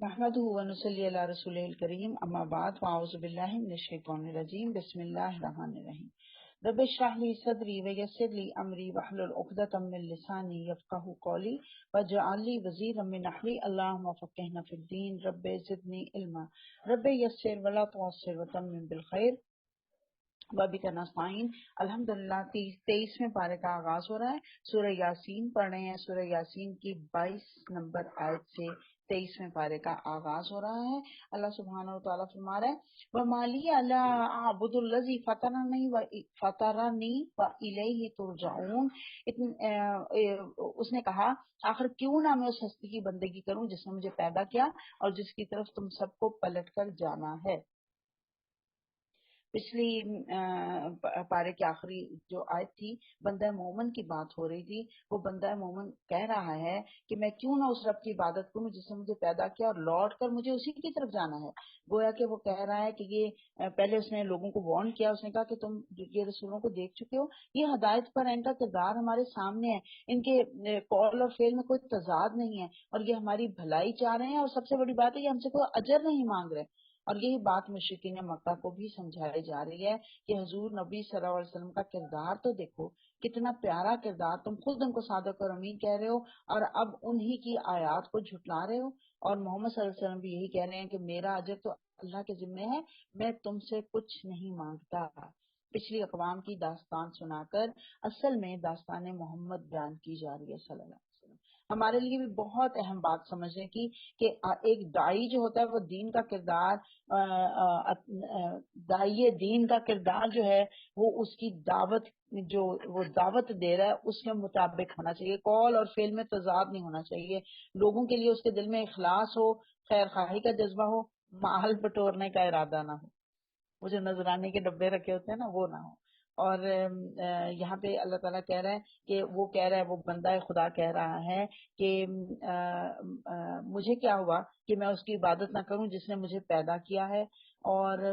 نحمده ونصلي على رسوله الكريم اما بعد فاعوذ بالله من الشيطان الرجيم بسم الله الرحمن الرحيم رب اشرح لي صدري ويسر لي امري واحلل عقدة من لساني يفقهوا قولي واجعل لي وزيرا من اهلي اللهم فقهنا في الدين رب زدني علما رب يسر ولا تعسر وتمم بالخير وبک نستعین الحمدللہ 23ویں پارے کا آغاز ہو رہا ہے. سورہ یاسین پڑھ رہے ہیں. سورہ یاسین کی 22 نمبر آیت سے 23ویں پارے کا آغاز ہو رہا ہے. اللہ سبحانہ و تعالیٰ فرما رہا ہے وَمَا لِيَ لَا أَعْبُدُ الَّذِي فَطَرَنِي وَإِلَيْهِ تُرْجَعُونَ. اس نے کہا آخر کیوں نہ میں اس ہستی کی بندگی کروں جس نے مجھے پیدا کیا اور جس کی طرف تم سب کو پلٹ کر جانا ہے. پچھلی پارے کی آخری جو آیت تھی بندہ مومن کی بات ہو رہی تھی. وہ بندہ مومن کہہ رہا ہے کہ میں کیوں نہ اس رب کی عبادت کروں جس نے مجھے پیدا کیا اور لوٹ کر مجھے اسی کی طرف جانا ہے. گویا کہ وہ کہہ رہا ہے کہ یہ پہلے اس نے لوگوں کو وارن کیا. اس نے کہا کہ تم یہ رسولوں کو دیکھ چکے ہو, یہ ہدایت پر ان کا کردار ہمارے سامنے ہے, ان کے قول اور فعل میں کوئی تضاد نہیں ہے اور یہ ہماری بھلائی چاہ رہے ہیں اور سب سے بڑی بات ہے یہ ہم سے کوئی اجر نہیں مانگ رہے. اور یہی بات مشرکین مکہ کو بھی سمجھائی جا رہی ہے کہ حضور نبی صلی اللہ علیہ وسلم کا کردار تو دیکھو, کتنا پیارا کردار, تم خود ان کو صادق اور امین کہہ رہے ہو اور اب انہی کی آیات کو جھٹلا رہے ہو. اور محمد صلی اللہ علیہ وسلم بھی یہی کہہ رہے ہیں کہ میرا اجر تو اللہ کے ذمے ہے, میں تم سے کچھ نہیں مانگتا. پچھلی اقوام کی داستان سنا کر اصل میں داستان محمد بیان کی جا رہی ہے صلی اللہ علیہ وسلم. ہمارے لیے بھی بہت اہم بات سمجھنے کی کہ ایک دائی جو ہوتا ہے وہ دین کا کردار, دائی دین کا کردار جو ہے وہ اس کی دعوت جو وہ دعوت دے رہا ہے اس کے مطابق ہونا چاہیے. قول اور فعل میں تضاد نہیں ہونا چاہیے. لوگوں کے لیے اس کے دل میں اخلاص ہو, خیر خواہی کا جذبہ ہو, مال بٹورنے کا ارادہ نہ ہو. وہ جو نذرانے کے ڈبے رکھے ہوتے ہیں نا وہ نہ ہو. اور یہاں پہ اللہ تعالیٰ کہہ رہا ہے کہ وہ کہہ رہا ہے, وہ بندہ خدا کہہ رہا ہے کہ مجھے کیا ہوا کہ میں اس کی عبادت نہ کروں جس نے مجھے پیدا کیا ہے اور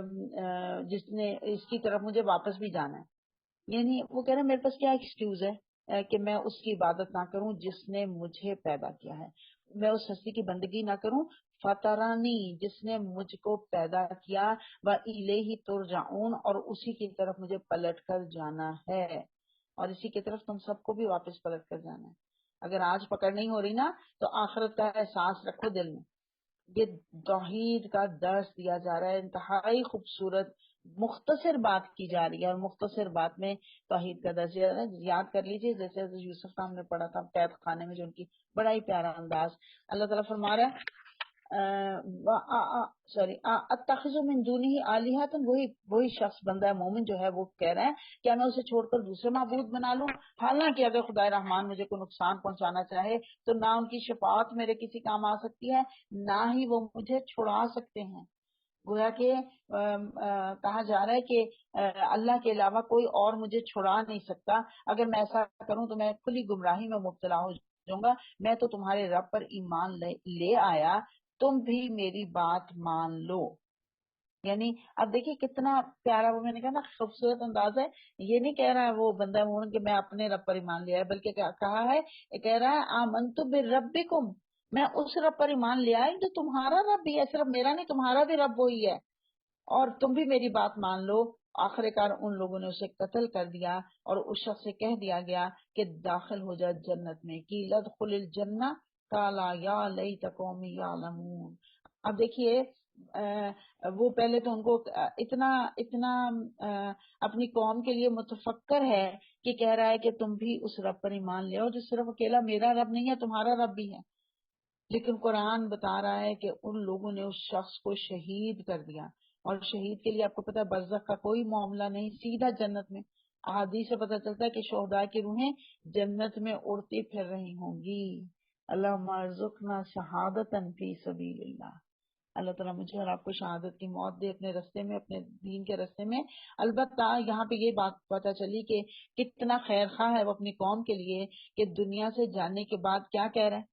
جس نے اس کی طرف مجھے واپس بھی جانا ہے. یعنی وہ کہہ رہا ہے میرے پاس کیا ایکسکیوز ہے کہ میں اس کی عبادت نہ کروں جس نے مجھے پیدا کیا ہے, میں اس ہستی کی بندگی نہ کروں فطرانی جس نے مجھ کو پیدا کیا, وَإِلَيْهِ تُرْجَعُونَ اور اسی کی طرف مجھے پلٹ کر جانا ہے, اور اسی کی طرف تم سب کو بھی واپس پلٹ کر جانا ہے. اگر آج پکڑ نہیں ہو رہی نا تو آخرت کا احساس رکھو دل میں. یہ توحید کا درس دیا جا رہا ہے, انتہائی خوبصورت مختصر بات کی جا رہی ہے اور مختصر بات میں توحید کا درس دیا جا رہا ہے. یاد کر لیجئے جیسے یوسف کا ہم نے پڑھا تھا قید خانے میں جو ان کی بڑا ہی پیارا انداز. اللہ تعالیٰ فرما رہا ہے اتخذ من دونہ آلہۃ, وہی شخص بندہ مومن جو ہے وہ کہہ رہا ہے کیا میں اسے چھوڑ کر دوسرے معبود بنا لوں, حالانکہ اگر خدا رحمان مجھے کوئی نقصان پہنچانا چاہے تو نہ ان کی شفاعت میرے کسی کام آ سکتی ہے نہ ہی وہ مجھے چھڑا سکتے ہیں. گویا کہ کہا جا رہا ہے کہ اللہ کے علاوہ کوئی اور مجھے چھڑا نہیں سکتا. اگر میں ایسا کروں تو میں کھلی گمراہی میں مبتلا ہو جاؤں گا. میں تو تمہارے رب پر ایمان لے آیا, تم بھی میری بات مان لو. یعنی اب دیکھیے کتنا پیارا, وہ میں نے کہا نا خوبصورت انداز ہے. یہ نہیں کہہ رہا ہے وہ بندہ مومن کہ میں اپنے رب پر ایمان لے آیا, بلکہ کہا ہے کہہ رہا ہے آمنت بربکم, میں اس رب پر ایمان لے آئی جو تمہارا رب بھی ہے, صرف میرا نہیں تمہارا بھی رب وہی ہے, اور تم بھی میری بات مان لو. آخر کار ان لوگوں نے اسے قتل کر دیا اور اس شخص سے کہہ دیا گیا کہ داخل ہو جا جنت میں, کی لدخل الجنہ قالا یا لیت قومی یعلمون. اب دیکھیے وہ پہلے تو ان کو اتنا اپنی قوم کے لیے متفکر ہے کہ کہہ رہا ہے کہ تم بھی اس رب پر ایمان لے آؤ جو صرف اکیلا میرا رب نہیں ہے تمہارا رب بھی ہے. لیکن قرآن بتا رہا ہے کہ ان لوگوں نے اس شخص کو شہید کر دیا, اور شہید کے لیے آپ کو پتا ہے برزخ کا کوئی معاملہ نہیں, سیدھا جنت میں. احادیث سے پتہ چلتا ہے کہ شہداء کی روحیں جنت میں اڑتی پھر رہی ہوں گی. اللہم ارزقنا شہادتا فی سبیل اللہ. اللہ تعالیٰ مجھے اور آپ کو شہادت کی موت دے اپنے رستے میں, اپنے دین کے رستے میں. البتہ یہاں پہ یہ بات پتہ چلی کہ کتنا خیر خواہ ہے وہ اپنی قوم کے لیے کہ دنیا سے جانے کے بعد کیا کہہ رہے ہیں,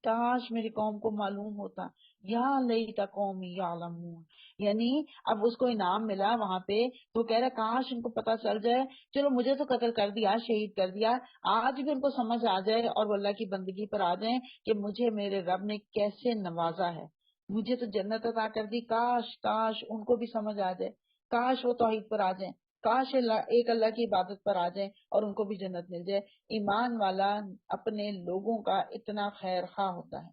کاش میری قوم کو معلوم ہوتا یا لیت قومی یعلمون، یعنی اب اس کو انعام ملا وہاں پہ تو کہہ رہا کاش ان کو پتا چل جائے، چلو مجھے تو قتل کر دیا، شہید کر دیا، آج بھی ان کو سمجھ آ جائے اور وہ اللہ کی بندگی پر آ جائیں کہ مجھے میرے رب نے کیسے نوازا ہے، مجھے تو جنت عطا کر دی، کاش کاش ان کو بھی سمجھ آ جائے، کاش وہ توحید پر آ جائیں، کاش ایک اللہ کی عبادت پر آ جائیں اور ان کو بھی جنت مل جائے۔ ایمان والا اپنے لوگوں کا اتنا خیر خواہ ہوتا ہے،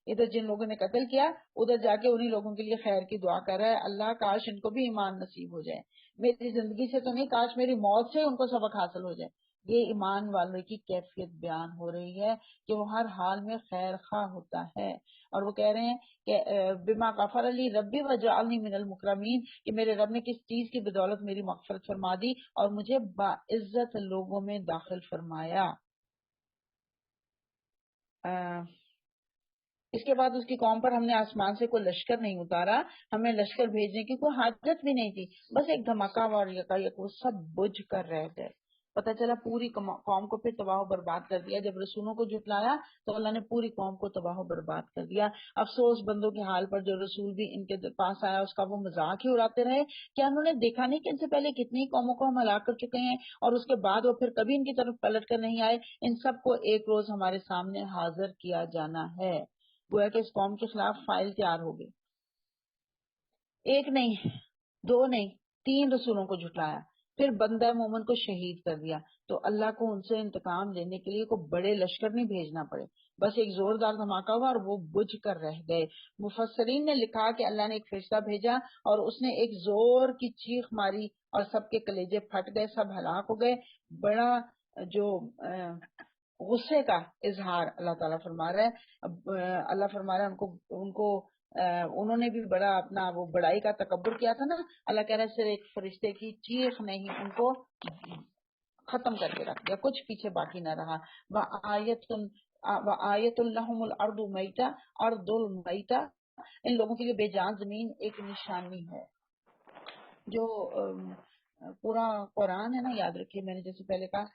ادھر جن لوگوں نے قتل کیا ادھر جا کے انہی لوگوں کے لیے خیر کی دعا کر رہا ہے، اللہ کاش ان کو بھی ایمان نصیب ہو جائے، میری زندگی سے تو نہیں، کاش میری موت سے ان کو سبق حاصل ہو جائے۔ یہ ایمان والوں کی کیفیت بیان ہو رہی ہے کہ وہ ہر حال میں خیر خواہ ہوتا ہے، اور وہ کہہ رہے ہیں کہ بما غفر علی ربی وجعلنی من المکرمین، کہ میرے رب نے کس چیز کی بدولت میری مغفرت فرما دی اور مجھے باعزت لوگوں میں داخل فرمایا۔ اس کے بعد اس کی قوم پر ہم نے آسمان سے کوئی لشکر نہیں اتارا، ہمیں لشکر بھیجنے کی کوئی حاجت بھی نہیں تھی، بس ایک دھماکہ اور یکایک وہ سب بجھ کر رہ گئے۔ پتہ چلا پوری قوم کو پھر تباہ و برباد کر دیا، جب رسولوں کو جھٹلایا تو اللہ نے پوری قوم کو تباہ و برباد کر دیا۔ افسوس بندوں کے حال پر جو رسول بھی ان کے پاس آیا اس کا وہ مذاق ہی اڑاتے رہے، کیا انہوں نے دیکھا نہیں کہ ان سے پہلے کتنی قوموں کو ہم ہلاک کر چکے ہیں اور اس کے بعد وہ پھر کبھی ان کی طرف پلٹ کر نہیں آئے، ان سب کو ایک روز ہمارے سامنے حاضر کیا جانا ہے۔ گویا کہ اس قوم کے خلاف فائل تیار ہو گئی، ایک نہیں، دو نہیں، تین رسولوں کو جھٹلایا، پھر بندہ مومن کو شہید کر دیا، تو اللہ کو ان سے انتقام لینے کے لیے کوئی بڑے لشکر نہیں بھیجنا پڑے، بس ایک زوردار دھماکہ ہوا اور وہ بجھ کر رہ گئے۔ مفسرین نے لکھا کہ اللہ نے ایک فرشتہ بھیجا اور اس نے ایک زور کی چیخ ماری اور سب کے کلیجے پھٹ گئے، سب ہلاک ہو گئے۔ بڑا جو غصے کا اظہار اللہ تعالیٰ فرما رہا ہے، اللہ فرما رہا ہے ان کو انہوں نے بھی بڑا اپنا وہ بڑائی کا تکبر کیا تھا نا، اللہ کہہ رہا ہے صرف ایک فرشتے کی چیخ نے ہی ان کو ختم کر کے رکھ دیا، کچھ پیچھے باقی نہ رہا۔ وَآیَةٌ لَهُمُ الْأَرْضُ مَيْتَةٌ أَرْضُ الْمَيْتَةِ، ان لوگوں کے لیے بے جان زمین ایک نشانی ہے۔ جو پورا قرآن ہے نا، یاد رکھیے میں نے جیسے پہلے کہا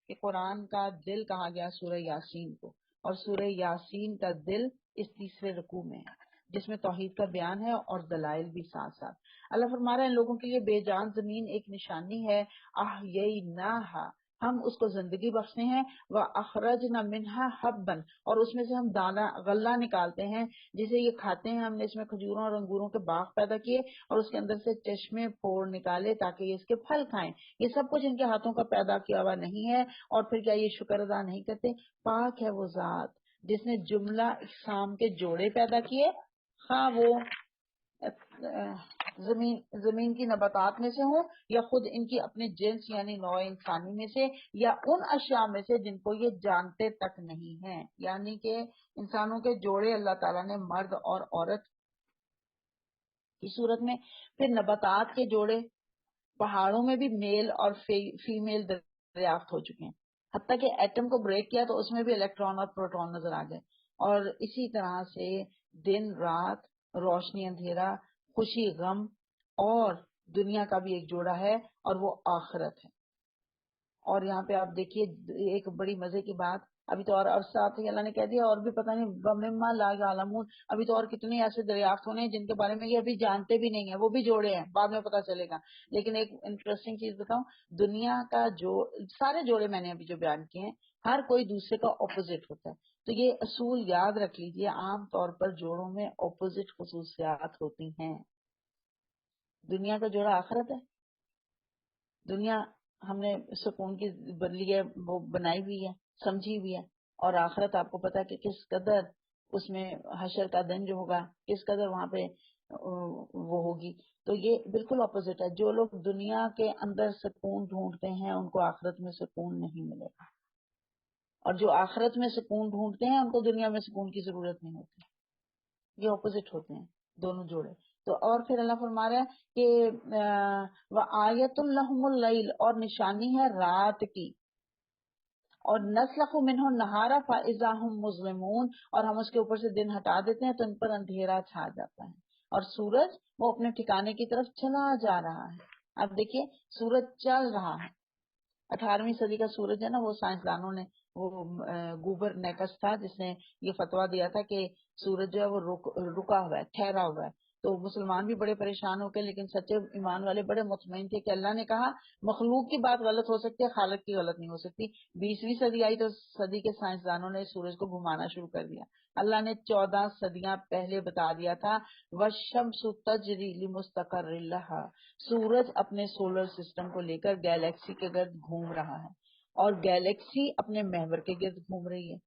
کہ قرآن کا دل کہا گیا سورہ یاسین کو، اور سورہ یاسین کا دل اس تیسرے رکوع میں ہے جس میں توحید کا بیان ہے اور دلائل بھی ساتھ ساتھ۔ اللہ فرما رہے ہیں ان لوگوں کے لیے بے جان زمین ایک نشانی ہے، احییناہا، ہم اس کو زندگی بخشتے ہیں، وَأَخْرَجْنَا مِنْهَا حَبًّا، اور اس میں سے ہم دانا غلہ نکالتے ہیں جسے یہ کھاتے ہیں، ہم نے اس میں کھجوروں اور انگوروں کے باغ پیدا کیے اور اس کے اندر سے چشمے پھوڑ نکالے تاکہ یہ اس کے پھل کھائیں، یہ سب کچھ ان کے ہاتھوں کا پیدا کیا ہوا نہیں ہے، اور پھر کیا یہ شکر ادا نہیں کرتے؟ پاک ہے وہ ذات جس نے جملہ اقسام کے جوڑے پیدا کیے، خواہ وہ زمین کی نباتات میں سے ہوں یا خود ان کی اپنے جنس یعنی نوع انسانی میں سے، یا ان اشیاء میں سے جن کو یہ جانتے تک نہیں ہیں، یعنی کہ انسانوں کے جوڑے اللہ تعالیٰ نے مرد اور عورت کی صورت میں، پھر نباتات کے جوڑے، پہاڑوں میں بھی میل اور فیمیل دریافت ہو چکے ہیں، حتیٰ کہ ایٹم کو بریک کیا تو اس میں بھی الیکٹران اور پروٹون نظر آ گئے، اور اسی طرح سے دن رات، روشنی اندھیرا، خوشی غم، اور دنیا کا بھی ایک جوڑا ہے اور وہ آخرت ہے۔ اور یہاں پہ آپ دیکھیے ایک بڑی مزے کی بات، ابھی تو اور عرصہ آتے ہی اللہ نے کہہ دیا اور بھی پتہ نہیں وَمِمَّا لَا يَعْلَمُونَ، ابھی تو اور کتنے ایسے دریافت ہونے ہیں جن کے بارے میں یہ ابھی جانتے بھی نہیں ہیں، وہ بھی جوڑے ہیں، بعد میں پتہ چلے گا۔ لیکن ایک انٹرسٹنگ چیز بتاؤں، دنیا کا جو سارے جوڑے میں نے ابھی جو بیان کیے ہیں ہر کوئی دوسرے کا اپوزٹ ہوتا ہے، تو یہ اصول یاد رکھ لیجئے، عام طور پر جوڑوں میں اپوزٹ خصوصیات ہوتی ہیں۔ دنیا کا جوڑا آخرت ہے، دنیا ہم نے سکون کی بدلی ہے، وہ بنائی ہوئی ہے، سمجھی ہوئی ہے، اور آخرت آپ کو پتا ہے کہ کس قدر اس میں حشر کا دن جو ہوگا کس قدر وہاں پہ وہ ہوگی، تو یہ بالکل اپوزٹ ہے۔ جو لوگ دنیا کے اندر سکون ڈھونڈتے ہیں ان کو آخرت میں سکون نہیں ملے گا، اور جو آخرت میں سکون ڈھونڈتے ہیں ان کو دنیا میں سکون کی ضرورت نہیں ہوتی، یہ اپوزٹ ہوتے ہیں دونوں جوڑے۔ تو اور پھر اللہ فرما رہا ہے کہ وَآیَةٌ لَهُمُ اللَّيْلُ، اور نشانی ہے رات کی، اور نَسْلَخُ مِنْهُ النَّهَارَ فَإِذَا هُمْ مُظْلِمُونَ، اور ہم اس کے اوپر سے دن ہٹا دیتے ہیں تو ان پر اندھیرا چھا جاتا ہے، اور سورج وہ اپنے ٹھکانے کی طرف چلا جا رہا ہے۔ اب دیکھیے سورج چل رہا ہے، 18ویں صدی کا سورج ہے نا، وہ سائنسدانوں نے وہ گوبر نیکس تھا جس نے یہ فتویٰ دیا تھا کہ سورج جو ہے وہ رکا ہوا ہے، ٹھہرا ہوا ہے. تو مسلمان بھی بڑے پریشان ہو گئے، لیکن سچے ایمان والے بڑے مطمئن تھے کہ اللہ نے کہا مخلوق کی بات غلط ہو سکتی ہے، خالق کی غلط نہیں ہو سکتی. 20ویں صدی آئی تو صدی کے سائنسدانوں نے سورج کو گھمانا شروع کر دیا. اللہ نے 14 صدیاں پہلے بتا دیا تھا وَالشَّمْسُ تَجْرِی لِمُسْتَقَرٍّ لَہَا، سورج اپنے سولر سسٹم کو لے کر گیلیکسی کے گرد گھوم رہا ہے اور گیلیکسی اپنے محور کے گرد گھوم رہی ہے.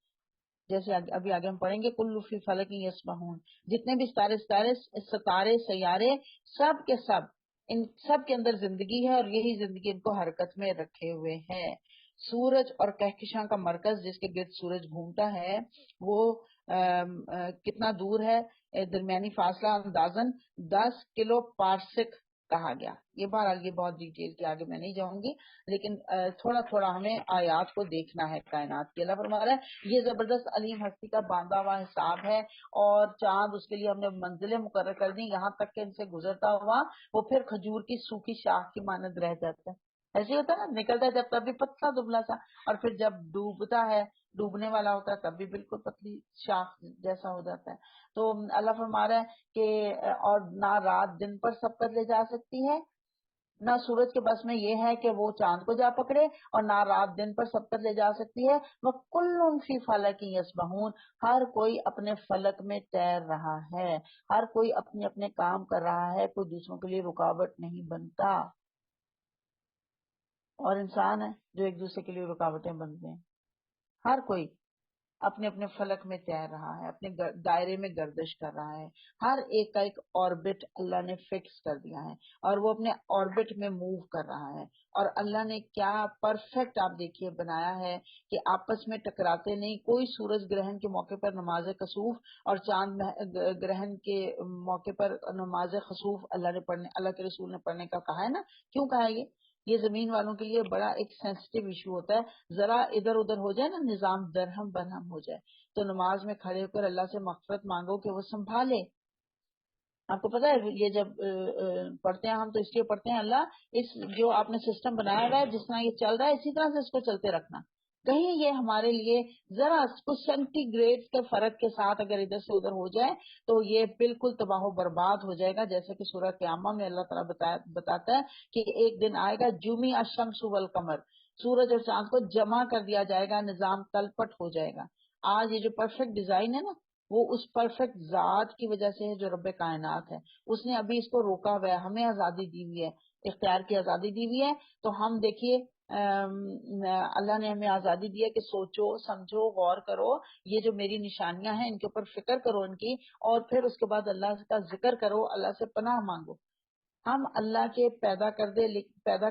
جیسے ابھی آگے ہم پڑھیں گے کل فی فلک یسبحون، جتنے بھی ستارے سیارے سب کے سب، ان سب کے اندر زندگی ہے اور یہی زندگی ان کو حرکت میں رکھے ہوئے ہے. سورج اور کہکشاں کا مرکز جس کے گرد سورج گھومتا ہے وہ کتنا دور ہے؟ درمیانی فاصلہ اندازاً 10 کلو پارسک کہا گیا. یہ بہرحال یہ بہت ڈیٹیل کے آگے میں نہیں جاؤں گی، لیکن تھوڑا تھوڑا ہمیں آیات کو دیکھنا ہے کائنات کی. اللہ فرما رہا ہے یہ زبردست علیم ہستی کا باندھا ہوا حساب ہے، اور چاند اس کے لیے ہم نے منزلیں مقرر کر دی یہاں تک کہ ان سے گزرتا ہوا وہ پھر کھجور کی سوکھی شاخ کی مانند رہ جاتا ہے. ایسے ہی ہوتا ہے نا، نکلتا ہے جب تب بھی پتلا دبلا سا، اور پھر جب ڈوبتا ہے، ڈوبنے والا ہوتا ہے تب بھی بالکل پتلی شاخ جیسا ہو جاتا ہے. تو اللہ فرما رہا ہے کہ اور نہ رات دن پر سبقت لے جا سکتی ہے، نہ سورج کے بس میں یہ ہے کہ وہ چاند کو جا پکڑے، اور نہ رات دن پر سبقت لے جا سکتی ہے. وَكُلٌّ فِي فَلَكٍ يَسْبَحُونَ، ہر کوئی اپنے فلک میں تیر رہا ہے، ہر کوئی اپنے اپنے کام کر رہا ہے، کوئی دوسروں کے لیے رکاوٹ نہیں بنتا. اور انسان ہے جو ایک دوسرے کے لیے رکاوٹیں بنتے ہیں. ہر کوئی اپنے اپنے فلک میں تیر رہا ہے، اپنے دائرے میں گردش کر رہا ہے. ہر ایک کا ایک آربٹ اللہ نے فکس کر دیا ہے اور وہ اپنے آربٹ میں موو کر رہا ہے. اور اللہ نے کیا پرفیکٹ آپ دیکھیے بنایا ہے کہ آپس میں ٹکراتے نہیں. کوئی سورج گرہن کے موقع پر نماز کسوف اور چاند گرہن کے موقع پر نماز خسوف اللہ کے رسول نے پڑھنے کا کہا ہے نا. کیوں کہا ہے یہ زمین والوں کے لیے بڑا ایک سینسٹیو ایشو ہوتا ہے. ذرا ادھر ادھر ہو جائے نا نظام درہم برہم ہو جائے تو نماز میں کھڑے ہو کر اللہ سے مغفرت مانگو کہ وہ سنبھالے. آپ کو پتا ہے یہ جب پڑھتے ہیں ہم تو اس لیے پڑھتے ہیں اللہ اس جو آپ نے سسٹم بنایا ہوا ہے جس طرح یہ چل رہا ہے اسی طرح سے اس کو چلتے رکھنا. کہیں یہ ہمارے لیے ذرا کچھ سینٹی گریڈ کے فرق کے ساتھ اگر ادھر سے ادھر ہو جائے تو یہ بالکل تباہ و برباد ہو جائے گا. جیسے کہ سورہ قیامہ میں اللہ تعالیٰ بتاتا ہے کہ ایک دن آئے گا جمی الشمس والقمر، سورج اور چاند کو جمع کر دیا جائے گا، نظام تلپٹ ہو جائے گا. آج یہ جو پرفیکٹ ڈیزائن ہے نا وہ اس پرفیکٹ ذات کی وجہ سے ہے جو رب کائنات ہے. اس نے ابھی اس کو روکا ہوا ہے، ہمیں آزادی دی ہوئی ہے، اختیار کی آزادی دی ہوئی ہے. تو ہم دیکھیے اللہ نے ہمیں آزادی دی ہے کہ سوچو سمجھو غور کرو، یہ جو میری نشانیاں ہیں ان کے اوپر فکر کرو ان کی، اور پھر اس کے بعد اللہ کا ذکر کرو، اللہ سے پناہ مانگو. ہم اللہ کے پیدا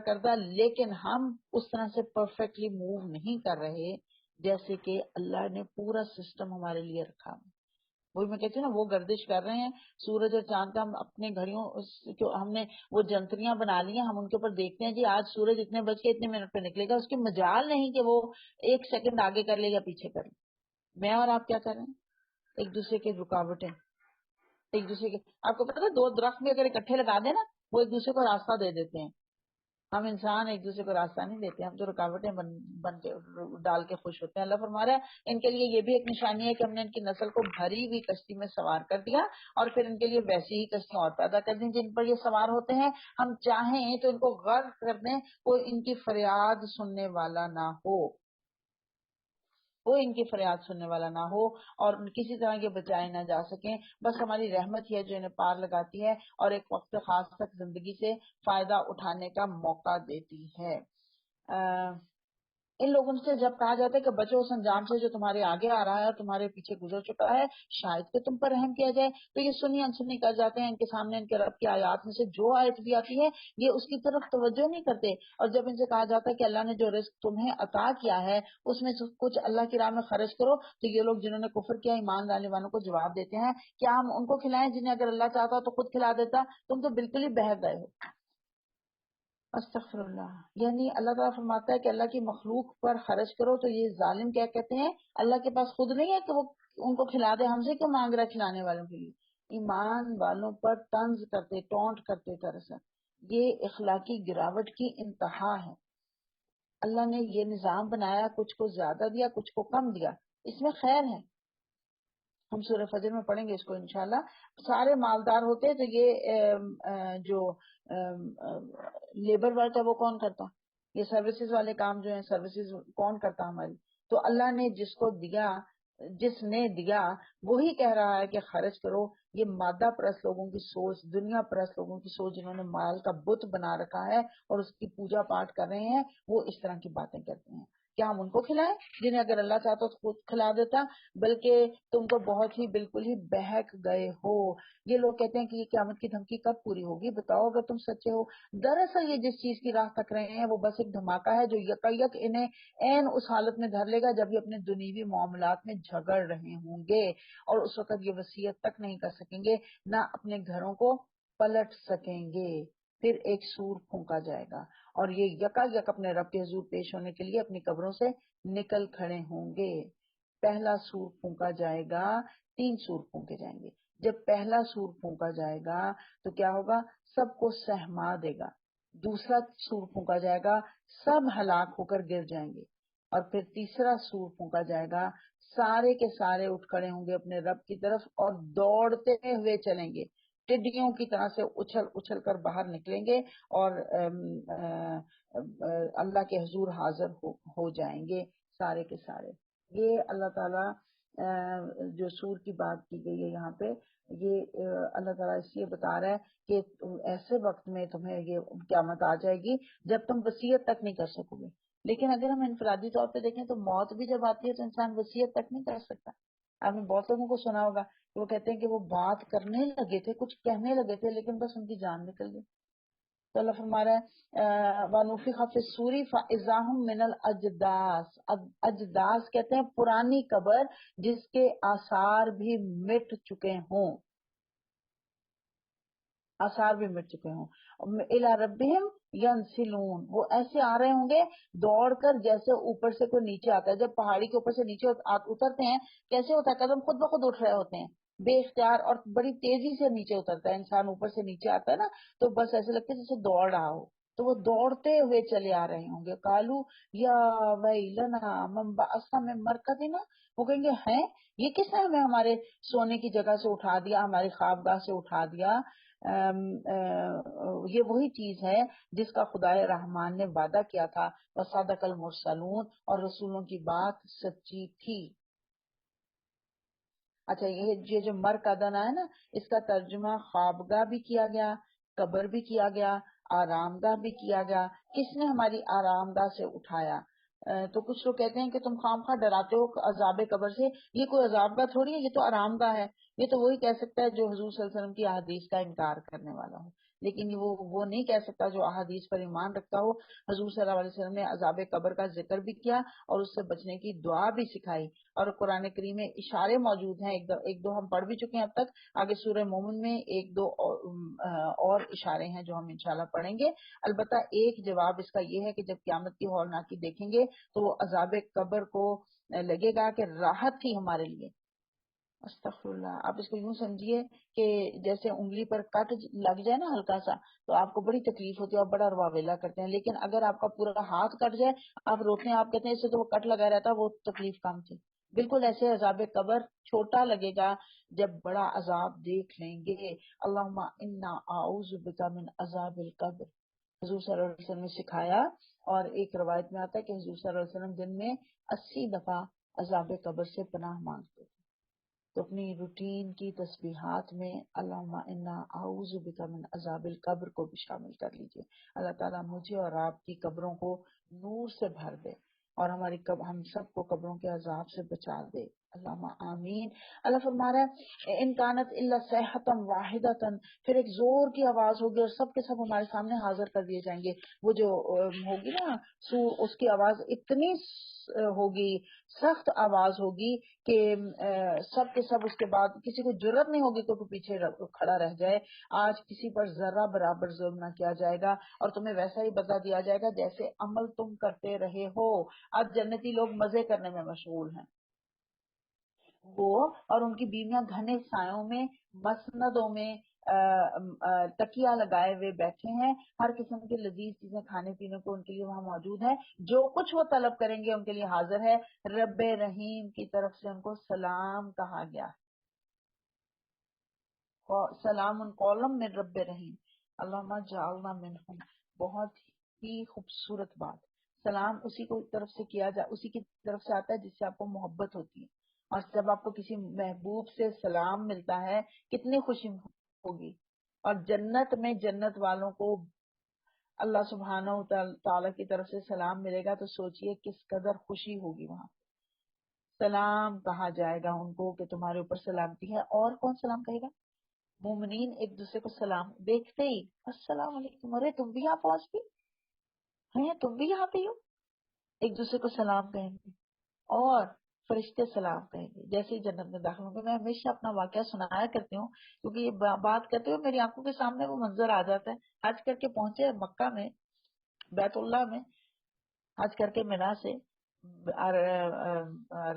کردہ لیکن ہم اس طرح سے پرفیکٹلی موو نہیں کر رہے جیسے کہ اللہ نے پورا سسٹم ہمارے لیے رکھا. وہی میں کہتی ہوں نا وہ گردش کر رہے ہیں سورج اور چاند کا. ہم اپنے گھڑیوں ہم نے وہ جنتریاں بنا لی ہیں، ہم ان کے اوپر دیکھتے ہیں جی آج سورج اتنے بج کے اتنے منٹ پہ نکلے گا، اس کی مجال نہیں کہ وہ 1 سیکنڈ آگے کر لے یا پیچھے کر لے. میں اور آپ کیا کر رہے ہیں؟ ایک دوسرے کے رکاوٹیں، ایک دوسرے کے. آپ کو پتا ہے 2 درخت بھی اگر اکٹھے لگا دیں نا وہ ایک دوسرے کو راستہ دے دیتے ہیں. ہم انسان ایک دوسرے کو راستہ نہیں دیتے، ہم تو رکاوٹیں بن کے ڈال کے خوش ہوتے ہیں. اللہ فرما رہا ہے ان کے لیے یہ بھی ایک نشانی ہے کہ ہم نے ان کی نسل کو بھری ہوئی کشتی میں سوار کر دیا اور پھر ان کے لیے ویسی ہی کشتیاں اور پیدا کر دیں جن پر یہ سوار ہوتے ہیں. ہم چاہیں تو ان کو غرق کر دیں، کوئی ان کی فریاد سننے والا نہ ہو، کوئی ان کی فریاد سننے والا نہ ہو اور کسی طرح کے بچائے نہ جا سکیں. بس ہماری رحمت ہی ہے جو انہیں پار لگاتی ہے اور ایک وقت خاص تک زندگی سے فائدہ اٹھانے کا موقع دیتی ہے. ان لوگوں سے جب کہا جاتا ہے کہ بچو اس انجام سے جو تمہارے آگے آ رہا ہے اور تمہارے پیچھے گزر چکا ہے، شاید کہ تم پر رحم کیا جائے، تو یہ سنی انسنی کر جاتے ہیں. ان کے سامنے ان کے رب کی آیات میں سے جو آیت بھی آتی ہے یہ اس کی طرف توجہ نہیں کرتے. اور جب ان سے کہا جاتا ہے کہ اللہ نے جو رزق تمہیں عطا کیا ہے اس میں سے کچھ اللہ کی راہ میں خرچ کرو، تو یہ لوگ جنہوں نے کفر کیا ایمان لانے والوں کو جواب دیتے ہیں کیا ہم ان کو کھلائیں جنہیں اگر اللہ چاہتا تو خود کھلا دیتا؟ تم تو بالکل ہی بہر گئے ہو. استغفر اللہ. یعنی اللہ تعالیٰ فرماتا ہے کہ اللہ کی مخلوق پر خرچ کرو تو یہ ظالم کیا کہتے ہیں اللہ کے پاس خود نہیں ہے کہ وہ ان کو کھلا دے، ہم سے کیوں مانگ رہا ہے کھلانے والوں کے لیے. ایمان والوں پر طنز کرتے ٹونٹ کرتے دراصل یہ اخلاقی گراوٹ کی انتہا ہے. اللہ نے یہ نظام بنایا، کچھ کو زیادہ دیا کچھ کو کم دیا، اس میں خیر ہے. ہم سورہ فجر میں پڑھیں گے اس کو انشاءاللہ. سارے مالدار ہوتے تو یہ جو لیبر ورک ہے وہ کون کرتا؟ یہ سروسز والے کام جو ہیں سروسز کون کرتا ہماری؟ تو اللہ نے جس کو دیا، جس نے دیا وہی کہہ رہا ہے کہ خرچ کرو. یہ مادہ پرست لوگوں کی سوچ، دنیا پرست لوگوں کی سوچ، جنہوں نے مال کا بت بنا رکھا ہے اور اس کی پوجا پاٹ کر رہے ہیں، وہ اس طرح کی باتیں کرتے ہیں. کیا ہم ان کو کھلائیں جنہیں اگر اللہ چاہتا تو خود کھلا دیتا؟ بلکہ تم تو بہت ہی بالکل ہی بہک گئے ہو. یہ لوگ کہتے ہیں کہ یہ قیامت کی دھمکی کب پوری ہوگی، بتاؤ اگر تم سچے ہو. دراصل یہ جس چیز کی راہ تک رہے ہیں وہ بس ایک دھماکہ ہے جو یکایک انہیں عین اس حالت میں دھر لے گا جب یہ اپنے دنیوی معاملات میں جھگڑ رہے ہوں گے، اور اس وقت یہ وصیت تک نہیں کر سکیں گے، نہ اپنے گھروں کو پلٹ سکیں گے. پھر ایک سور پھونکا جائے گا اور یہ یکایک اپنے رب کے حضور پیش ہونے کے لیے اپنی قبروں سے نکل کھڑے ہوں گے. پہلا سور پھونکا جائے گا، 3 سور پھونکے جائیں گے. جب پہلا سور پھونکا جائے گا تو کیا ہوگا؟ سب کو سہما دے گا. دوسرا سور پھونکا جائے گا، سب ہلاک ہو کر گر جائیں گے. اور پھر تیسرا سور پھونکا جائے گا، سارے کے سارے اٹھ کھڑے ہوں گے اپنے رب کی طرف اور دوڑتے ہوئے چلیں گے، ٹڈیوں کی طرح سے اچھل اچھل کر باہر نکلیں گے اور اللہ کے حضور حاضر ہو جائیں گے سارے کے سارے. یہ اللہ تعالیٰ جو سور کی بات کی گئی ہے یہاں پہ، یہ اللہ تعالیٰ اس لیے بتا رہا ہے کہ ایسے وقت میں تمہیں یہ قیامت آ جائے گی جب تم وصیت تک نہیں کر سکو گے. لیکن اگر ہم انفرادی طور پہ دیکھیں تو موت بھی جب آتی ہے تو انسان وصیت تک نہیں کر سکتا. آپ نے بہت لوگوں کو سنا ہوگا کہ وہ کہتے ہیں کہ وہ بات کرنے لگے تھے، کچھ کہنے لگے تھے، لیکن بس ان کی جان نکل گئی. تو اللہ فرما رہا ہے وَنُفِخَ فِي الصُّورِ فَإِذَا هُم مِّنَ الْأَجْدَاثِ. اجداث کہتے ہیں پرانی قبر جس کے آثار بھی مٹ چکے ہوں، آثار بھی مٹ چکے ہوں. اِلَىٰ رَبِّهِمْ يَنْسِلُونَ. وہ ایسے آ رہے ہوں گے دوڑ کر جیسے اوپر سے کوئی نیچے آتا ہے. جب پہاڑی کے اوپر سے نیچے اترتے ہیں کیسے ہوتا ہے؟ قدم خود بخود اٹھ رہے ہوتے ہیں بے اختیار اور بڑی تیزی سے نیچے اترتا ہے. انسان اوپر سے نیچے آتا ہے نا تو بس ایسے لگتا ہے جیسے دوڑ رہا ہو. تو وہ دوڑتے ہوئے چلے آ رہے ہوں گے. کالو یا ویلنا من بعثنا من مرقدنا. وہ کہیں گے ہیں یہ کس نے ہمیں ہمارے سونے کی جگہ سے اٹھا دیا، ہماری خوابگاہ سے اٹھا دیا. یہ وہی چیز ہے جس کا خدا رحمان نے وعدہ کیا تھا. وصدق المرسلون. اور رسولوں کی بات سچی تھی. اچھا یہ جو مرقدنا ہے نا، اس کا ترجمہ خوابگاہ بھی کیا گیا، قبر بھی کیا گیا، آرام گاہ بھی کیا گیا. کس نے ہماری آرام گاہ سے اٹھایا؟ تو کچھ لوگ کہتے ہیں کہ تم خواہ ڈراتے ہو عذاب قبر سے. یہ کوئی عذاب گاہ تھوڑی ہے، یہ تو آرام گاہ ہے. یہ تو وہی کہہ سکتا ہے جو حضور صلی اللہ علیہ وسلم کی احادیث کا انکار کرنے والا ہو، لیکن وہ نہیں کہہ سکتا جو احادیث پر ایمان رکھتا ہو. حضور صلی اللہ علیہ وسلم نے عذاب قبر کا ذکر بھی کیا اور اس سے بچنے کی دعا بھی سکھائی. اور قرآن کریم میں اشارے موجود ہیں، ایک دو ہم پڑھ بھی چکے ہیں اب تک. آگے سورہ مومن میں ایک دو اور اشارے ہیں جو ہم انشاءاللہ پڑھیں گے. البتہ ایک جواب اس کا یہ ہے کہ جب قیامت کی ہولناکی دیکھیں گے تو وہ عذاب قبر کو لگے گا کہ راحت تھی ہمارے لیے. استغفر اللہ. آپ اس کو یوں سمجھیے کہ جیسے انگلی پر کٹ لگ جائے نا ہلکا سا تو آپ کو بڑی تکلیف ہوتی ہے اور بڑا رواویلا کرتے ہیں، لیکن اگر آپ کا پورا ہاتھ کٹ جائے آپ روتے ہیں، آپ کہتے ہیں اس سے تو وہ کٹ لگا رہتا، وہ تکلیف کم تھی. بالکل ایسے عذاب قبر چھوٹا لگے گا جب بڑا عذاب دیکھ لیں گے. اللہم انا اعوذ بک من عذاب القبر. حضور صلی اللہ علیہ وسلم نے سکھایا اور ایک روایت میں آتا ہے کہ حضور صلی اللہ علیہ وسلم دن میں 80 دفعہ عذاب قبر سے پناہ مانگتے تھے. تو اپنی روٹین کی تسبیحات میں اللہم انا اعوذ بک من عذاب القبر کو بھی شامل کر لیجئے. اللہ تعالیٰ مجھے اور آپ کی قبروں کو نور سے بھر دے اور ہم سب کو قبروں کے عذاب سے بچا دے. اللہم آمین. اللہ فرما رہا ہے ان کانت الا صیحۃ واحدۃ. پھر ایک زور کی آواز ہوگی اور سب کے سب ہمارے سامنے حاضر کر دیے جائیں گے. وہ جو ہوگی نا اس کی آواز اتنی ہوگی، سخت آواز ہوگی کہ سب کے سب اس کے بعد کسی کو جرت نہیں ہوگی کہ پیچھے کھڑا رہ جائے. آج کسی پر ذرہ برابر ظلم نہ کیا جائے گا اور تمہیں ویسا ہی بدلہ دیا جائے گا جیسے عمل تم کرتے رہے ہو. آج جنتی لوگ مزے کرنے میں مشغول ہیں. وہ اور ان کی بیویاں گھنے سایوں میں، مسندوں میں، تکیا لگائے ہوئے بیٹھے ہیں، ہر قسم کی لذیذ چیزیں کھانے پینے کو ان کے لیے وہاں موجود ہے، جو کچھ وہ طلب کریں گے ان کے لیے حاضر ہے۔ رب رحیم کی طرف سے ان کو سلام کہا گیا، سلام قولم من رب رحیم، اللہم جعلنا منہم۔ بہت ہی خوبصورت بات، سلام اسی کو طرف سے کیا جائے، اسی کی طرف سے آتا ہے جس سے آپ کو محبت ہوتی ہے، اور جب آپ کو کسی محبوب سے سلام ملتا ہے کتنی خوشی ہوگی۔ اور جنت میں جنت والوں کو اللہ سبحانہ تعالیٰ کی طرف سے سلام ملے گا تو سوچئے کس قدر خوشی ہوگی وہاں۔ سلام کہا جائے گا ان کو کہ تمہارے اوپر سلامتی ہے۔ اور کون سلام کہے گا؟ مومنین ایک دوسرے کو سلام دیکھتے ہی السلام علیکم، ارے تم بھی یہاں پہنچ گئی ہیں، تم بھی یہاں پہ ہو، ایک دوسرے کو سلام کہیں گے۔ اور فرشتے سلام کہیں گے جیسے ہی جنت میں داخل ہوں گے۔ میں ہمیشہ اپنا واقعہ سنایا کرتی ہوں کیونکہ یہ بات کرتے ہوئے میری آنکھوں کے سامنے وہ منظر آ جاتا ہے۔ حج کر کے پہنچے مکہ میں، بیت اللہ میں حج کر کے مینا سے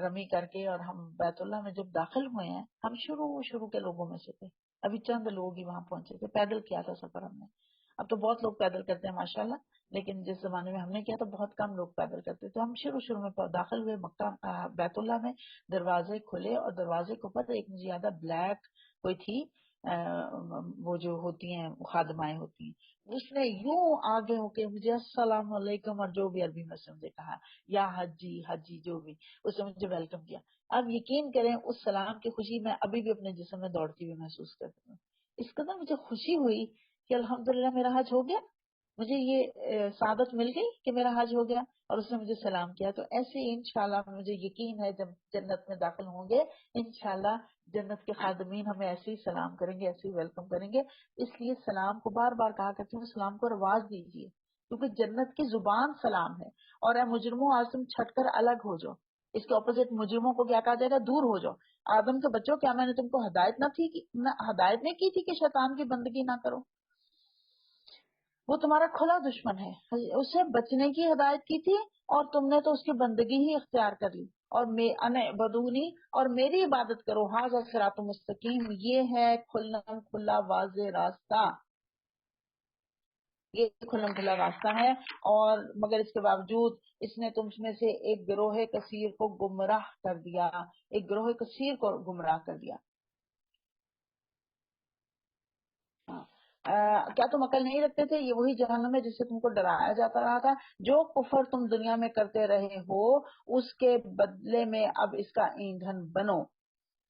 رمی کر کے، اور ہم بیت اللہ میں جب داخل ہوئے ہیں، ہم شروع کے لوگوں میں سے تھے، ابھی چند لوگ ہی وہاں پہنچے تھے، پیدل کیا تھا سفر ہم نے۔ اب تو بہت لوگ پیدل کرتے ہیں ماشاءاللہ، لیکن جس زمانے میں ہم نے کیا تو بہت کم لوگ پیدل کرتے تھے۔ ہم شروع میں داخل ہوئے مکہ بیت اللہ میں، دروازے کھلے اور دروازے کے اوپر ایک زیادہ بلیک کوئی تھی، وہ جو ہوتی ہیں خادمائیں ہوتی ہیں، اس نے یوں آگے ہو کے مجھے السلام علیکم اور جو بھی عربی میں سے مجھے کہا یا حجی جو بھی، اس نے مجھے ویلکم کیا۔ اب یقین کریں اس سلام کی خوشی میں ابھی بھی اپنے جسم میں دوڑتی ہوئی محسوس کرتی ہوں۔ اس قدر مجھے خوشی ہوئی کہ الحمدللہ میرا حج ہو گیا، مجھے یہ سعادت مل گئی کہ میرا حج ہو گیا، اور اس نے مجھے سلام کیا۔ تو ایسے ہی انشاءاللہ مجھے یقین ہے جب جنت میں داخل ہوں گے انشاءاللہ جنت کے خادمین ہمیں ایسے ہی سلام کریں گے، ایسے ہی ویلکم کریں گے۔ اس لیے سلام کو بار بار کہا کرتی ہوں، سلام کو رواج دیجیے کیونکہ جنت کی زبان سلام ہے۔ اور اے مجرموں آج تم چھٹ کر الگ ہو جاؤ، اس کے اپوزٹ مجرموں کو کیا کہا جائے گا؟ دور ہو جاؤ۔ آدم کے بچوں کیا میں نے تم کو ہدایت ہدایت نہیں کی تھی کہ شیطان کی بندگی نہ کرو؟ وہ تمہارا کھلا دشمن ہے، اسے بچنے کی ہدایت کی تھی اور تم نے تو اس کی بندگی ہی اختیار کر لی، اور بدونی اور میری عبادت کرو، ھذا صراط مستقیم، یہ ہے کھلا واضح راستہ، یہ کھلا راستہ ہے۔ اور مگر اس کے باوجود اس نے تم میں سے ایک گروہ کثیر کو گمراہ کر دیا، ایک گروہ کثیر کو گمراہ کر دیا۔ کیا تم عقل نہیں رکھتے تھے؟ یہ وہی جہنم ہے جس سے تم کو ڈرایا جاتا رہا تھا، جو کفر تم دنیا میں کرتے رہے ہو اس کے بدلے میں اب اس کا ایندھن بنو۔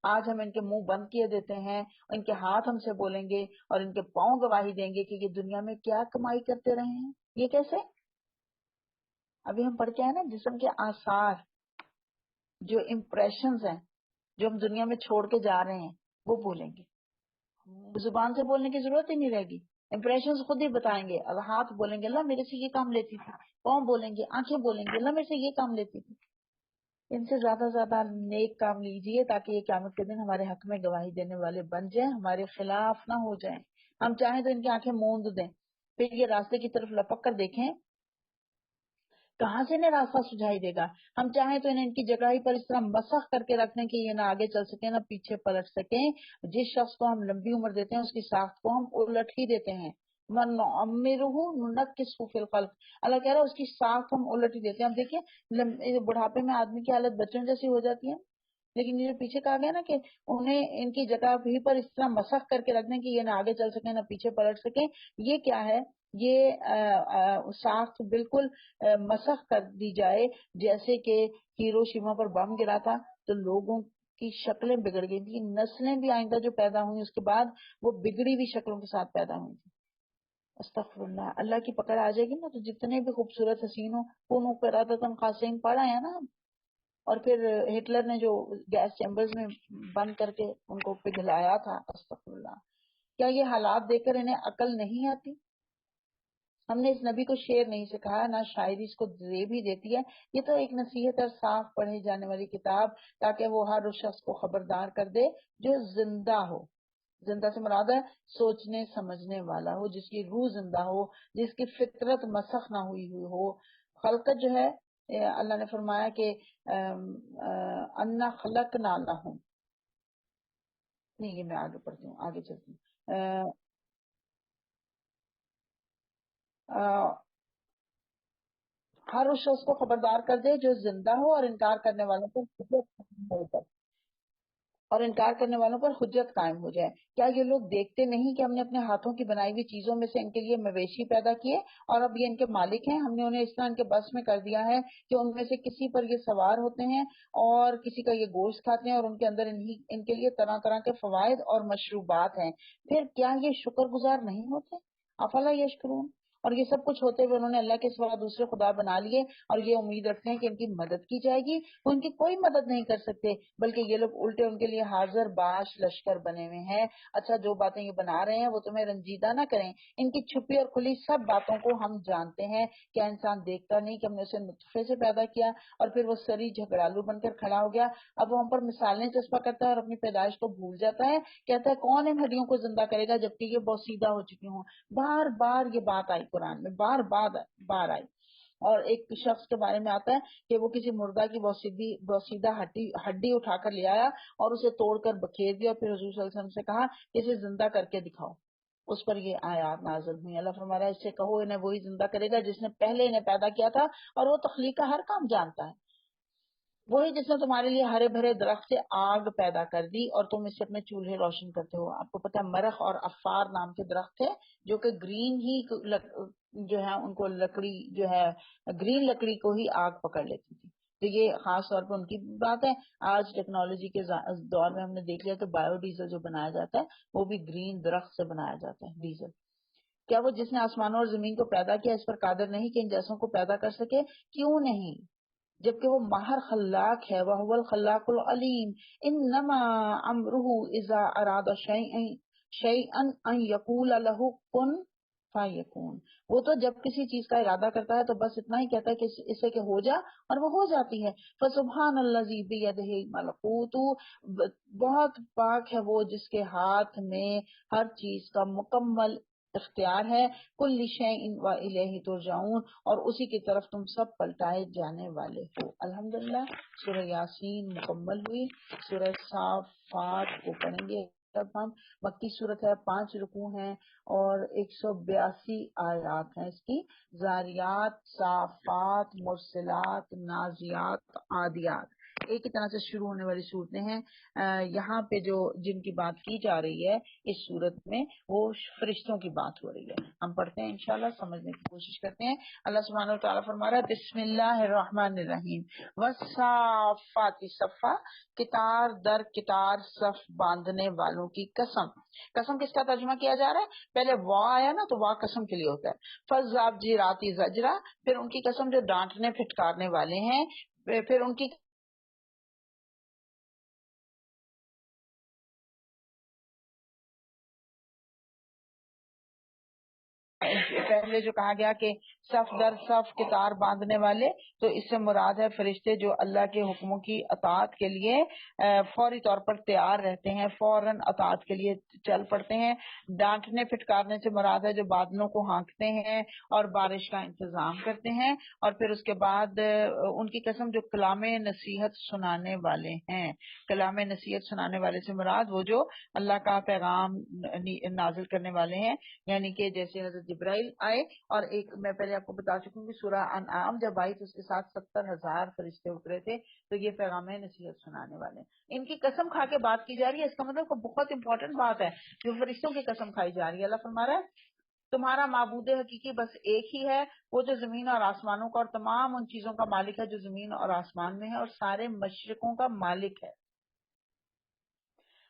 آج ہم ان کے منہ بند کیے دیتے ہیں، ان کے ہاتھ ہم سے بولیں گے اور ان کے پاؤں گواہی دیں گے کہ یہ دنیا میں کیا کمائی کرتے رہے ہیں۔ یہ کیسے؟ ابھی ہم پڑھ کے آئے نا، جسم کے آثار، جو امپریشنز ہیں جو ہم دنیا میں چھوڑ کے جا رہے ہیں وہ بولیں گے، زبان سے بولنے کی ضرورت ہی نہیں رہے گی، امپریشنز خود ہی بتائیں گے۔ ہاتھ بولیں گے اللہ میرے سے یہ کام لیتی تھی، پاؤں بولیں گے، آنکھیں بولیں گے اللہ میرے سے یہ کام لیتی تھی۔ ان سے زیادہ زیادہ نیک کام لیجئے تاکہ یہ قیامت کے دن ہمارے حق میں گواہی دینے والے بن جائیں، ہمارے خلاف نہ ہو جائیں۔ ہم چاہیں تو ان کی آنکھیں موند دیں، پھر یہ راستے کی طرف لپک کر دیکھیں کہاں سے انہیں راستہ سجھائی دے گا۔ ہم چاہیں تو انہیں ان کی جگہ ہی پر اس طرح مسخ کر کے رکھ دیں کہ یہ نہ آگے چل سکیں نہ پیچھے پلٹ سکیں۔ جس شخص کو ہم لمبی عمر دیتے ہیں اس کی ساخت کو ہم الٹ ہی دیتے ہیں۔ من نعمرہ ننکسہ فی الخلق، اللہ کہہ رہا ہے اس کی ساخت ہم الٹ ہی دیتے ہیں۔ اب دیکھیں بڑھاپے میں آدمی کی حالت بچوں جیسی ہو جاتی ہے، لیکن یہ جو پیچھے کہا گیا نا کہ انہیں ان کی جگہ بھی پر اس طرح مسخ کر کے رکھ دیں کہ یہ نہ آگے چل سکیں نہ پیچھے پلٹ سکیں، یہ کیا ہے؟ یہ ساخت بالکل مسخ کر دی جائے، جیسے کہ ہیروشیما پر بم گرا تھا تو لوگوں کی شکلیں بگڑ گئی تھی، نسلیں بھی آئندہ جو پیدا ہوئی اس کے بعد وہ بگڑی ہوئی شکلوں کے ساتھ پیدا ہوئی تھی۔ استغفر اللہ، اللہ کی پکڑ آ جائے گی نا تو جتنے بھی خوبصورت حسین ہو قراتن خاصین پڑھا ہے نا، اور پھر ہٹلر نے جو گیس چیمبرز میں بند کر کے ان کو پگھلایا تھا، استغفر اللہ، کیا یہ حالات دیکھ کر انہیں عقل نہیں آتی؟ ہم نے اس نبی کو شعر نہیں سکھایا، نہ شاعری اس کو زیب ہی دیتی ہے، یہ تو ایک نصیحت اور صاف پڑھی جانے والی کتاب تاکہ وہ ہر اس شخص کو خبردار کر دے جو زندہ ہو۔ زندہ سے مراد ہے سوچنے سمجھنے والا ہو، جس کی روح زندہ ہو، جس کی فطرت مسخ نہ ہوئی ہو۔ خلقت جو ہے اللہ نے فرمایا کہ انا خلقنا لہم، نہیں، یہ میں آگے پڑھتی ہوں، آگے چلتی ہوں. ہر اس شخص کو خبردار کر دے جو زندہ ہو، اور انکار کرنے والوں پر حجت قائم ہو جائے. کیا یہ لوگ دیکھتے نہیں کہ ہم نے اپنے ہاتھوں کی بنائی ہوئی چیزوں میں سے ان کے لیے مویشی پیدا کیے اور اب یہ ان کے مالک ہیں؟ ہم نے انہیں اس طرح ان کے بس میں کر دیا ہے کہ ان میں سے کسی پر یہ سوار ہوتے ہیں اور کسی کا یہ گوشت کھاتے ہیں، اور ان کے اندر ان کے لیے طرح طرح کے فوائد اور مشروبات ہیں. پھر کیا یہ شکر گزار نہیں ہوتے؟ افلا یشکرون. اور یہ سب کچھ ہوتے ہوئے انہوں نے اللہ کے سوا دوسرے خدا بنا لیے اور یہ امید رکھتے ہیں کہ ان کی مدد کی جائے گی. وہ ان کی کوئی مدد نہیں کر سکتے، بلکہ یہ لوگ الٹے ان کے لیے حاضر باش لشکر بنے ہوئے ہیں. اچھا، جو باتیں یہ بنا رہے ہیں وہ تمہیں رنجیدہ نہ کریں. ان کی چھپی اور کھلی سب باتوں کو ہم جانتے ہیں. کیا انسان دیکھتا نہیں کہ ہم نے اسے نطفے سے پیدا کیا اور پھر وہ سری جھگڑالو بن کر کھڑا ہو گیا؟ اب وہ ہم پر مثالیں چسپاں کرتا ہے اور اپنی پیدائش کو بھول جاتا ہے. کہتا ہے کون ان ہڈیوں کو زندہ کرے گا جبکہ یہ بوسیدہ ہو چکی ہوں. بار بار یہ بات آئی قرآن میں، بار آئی. اور ایک شخص کے بارے میں آتا ہے کہ وہ کسی مردہ کی بوسیدہ ہڈی اٹھا کر لے آیا اور اسے توڑ کر بکھیر دیا، پھر حضور صلی اللہ علیہ وسلم سے کہا کہ اسے زندہ کر کے دکھاؤ. اس پر یہ آیات نازل ہوئی. اللہ فرمایا اس سے کہو انہیں وہی زندہ کرے گا جس نے پہلے انہیں پیدا کیا تھا، اور وہ تخلیق کا ہر کام جانتا ہے. وہی جس نے تمہارے لیے ہرے بھرے درخت سے آگ پیدا کر دی اور تم اس سے اپنے چولہے روشن کرتے ہو. آپ کو پتا ہے مرخ اور افار نام کے درخت تھے جو کہ گرین ہی جو ہے ان کو لکڑی جو ہے گرین لکڑی کو ہی آگ پکڑ لیتی تھی. تو یہ خاص طور پر ان کی بات ہے. آج ٹیکنالوجی کے دور میں ہم نے دیکھ لیا کہ بایو ڈیزل جو بنایا جاتا ہے وہ بھی گرین درخت سے بنایا جاتا ہے ڈیزل. کیا وہ جس نے آسمانوں اور زمین کو پیدا کیا اس پر قادر نہیں کہ ان جیسوں کو پیدا کر سکے؟ کیوں نہیں، جبکہ وہ ماہر خلاق ہے. وَهُوَ الْخَلَّاقُ الْعَلِيمُ. إِنَّمَا أَمْرُهُ إِذَا أَرَادَ شَيْئًا أَن يَقُولَ لَهُ كُن فَيَكُونُ. وہ تو جب کسی چیز کا ارادہ کرتا ہے تو بس اتنا ہی کہتا ہے کہ اسے کہ ہو جا، اور وہ ہو جاتی ہے. فَسُبْحَانَ الَّذِي بِيَدِهِ الْمَلَكُوتُ. بہت پاک ہے وہ جس کے ہاتھ میں ہر چیز کا مکمل اختیار ہے. کل شیء وإلیہ ترجعون. اور اسی کی طرف تم سب پلٹائے جانے والے ہو. الحمدللہ سورہ یاسین مکمل ہوئی. سورہ صافات کو پڑھیں گے اب ہم. مکی صورت ہے، 5 رکوع ہیں اور 182 آیات ہیں اس کی. زاریات، صافات، مرسلات، نازیات، عادیات، ایک ہی طرح سے شروع ہونے والی صورتیں ہیں. یہاں پہ جو جن کی بات کی جا رہی ہے اس صورت میں وہ فرشتوں کی بات ہو رہی ہے. ہم پڑھتے ہیں انشاءاللہ، سمجھنے کی کوشش کرتے ہیں. اللہ سبحانہ و تعالیٰ فرما رہا ہے بسم اللہ الرحمن الرحیم. والصافات صفا. کتار در کتار صف باندھنے والوں کی قسم. قسم کس کا ترجمہ کیا جا رہا ہے؟ پہلے وا آیا نا تو وا قسم کے لیے ہوتا ہے. فالزاجراتی زجرا. پھر ان کی قسم جو ڈانٹنے پھٹکارنے والے ہیں. پھر ان کی پہلے جو کہا گیا کہ صف در صف کتار باندھنے والے، تو اس سے مراد ہے فرشتے جو اللہ کے حکموں کی اطاعت کے لیے فوری طور پر تیار رہتے ہیں، فوراً اطاعت کے لیے چل پڑتے ہیں. ڈانٹنے پھٹکارنے سے مراد ہے جو بادلوں کو ہانکتے ہیں اور بارش کا انتظام کرتے ہیں. اور پھر اس کے بعد ان کی قسم جو کلام نصیحت سنانے والے ہیں. کلام نصیحت سنانے والے سے مراد وہ جو اللہ کا پیغام نازل کرنے والے ہیں، یعنی کہ جیسے حضرت جبرائیل آئے. اور ایک میں پہلے آپ کو بتا چکی ہوں کہ سورہ انعام جب آئی تو اس کے ساتھ 70,000 فرشتے اترے تھے. تو یہ پیغام نصیحت سنانے والے ہیں. ان کی قسم کھا کے بات کی جا رہی ہے، اس کا مطلب کہ بہت امپورٹنٹ بات ہے جو فرشتوں کی قسم کھائی جا رہی ہے. اللہ فرما رہا ہے تمہارا معبود حقیقی بس ایک ہی ہے، وہ جو زمین اور آسمانوں کا اور تمام ان چیزوں کا مالک ہے جو زمین اور آسمان میں ہے، اور سارے مشرقوں کا مالک ہے.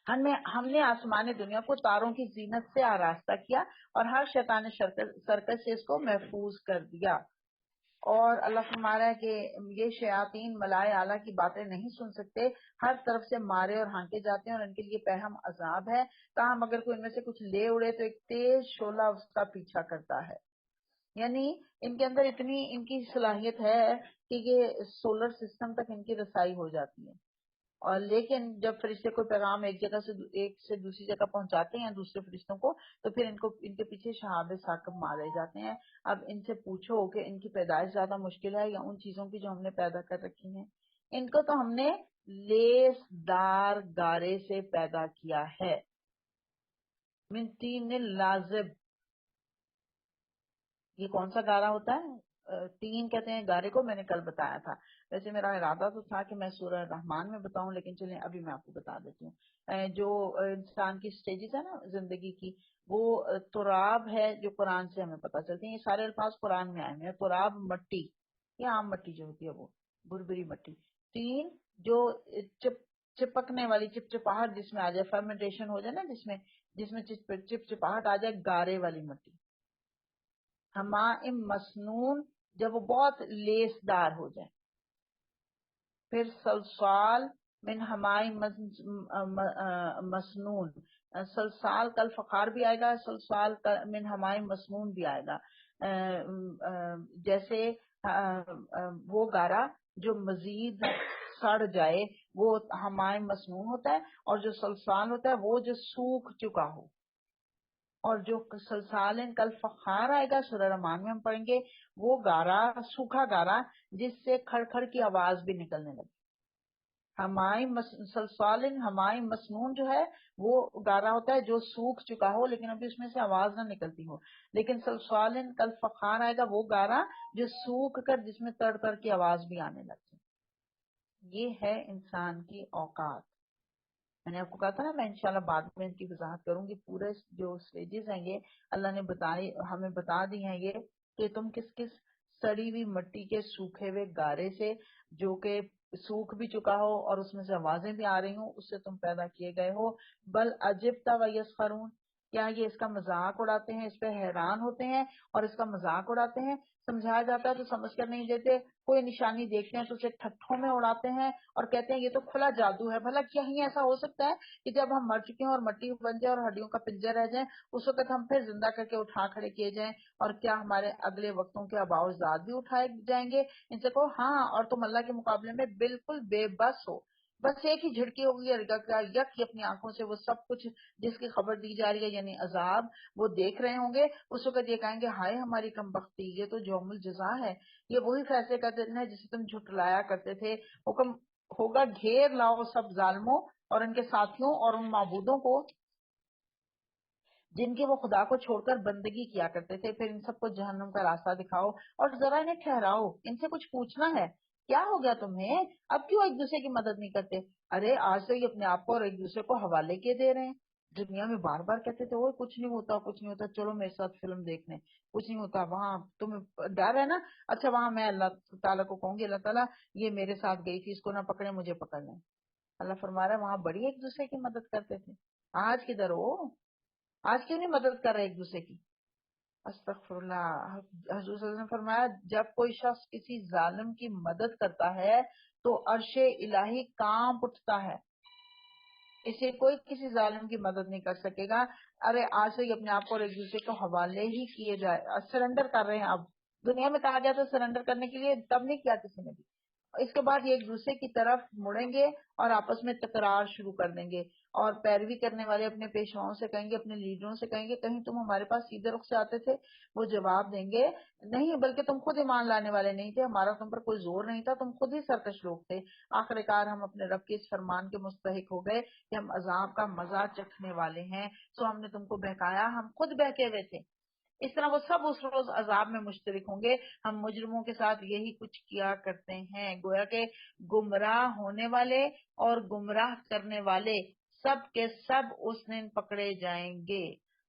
ہم نے آسمان دنیا کو تاروں کی زینت سے آراستہ کیا اور ہر شیطان سرکش سے اس کو محفوظ کر دیا. اور اللہ فرما رہا ہے کہ یہ شیاطین ملائے اعلیٰ کی باتیں نہیں سن سکتے، ہر طرف سے مارے اور ہانکے جاتے ہیں اور ان کے لیے پہم عذاب ہے. تاہم اگر کوئی ان میں سے کچھ لے اڑے تو ایک تیز شعلہ اس کا پیچھا کرتا ہے. یعنی ان کے اندر اتنی ان کی صلاحیت ہے کہ یہ سولر سسٹم تک ان کی رسائی ہو جاتی ہے. اور لیکن جب فرشتے کوئی پیغام ایک سے دوسری جگہ پہنچاتے ہیں دوسرے فرشتوں کو، تو پھر ان کے پیچھے شہاب ثاقب مارے جاتے ہیں. اب ان سے پوچھو کہ ان کی پیدائش زیادہ مشکل ہے یا ان چیزوں کی جو ہم نے پیدا کر رکھی ہیں؟ ان کو تو ہم نے لیس دار گارے سے پیدا کیا ہے. من تین لازب، یہ کون سا گارا ہوتا ہے؟ تین کہتے ہیں گارے کو، میں نے کل بتایا تھا. ویسے میرا ارادہ تو تھا کہ میں سورہ رحمان میں بتاؤں، لیکن چلیں ابھی میں آپ کو بتا دیتی ہوں. جو انسان کی سٹیجز ہے نا زندگی کی، وہ تراب ہے جو قرآن سے ہمیں پتہ چلتی ہیں. یہ سارے الفاظ قرآن میں آئے ہیں. تراب مٹی، یہ عام مٹی جو ہوتی ہے وہ بربری مٹی. تین جو چپکنے والی چپچپاہٹ جس میں آ جائے، فرمنٹیشن ہو جائے نا جس میں چپچپاہٹ آ جائے، گارے والی مٹی. ہمائم مسنون جب وہ بہت لیس دار ہو جائے. پھر سلسال من ہمائم مسنون، سلسال کل فخار بھی آئے گا، سلسال من ہمائم مسنون بھی آئے گا. جیسے وہ گارا جو مزید سڑ جائے وہ ہمائم مسنون ہوتا ہے، اور جو سلسال ہوتا ہے وہ جو سوکھ چکا ہو. اور جو سلسال کل فخار آئے گا سورہ رحمان میں ہم پڑھیں گے، وہ گارا سوکھا گارا جس سے کھڑ کھڑ کی آواز بھی نکلنے لگے. سلسال ہمائم مسنون جو ہے وہ گارا ہوتا ہے جو سوکھ چکا ہو لیکن ابھی اس میں سے آواز نہ نکلتی ہو. لیکن سلسال کل فخار آئے گا وہ گارا جو سوکھ کر جس میں تڑ تڑ کی آواز بھی آنے لگتی. یہ ہے انسان کی اوقات. میں نے آپ کو کہا تھا نا میں انشاءاللہ بعد میں ان کی وضاحت کروں گی. پورے جو سٹیجز ہیں یہ اللہ نے ہمیں بتا دی ہیں، یہ کہ تم کس کس سڑی ہوئی مٹی کے سوکھے ہوئے گارے سے جو کہ سوکھ بھی چکا ہو اور اس میں سے آوازیں بھی آ رہی ہوں، اس سے تم پیدا کیے گئے ہو. بل عجبت و یسخرون، کیا یہ اس کا مذاق اڑاتے ہیں، اس پہ حیران ہوتے ہیں اور اس کا مذاق اڑاتے ہیں. سمجھایا جاتا ہے تو سمجھ کر نہیں دیتے، کوئی نشانی دیکھتے ہیں تو اسے ٹھٹھوں میں اڑاتے ہیں اور کہتے ہیں یہ تو کھلا جادو ہے. بھلا کہیں ایسا ہو سکتا ہے کہ جب ہم مر چکے ہیں اور مٹی بن جائے اور ہڈیوں کا پنجر رہ جائیں اس وقت ہم پھر زندہ کر کے اٹھا کھڑے کیے جائیں؟ اور کیا ہمارے اگلے وقتوں کے آباء و اجداد بھی اٹھائے جائیں گے؟ ان سے کہو ہاں، اور تم اللہ کے مقابلے میں بالکل بے بس ہو. بس ایک ہی جھٹکی ہوگی اور یک اپنی آنکھوں سے وہ سب کچھ جس کی خبر دی جا رہی ہے یعنی عذاب وہ دیکھ رہے ہوں گے. اس وقت یہ کہیں گے ہائے ہماری کم بختی، یہ تو یوم الجزا ہے، یہ وہی فیصلے کا دن ہے جسے تم جھٹلایا کرتے تھے. حکم ہوگا گھیر لاؤ سب ظالموں اور ان کے ساتھیوں اور ان معبودوں کو جن کے وہ خدا کو چھوڑ کر بندگی کیا کرتے تھے. پھر ان سب کو جہنم کا راستہ دکھاؤ اور ذرا انہیں ٹھہراؤ، ان سے کچھ پوچھنا ہے. کیا ہو گیا تمہیں؟ اب کیوں ایک دوسرے کی مدد نہیں کرتے؟ ارے آج تو یہ اپنے آپ کو اور ایک دوسرے کو حوالے کیے دے رہے ہیں. دنیا میں بار بار کہتے تھے وہ کچھ نہیں ہوتا کچھ نہیں ہوتا، چلو میرے ساتھ فلم دیکھنے، کچھ نہیں ہوتا. وہاں تمہیں ڈر ہے نا، اچھا وہاں میں اللہ تعالیٰ کو کہوں گی اللہ تعالیٰ یہ میرے ساتھ گئی تھی، اس کو نہ پکڑے مجھے پکڑ لیں. اللہ فرما رہا ہے وہاں بڑی ایک دوسرے کی مدد کرتے تھے. آج کدھر ہو؟ آج کیوں نہیں مدد کر رہے ایک دوسرے کی؟ استغفر اللہ. حضور صلی اللہ علیہ وسلم نے فرمایا جب کوئی شخص کسی ظالم کی مدد کرتا ہے تو عرش الہی کانپ اٹھتا ہے. اسے کوئی کسی ظالم کی مدد نہیں کر سکے گا. ارے آج سے اپنے آپ کو اور ایک دوسرے کو حوالے ہی کیے جائے، سرنڈر کر رہے ہیں. اب دنیا میں کہا گیا تو سرنڈر کرنے کے لیے، تب نہیں کیا کسی نے بھی. اس کے بعد یہ ایک دوسرے کی طرف مڑیں گے اور آپس میں تکرار شروع کر دیں گے اور پیروی کرنے والے اپنے پیشواؤں سے کہیں گے، اپنے لیڈروں سے کہیں گے کہیں تم ہمارے پاس سیدھے رخ سے آتے تھے؟ وہ جواب دیں گے نہیں، بلکہ تم خود ایمان لانے والے نہیں تھے، ہمارا تم پر کوئی زور نہیں تھا، تم خود ہی سرکش لوگ تھے. آخر کار ہم اپنے رب کے اس فرمان کے مستحق ہو گئے کہ ہم عذاب کا مزہ چکھنے والے ہیں، سو ہم نے تم کو بہکایا، ہم خود بہکے ہوئے تھے. اس طرح وہ سب اس روز عذاب میں مشترک ہوں گے. ہم مجرموں کے ساتھ یہی کچھ کیا کرتے ہیں. گویا کہ گمراہ ہونے والے اور گمراہ کرنے والے سب کے سب اس دن پکڑے جائیں گے.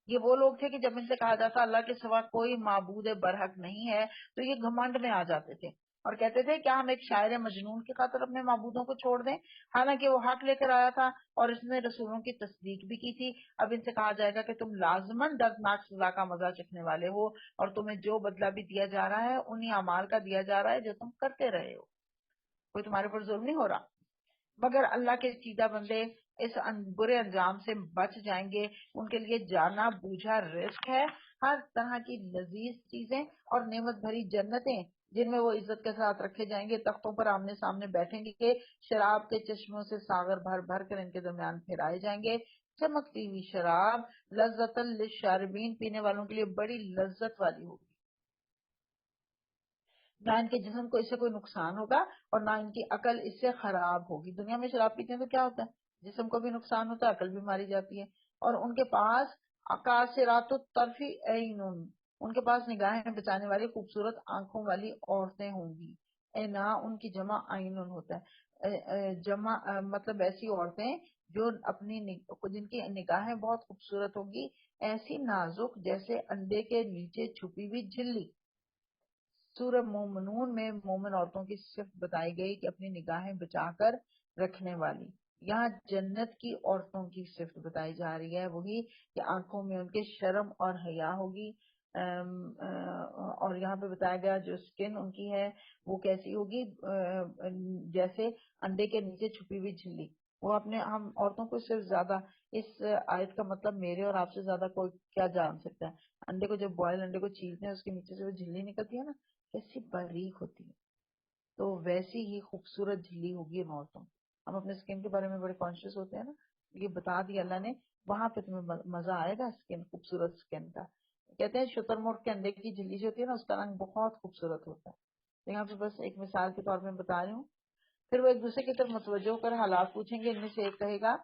یہ وہ لوگ تھے کہ جب ان سے کہا جاتا اللہ کے سوا کوئی معبود برحق نہیں ہے تو یہ گھمنڈ میں آ جاتے تھے اور کہتے تھے کیا ہم ایک شاعر مجنون کی خاطر اپنے معبودوں کو چھوڑ دیں، حالانکہ وہ حق لے کر آیا تھا اور اس نے رسولوں کی تصدیق بھی کی تھی. اب ان سے کہا جائے گا کہ تم لازماً دردناک سزا کا مزہ چکھنے والے ہو اور تمہیں جو بدلہ بھی دیا جا رہا ہے انہی اعمال کا دیا جا رہا ہے جو تم کرتے رہے ہو. کوئی تمہارے پر ظلم نہیں ہو رہا. مگر اللہ کے چیدہ بندے اس برے انجام سے بچ جائیں گے. ان کے لیے جانا بوجھا رزق ہے، ہر طرح کی لذیذ چیزیں اور نعمت بھری جنتیں جن میں وہ عزت کے ساتھ رکھے جائیں گے. تختوں پر آمنے سامنے بیٹھیں گے کہ شراب کے چشموں سے ساغر بھر بھر کر ان کے درمیان پھیرائے جائیں گے. چمکتی ہوئی شراب لذت للشاربین، پینے والوں کے لیے بڑی لذت والی ہوگی. نہ ان کے جسم کو اس سے کوئی نقصان ہوگا اور نہ ان کی عقل اس سے خراب ہوگی. دنیا میں شراب پیتے ہیں تو کیا ہوتا ہے, جسم کو بھی نقصان ہوتا ہے, عقل بھی ماری جاتی ہے. اور ان کے پاس اکاسرات الطرف عین, ان کے پاس نگاہیں بچانے والی خوبصورت آنکھوں والی عورتیں ہوں گی. اینا ان کی جمع عین ہوتا ہے, جمع مطلب ایسی عورتیں جو اپنی جن کی نگاہیں بہت خوبصورت ہوگی, ایسی نازک جیسے انڈے کے نیچے چھپی ہوئی جھلی. سورہ مومنون میں مومن عورتوں کی صفت بتائی گئی کہ اپنی نگاہیں بچا کر رکھنے والی. یہاں جنت کی عورتوں کی صفت بتائی جا رہی ہے, وہی کہ آنکھوں میں ان کے شرم اور حیا ہوگی. اور یہاں پہ بتایا گیا جو سکن ان کی ہے وہ کیسی ہوگی, جیسے انڈے کے نیچے چھپی ہوئی جھلی. وہ اپنے ہم عورتوں کو صرف زیادہ اس آیت کا مطلب میرے اور آپ سے زیادہ کوئی کیا جان سکتا ہے. انڈے کو جب بوائل انڈے کو چیرتے ہیں اس کے نیچے سے وہ جھلی نکلتی ہے نا, کیسی باریک ہوتی ہے, تو ویسی ہی خوبصورت جھلی ہوگی ان عورتوں. ہم اپنے اسکن کے بارے میں بڑے کانشیس ہوتے ہیں نا, یہ بتا دیا اللہ نے, وہاں پہ تمہیں مزہ آئے گا اسکن, خوبصورت اسکن کا. کہتے ہیں شتر مرغ کے انڈے کی جھلی جو ہوتی ہے نا اس کا رنگ بہت خوبصورت ہوتا ہے. تو یہاں پہ بس ایک مثال کے طور میں بتا رہی ہوں. پھر وہ ایک دوسرے کی طرف متوجہ ہو کر حالات پوچھیں گے. ان میں سے ایک کہے گا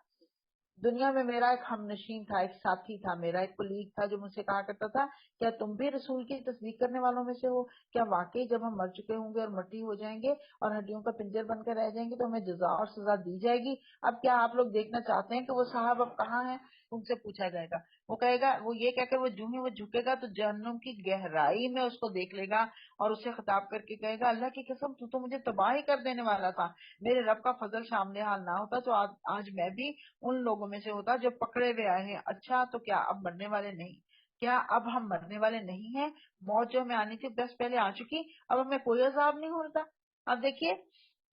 دنیا میں میرا ایک ہم نشین تھا, ایک ساتھی تھا, میرا ایک کلیگ تھا جو مجھ سے کہا کرتا تھا کیا تم بھی رسول کی تصدیق کرنے والوں میں سے ہو؟ کیا واقعی جب ہم مر چکے ہوں گے اور مٹی ہو جائیں گے اور ہڈیوں کا پنجر بن کر رہ جائیں گے تو ہمیں جزا اور سزا دی جائے گی؟ اب کیا آپ لوگ دیکھنا چاہتے ہیں کہ وہ صاحب اب کہاں ہیں؟ ان سے پوچھا جائے گا. وہ کہے گا, وہ یہ کہہ کر وہ جو ہی وہ جھکے گا تو جہنم کی گہرائی میں اس کو دیکھ لے گا اور اسے خطاب کر کے کہے گا اللہ کی قسم تو مجھے تباہ ہی کر دینے والا تھا, میرے رب کا فضل شامل حال نہ ہوتا تو آج میں بھی ان لوگوں میں سے ہوتا جو پکڑے ہوئے آئے ہیں. اچھا تو کیا اب مرنے والے نہیں, کیا اب ہم مرنے والے نہیں ہیں؟ موت جو ہمیں آنی تھی بس پہلے آ چکی, اب ہمیں کوئی عذاب نہیں ہوتا. اب دیکھیے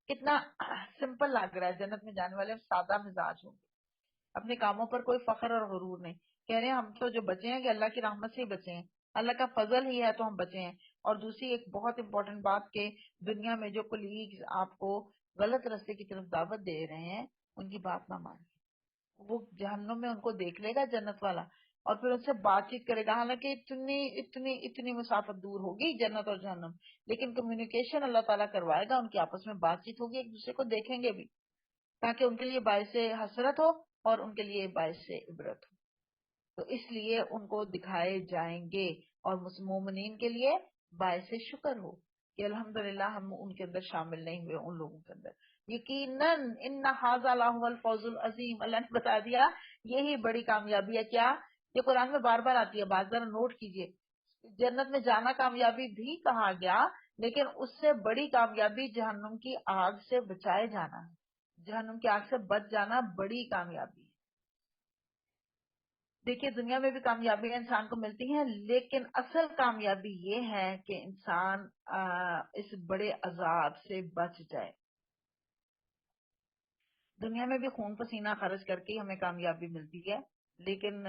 کتنا سمپل لگ رہا ہے. جنت میں جانے والے سادہ مزاج ہوں گے, اپنے کاموں پر کوئی فخر اور غرور نہیں. کہہ رہے ہیں ہم تو جو بچے ہیں کہ اللہ کی رحمت سے ہی بچے ہیں, اللہ کا فضل ہی ہے تو ہم بچے ہیں. اور دوسری ایک بہت امپورٹنٹ بات کہ دنیا میں جو کلیگز آپ کو غلط راستے کی طرف دعوت دے رہے ہیں ان کی بات نہ مانیں. وہ جہنم میں ان کو دیکھ لے گا جنت والا اور پھر ان سے بات چیت کرے گا. حالانکہ اتنی اتنی اتنی مسافت دور ہوگی جنت اور جہنم, لیکن کمیونیکیشن اللہ تعالیٰ کروائے گا, ان کی آپس میں بات چیت ہوگی, ایک دوسرے کو دیکھیں گے بھی تاکہ ان کے لیے باعث حسرت ہو اور ان کے لیے باعث عبرت ہو. تو اس لیے ان کو دکھائے جائیں گے اور مومنین کے لیے باعث شکر ہو کہ الحمدللہ ہم ان کے اندر شامل نہیں ہوئے, ان لوگوں کے اندر. یقیناً ان ھذا لہو الفوز العظیم, اللہ نے بتا دیا یہی بڑی کامیابی ہے. کیا یہ قرآن میں بار بار آتی ہے, بات ذرا نوٹ کیجئے. جنت میں جانا کامیابی بھی کہا گیا, لیکن اس سے بڑی کامیابی جہنم کی آگ سے بچائے جانا ہے. جہنم کی آگ سے بچ جانا بڑی کامیابی ہے. دیکھیے دنیا میں بھی کامیابیاں انسان کو ملتی ہیں, لیکن اصل کامیابی یہ ہے کہ انسان اس بڑے عذاب سے بچ جائے. دنیا میں بھی خون پسینہ خرچ کر کے ہمیں کامیابی ملتی ہے, لیکن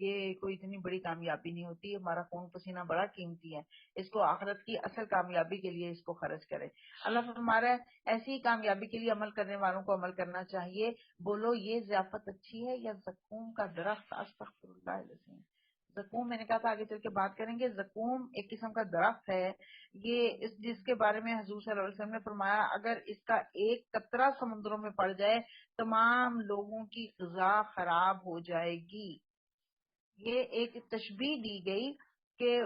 یہ کوئی اتنی بڑی کامیابی نہیں ہوتی. ہمارا خون پسینہ بڑا قیمتی ہے, اس کو آخرت کی اصل کامیابی کے لیے اس کو خرچ کرے. اللہ ہمارا ایسی کامیابی کے لیے عمل کرنے والوں کو عمل کرنا چاہیے. بولو یہ ضیافت اچھی ہے یا زقوم کا درخت؟ استغفر اللہ العظیم. زقوم میں نے کہا تھا آگے چل کے بات کریں گے. زقوم ایک قسم کا درخت ہے, یہ جس کے بارے میں حضور صلی اللہ علیہ وسلم نے فرمایا اگر اس کا ایک قطرہ سمندروں میں پڑ جائے تمام لوگوں کی غذا خراب ہو جائے گی. یہ ایک تشبیہ دی گئی کہ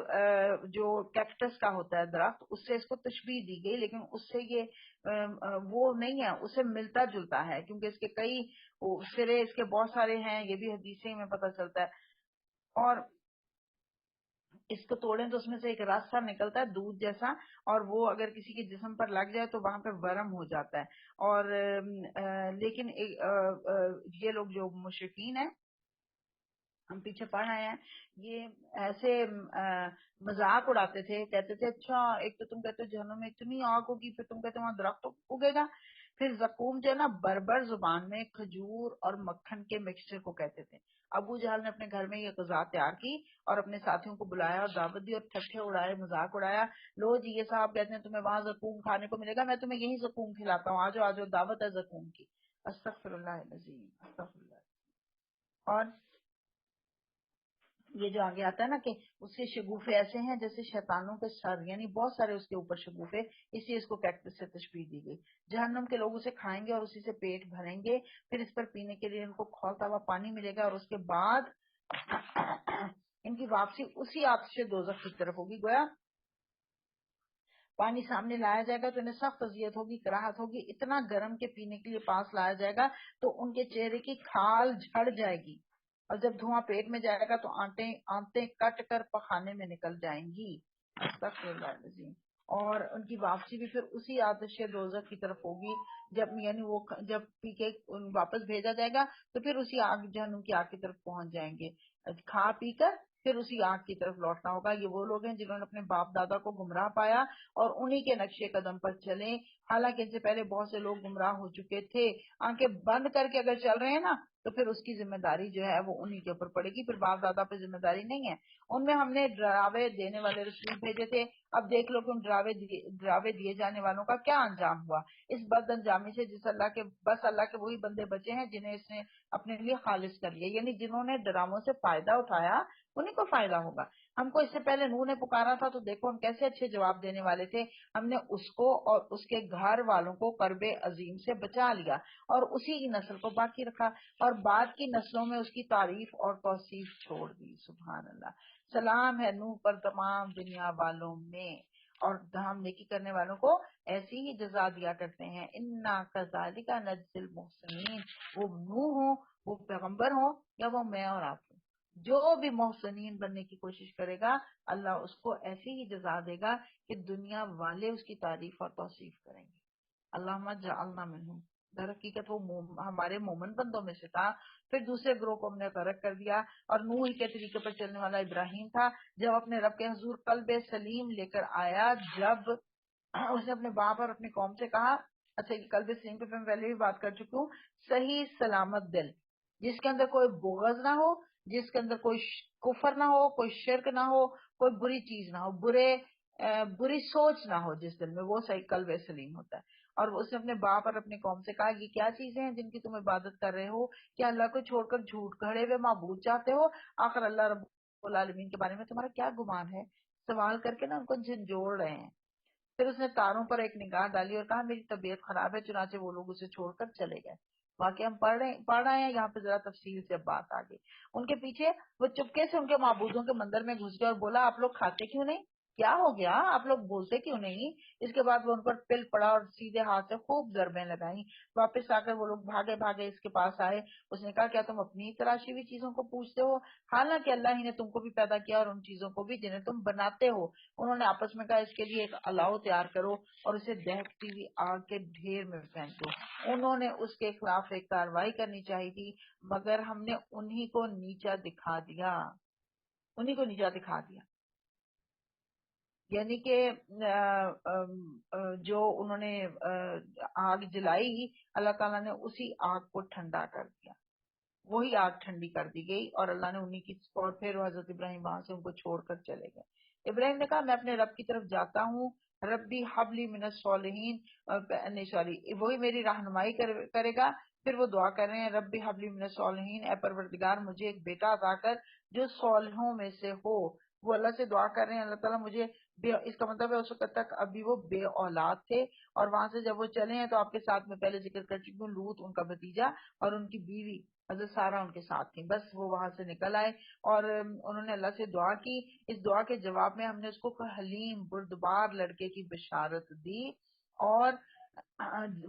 جو کیکٹس کا ہوتا ہے درخت, اس سے اس کو تشبیہ دی گئی, لیکن اس سے یہ وہ نہیں ہے, اسے ملتا جلتا ہے کیونکہ اس کے کئی سرے اس کے بہت سارے ہیں, یہ بھی حدیثیں میں پتہ چلتا ہے. اور اس کو توڑیں تو اس میں سے ایک راستہ نکلتا ہے دودھ جیسا, اور وہ اگر کسی کے جسم پر لگ جائے تو وہاں پہ ورم ہو جاتا ہے. اور لیکن یہ لوگ جو مشرکین ہیں, ہم پیچھے پڑھ آئے ہیں, یہ ایسے مذاق اڑاتے تھے, کہتے تھے اچھا ایک تو تم کہتے ہو جہنم میں اتنی آگ ہوگی, پھر تم کہتے ہو وہاں درخت اگے گا. پھر زقوم جو ہے نا بربر زبان میں کھجور اور مکھن کے مکسچر کو کہتے تھے. ابو جہل نے اپنے گھر میں یہ غذا تیار کی اور اپنے ساتھیوں کو بلایا اور دعوت دی اور ٹھٹھے اڑائے, مذاق اڑایا. لو جی یہ صاحب کہتے ہیں تمہیں وہاں زقوم کھانے کو ملے گا, میں تمہیں یہی زقوم کھلاتا ہوں, آجو آجو دعوت ہے زقوم کی. استغفر اللہ العظیم, استغفر اللہ. اور یہ جو آگے آتا ہے نا کہ اس کے شگوفے ایسے ہیں جیسے شیطانوں کے سر، یعنی بہت سارے اس کے اوپر شگوفے، اس لیے اس کو کیکٹس سے تشبیہ دی گئی. جہنم کے لوگ اسے کھائیں گے اور اسی سے پیٹ بھریں گے، پھر اس پر پینے کے لیے ان کو کھولتا ہوا پانی ملے گا، اور اس کے بعد ان کی واپسی اسی آتش دوزخ کی طرف ہوگی. گویا پانی سامنے لایا جائے گا تو انہیں سخت اذیت ہوگی، کراہت ہوگی، اتنا گرم کے پینے کے لیے پاس لایا جائے گا تو ان کے چہرے کی کھال جھڑ جائے گی، اور جب دھواں پیٹ میں جائے گا تو آنتیں کٹ کر پخانے میں نکل جائیں گی. استغفر اللہ العظیم. اور ان کی واپسی بھی پھر اسی آتش دوزخ کی طرف ہوگی، جب یعنی وہ جب پی کے واپس بھیجا جائے گا تو پھر اسی آگ جہنم کی آگ کی طرف پہنچ جائیں گے. کھا پی کر پھر اسی آگ کی طرف لوٹنا ہوگا. یہ وہ لوگ ہیں جنہوں نے اپنے باپ دادا کو گمراہ پایا اور انہی کے نقشے قدم پر چلیں، حالانکہ ان سے پہلے بہت سے لوگ گمراہ ہو چکے تھے. آنکھیں بند کر کے اگر چل رہے ہیں نا تو پھر اس کی ذمہ داری جو ہے وہ انہی کے اوپر پڑے گی، پھر باپ دادا پہ ذمہ داری نہیں ہے. ان میں ہم نے ڈراوے دینے والے رسول بھیجے تھے. اب دیکھ لو کہ ان ڈراوے دیے جانے والوں کا کیا انجام ہوا. اس بد انجامی سے بس اللہ کے وہی بندے بچے ہیں جنہیں اس نے اپنے لیے خالص کر لیا، یعنی جنہوں نے ڈراموں سے فائدہ اٹھایا انہیں کو فائدہ ہوگا. ہم کو اس سے پہلے نوح نے پکارا تھا تو دیکھو ہم کیسے اچھے جواب دینے والے تھے. ہم نے اس کو اور اس کے گھر والوں کو کرب عظیم سے بچا لیا اور اسی کی نسل کو باقی رکھا، اور بعد کی نسلوں میں اس کی تعریف اور توصیف چھوڑ دی. سبحان اللہ. سلام ہے نوح پر تمام دنیا والوں میں، اور ہم نیکی کرنے والوں کو ایسی ہی جزا دیا کرتے ہیں. انا کذالک نجزی المحسنین. وہ نوح ہوں، وہ پیغمبر ہوں، یا وہ میں اور آپ ہوں، جو بھی محسنین بننے کی کوشش کرے گا اللہ اس کو ایسی ہی جزا دے گا کہ دنیا والے اس کی تعریف اور توصیف کریں گے. اللہم جعلنا منہم. در حقیقت وہ ہمارے مومن بندوں میں سے تھا. پھر دوسرے گروہ کو ہم نے غرق کر دیا، اور نوح کے طریقے پر چلنے والا ابراہیم تھا، جب اپنے رب کے حضور قلب سلیم لے کر آیا، جب اس نے اپنے باپ اور اپنی قوم سے کہا. اچھا یہ قلب سلیم پہ میں پہلے بھی بات کر چکی ہوں. صحیح سلامت دل جس کے اندر کوئی بغض نہ ہو، جس کے اندر کوئی کفر نہ ہو، کوئی شرک نہ ہو، کوئی بری چیز نہ ہو، بری سوچ نہ ہو جس دل میں، وہ صحیح قلب سلیم ہوتا ہے. اور اس نے اپنے باپ اور اپنی قوم سے کہا یہ کیا چیزیں ہیں جن کی تم عبادت کر رہے ہو؟ کیا اللہ کو چھوڑ کر جھوٹ گھڑے ہوئے معبود چاہتے ہو؟ آخر اللہ رب العالمین کے بارے میں تمہارا کیا گمان ہے؟ سوال کر کے نا ان کو جھنجھوڑ رہے ہیں. پھر اس نے تاروں پر ایک نگاہ ڈالی اور کہا میری طبیعت خراب ہے، چنانچہ وہ لوگ اسے چھوڑ کر چلے گئے. واقعی ہم پڑھ رہے ہیں یہاں پہ ذرا تفصیل سے بات آگے. ان کے پیچھے وہ چپکے سے ان کے معبودوں کے مندر میں گھس گیا اور بولا آپ لوگ کھاتے کیوں نہیں؟ کیا ہو گیا؟ آپ لوگ بولتے کیوں نہیں؟ اس کے بعد وہ ان پر پل پڑا اور سیدھے ہاتھ سے خوب ضربیں لگائیں. واپس آ کر وہ لوگ بھاگے بھاگے اس کے پاس آئے. اس نے کہا کیا تم اپنی تراشی ہوئی چیزوں کو پوچھتے ہو؟ حالانکہ اللہ ہی نے تم کو بھی پیدا کیا اور ان چیزوں کو بھی جنہیں تم بناتے ہو. انہوں نے آپس میں کہا اس کے لیے ایک الاؤ تیار کرو اور اسے دہکتی ہوئی آگ کے ڈھیر میں پھینک دو. انہوں نے اس کے خلاف ایک کارروائی کرنی چاہیے تھی، مگر ہم نے انہی کو نیچا دکھا دیا. یعنی کہ جو انہوں نے آگ جلائی، اللہ تعالیٰ نے اسی آگ کو ٹھنڈا کر دیا، وہی آگ ٹھنڈی کر دی گئی، اور اللہ نے انہی کی. اور پھر حضرت ابراہیم وہاں سے ان کو چھوڑ کر چلے گئے. ابراہیم نے کہا میں اپنے رب کی طرف جاتا ہوں، ربی حبلی من الصالحین. نہیں سوری، وہی میری رہنمائی کرے گا. پھر وہ دعا کر رہے ہیں ربی حبلی من الصالحین، اے پروردگار مجھے ایک بیٹا عطا کر جو صالحوں میں سے ہو. وہ اللہ سے دعا کر رہے ہیں اللہ تعالیٰ مجھے اس کا مطلب ہے اس وقت تک ابھی وہ بے اولاد تھے، اور وہاں سے جب وہ چلے ہیں تو آپ کے ساتھ میں پہلے ذکر کر چکی ہوں لوط ان کا بھتیجا اور ان کی بیوی حضرت سارہ ان کے ساتھ تھی. بس وہ وہاں سے نکل آئے اور انہوں نے اللہ سے دعا کی. اس دعا کے جواب میں ہم نے اس کو حلیم بردبار لڑکے کی بشارت دی. اور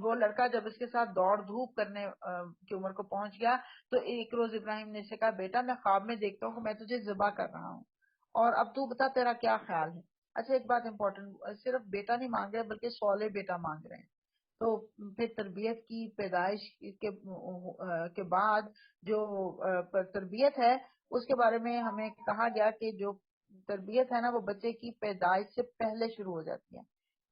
وہ لڑکا جب اس کے ساتھ دوڑ دھوپ کرنے کی عمر کو پہنچ گیا تو ایک روز ابراہیم نے اسے کہا بیٹا میں خواب میں دیکھتا ہوں کہ میں تجھے ذبح کر رہا ہوں، اور اب تو بتا تیرا کیا خیال ہے. اچھا ایک بات امپورٹنٹ، صرف بیٹا نہیں مانگ رہے بلکہ صالح بیٹا مانگ رہے ہیں. تو پھر تربیت کی پیدائش کے بعد جو تربیت ہے اس کے بارے میں ہمیں کہا گیا کہ جو تربیت ہے نا وہ بچے کی پیدائش سے پہلے شروع ہو جاتی ہے،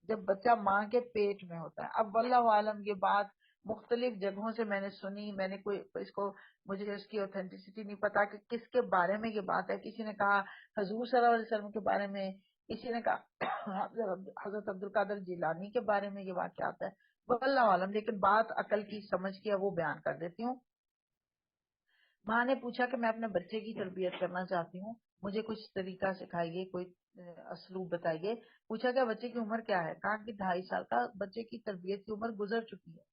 جب بچہ ماں کے پیٹ میں ہوتا ہے. اب واللہ عالم یہ بات مختلف جگہوں سے میں نے سنی، میں نے کوئی اس کو مجھے اس کی اوتھینٹسٹی نہیں پتا کہ کس کے بارے میں یہ بات ہے. کسی نے کہا حضور صلی اللہ علیہ وسلم کے بارے میں، کسی نے کہا حضرت عبد القادر جیلانی کے بارے میں یہ واقعات ہے، واللہ عالم. لیکن بات عقل کی سمجھ کی ہے وہ بیان کر دیتی ہوں. ماں نے پوچھا کہ میں اپنے بچے کی تربیت کرنا چاہتی ہوں، مجھے کچھ طریقہ سکھائیے، کوئی اسلوب بتائیے۔ پوچھا کہ بچے کی عمر کیا ہے؟ کہا کہ 2.5 سال کا۔ بچے کی تربیت کی عمر گزر چکی ہے۔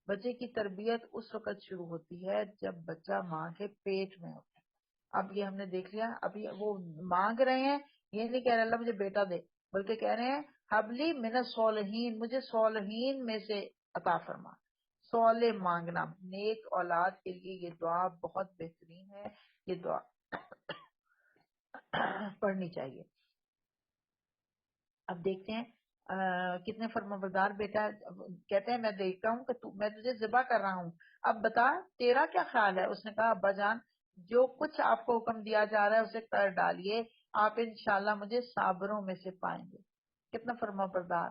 بچے کی تربیت اس وقت شروع ہوتی ہے جب بچہ ماں کے پیٹ میں ہوتا ہے۔ اب یہ ہم نے دیکھ لیا، ابھی وہ مانگ رہے ہیں، یہ نہیں کہہ رہے اللہ مجھے بیٹا دے، بلکہ کہہ رہے ہیں حبلی من الصالحین، مجھے صالحین میں سے عطا فرما۔ صالح مانگنا، نیک اولاد کے لیے یہ دعا بہت بہترین ہے، یہ دعا پڑھنی چاہیے۔ اب دیکھتے ہیں کتنے فرمانبردار بیٹا کہتے ہیں میں دیکھتا ہوں کہ میں تجھے ذبح کر رہا ہوں، اب بتا تیرا کیا خیال ہے؟ اس نے کہا ابا جان جو کچھ آپ کو حکم دیا جا رہا ہے اسے کر ڈالیے، آپ انشاءاللہ مجھے صابروں میں سے پائیں گے۔ کتنا فرمانبردار!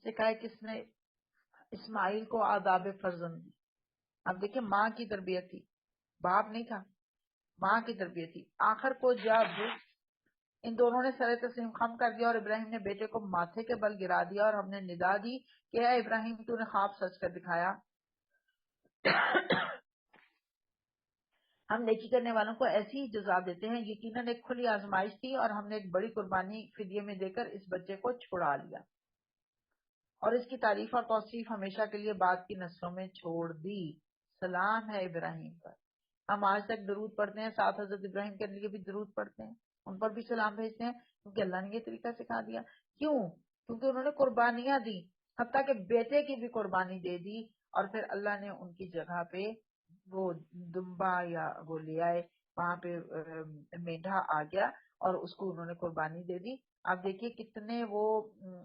سکھائے کس نے؟ اسماعیل کو آداب فرزند۔ اب دیکھیں ماں کی تربیت تھی، باپ نہیں تھا، ماں کی تربیت تھی۔ آخر کو جب ان دونوں نے سر تسلیم خم کر دیا اور ابراہیم نے بیٹے کو ماتھے کے بل گرا دیا، اور ہم نے ندا دی کہ اے ابراہیم تو نے خواب سچ کر دکھایا، ہم نیکی کرنے والوں کو ایسی ہی جزا دیتے ہیں۔ یقیناً ایک کھلی آزمائش تھی اور ہم نے ایک بڑی قربانی فدیے میں دے کر اس بچے کو چھڑا لیا، اور اس کی تعریف اور توصیف ہمیشہ کے لیے بعد کی نسلوں میں چھوڑ دی۔ سلام ہے ابراہیم پر۔ ہم آج تک درود پڑھتے ہیں، ساتھ حضرت ابراہیم کے لیے بھی درود پڑھتے ہیں، ان پر بھی سلام بھیجتے ہیں، کیونکہ اللہ نے یہ طریقہ سکھا دیا۔ کیوں؟ کیونکہ انہوں نے قربانیاں دی، حتیٰ کہ بیٹے کی بھی قربانی دے دی، اور پھر اللہ نے ان کی جگہ پہ وہ دمبا یا وہ لے آئے، وہاں پہ مینڈھا آ گیا اور اس کو انہوں نے قربانی دے دی۔ آپ دیکھیے کتنے وہ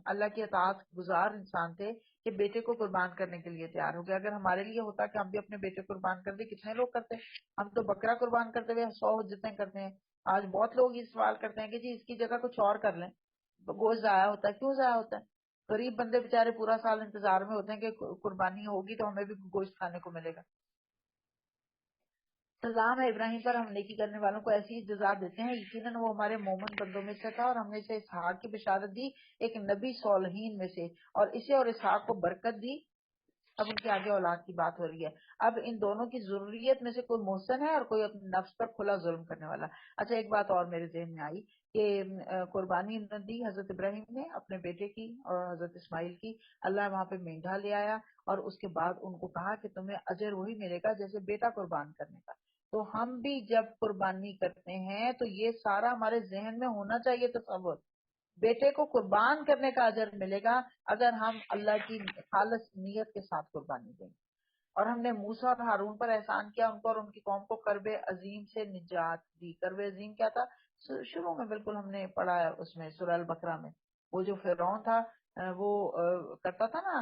اللہ کی اطاعت گزار انسان تھے کہ بیٹے کو قربان کرنے کے لیے تیار ہو گیا۔ اگر ہمارے لیے ہوتا کہ ہم بھی اپنے بیٹے کو قربان کر دیں، کتنے لوگ کرتے؟ ہم تو بکرا قربان کرتے ہوئے 100 حجتیں کرتے ہیں۔ آج بہت لوگ یہ سوال کرتے ہیں کہ جی اس کی جگہ کچھ اور کر لیں، گوشت ضائع ہوتا ہے۔ کیوں ضائع ہوتا ہے؟ غریب بندے بےچارے پورا سال انتظار میں ہوتے ہیں کہ قربانی ہوگی تو ہمیں بھی گوشت کھانے کو ملے گا۔ سلام ہے ابراہیم پر، ہم نیکی کرنے والوں کو ایسی ہی جزا دیتے ہیں، یقیناً وہ ہمارے مومن بندوں میں سے تھا، اور ہم نے اسے اسحاق کی بشارت دی، ایک نبی صالحین میں سے، اور اسے اور اسحاق کو برکت دی۔ اب ان کے آگے اولاد کی بات ہو رہی ہے۔ اب ان دونوں کی ضروریت میں سے کوئی محسن ہے اور کوئی اپنے نفس پر کھلا ظلم کرنے والا۔ اچھا ایک بات اور میرے ذہن میں آئی کہ قربانی دی حضرت ابراہیم نے اپنے بیٹے کی اور حضرت اسماعیل کی، اللہ وہاں پہ مینڈھا لے آیا اور اس کے بعد ان کو کہا کہ تمہیں اجر وہی ملے گا جیسے بیٹا قربان کرنے کا۔ تو ہم بھی جب قربانی کرتے ہیں تو یہ سارا ہمارے ذہن میں ہونا چاہیے تصور، بیٹے کو قربان کرنے کا اجر ملے گا اگر ہم اللہ کی خالص نیت کے ساتھ قربانی دیں۔ اور ہم نے موسیٰ اور ہارون پر احسان کیا، ان کو اور ان کی قوم کو کرب عظیم سے نجات دی۔ کرب عظیم کیا تھا؟ شروع میں بالکل ہم نے پڑھا ہے اس میں سورہ البقرہ میں، وہ جو فرعون تھا وہ کرتا تھا نا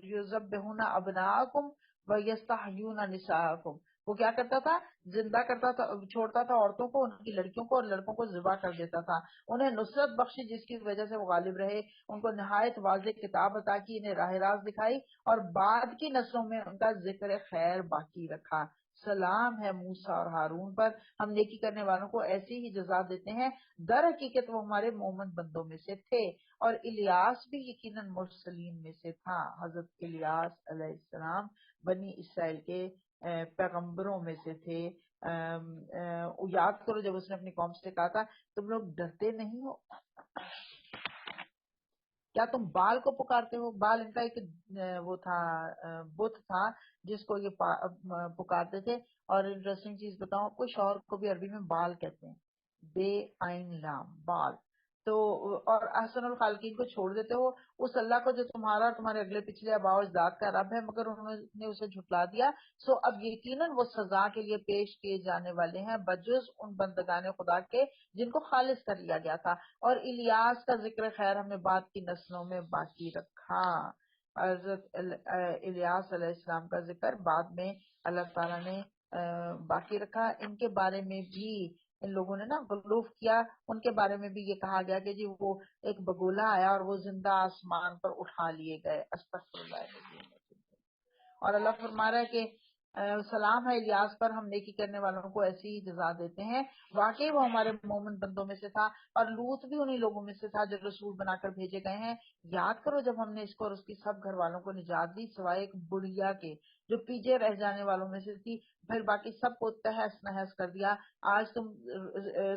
یذبحون ابناءکم ویستحیون نساءکم، وہ کیا کرتا تھا؟ زندہ کرتا تھا، چھوڑتا تھا عورتوں کو، ان کی لڑکیوں کو، اور لڑکوں کو ذبح کر دیتا تھا۔ انہیں نصرت بخشی جس کی وجہ سے وہ غالب رہے، ان کو نہایت واضح کتاب عطا کی، انہیں راہ راست دکھائی، اور بعد کی نسلوں میں ان کا ذکر خیر باقی رکھا۔ سلام ہے موسیٰ اور ہارون پر، ہم نیکی کرنے والوں کو ایسی ہی جزا دیتے ہیں، در حقیقت وہ ہمارے مومن بندوں میں سے تھے۔ اور الیاس بھی یقیناً مرسلین میں سے تھا، حضرت الیاس علیہ السلام بنی اسرائیل کے پیغمبروں میں سے تھے۔ یاد کرو جب اس نے اپنی قوم سے کہا تھا تم لوگ ڈرتے نہیں ہو، کیا تم بال کو پکارتے ہو؟ بال ان کا ایک وہ تھا، بت تھا جس کو یہ پکارتے تھے۔ اور انٹرسٹنگ چیز بتاؤں آپ کو، شوہر کو بھی عربی میں بال کہتے ہیں، بے آئین لام، بال۔ تو اور احسن الخالقین کو چھوڑ دیتے ہو، اس اللہ کو جو تمہارا اور تمہارے اگلے پچھلے آباء و اجداد کا رب ہے، مگر انہوں نے اسے جھٹلا دیا، سو اب یقیناً وہ سزا کے لیے پیش کیے جانے والے ہیں، بجز ان بندگان خدا کے جن کو خالص کر لیا گیا تھا۔ اور الیاس کا ذکر خیر ہم نے بعد کی نسلوں میں باقی رکھا۔ حضرت الیاس علیہ السلام کا ذکر بعد میں اللہ تعالیٰ نے باقی رکھا۔ ان کے بارے میں بھی ان لوگوں نے نا غلوف کیا، ان کے بارے میں بھی یہ کہا گیا کہ جی وہ ایک بگولا آیا اور وہ زندہ آسمان پر اٹھا لیے گئے۔ استغفر اللہ العظیم۔ اور اللہ فرما رہا ہے کہ سلام ہے الیاس پر، ہم نیکی کرنے والوں کو ایسی ہی جزا دیتے ہیں. واقعی وہ ہمارے مومن بندوں میں سے تھا، اور لوط بھی انہی لوگوں میں سے تھا جو رسول بنا کر بھیجے گئے ہیں. یاد کرو جب ہم نے اس کو اور اس کی سب گھر والوں کو نجات دی سوائے ایک بڑھیا کے جو پیچھے رہ جانے والوں میں سے تھی، پھر باقی سب کو تہس نہس کر دیا. آج تم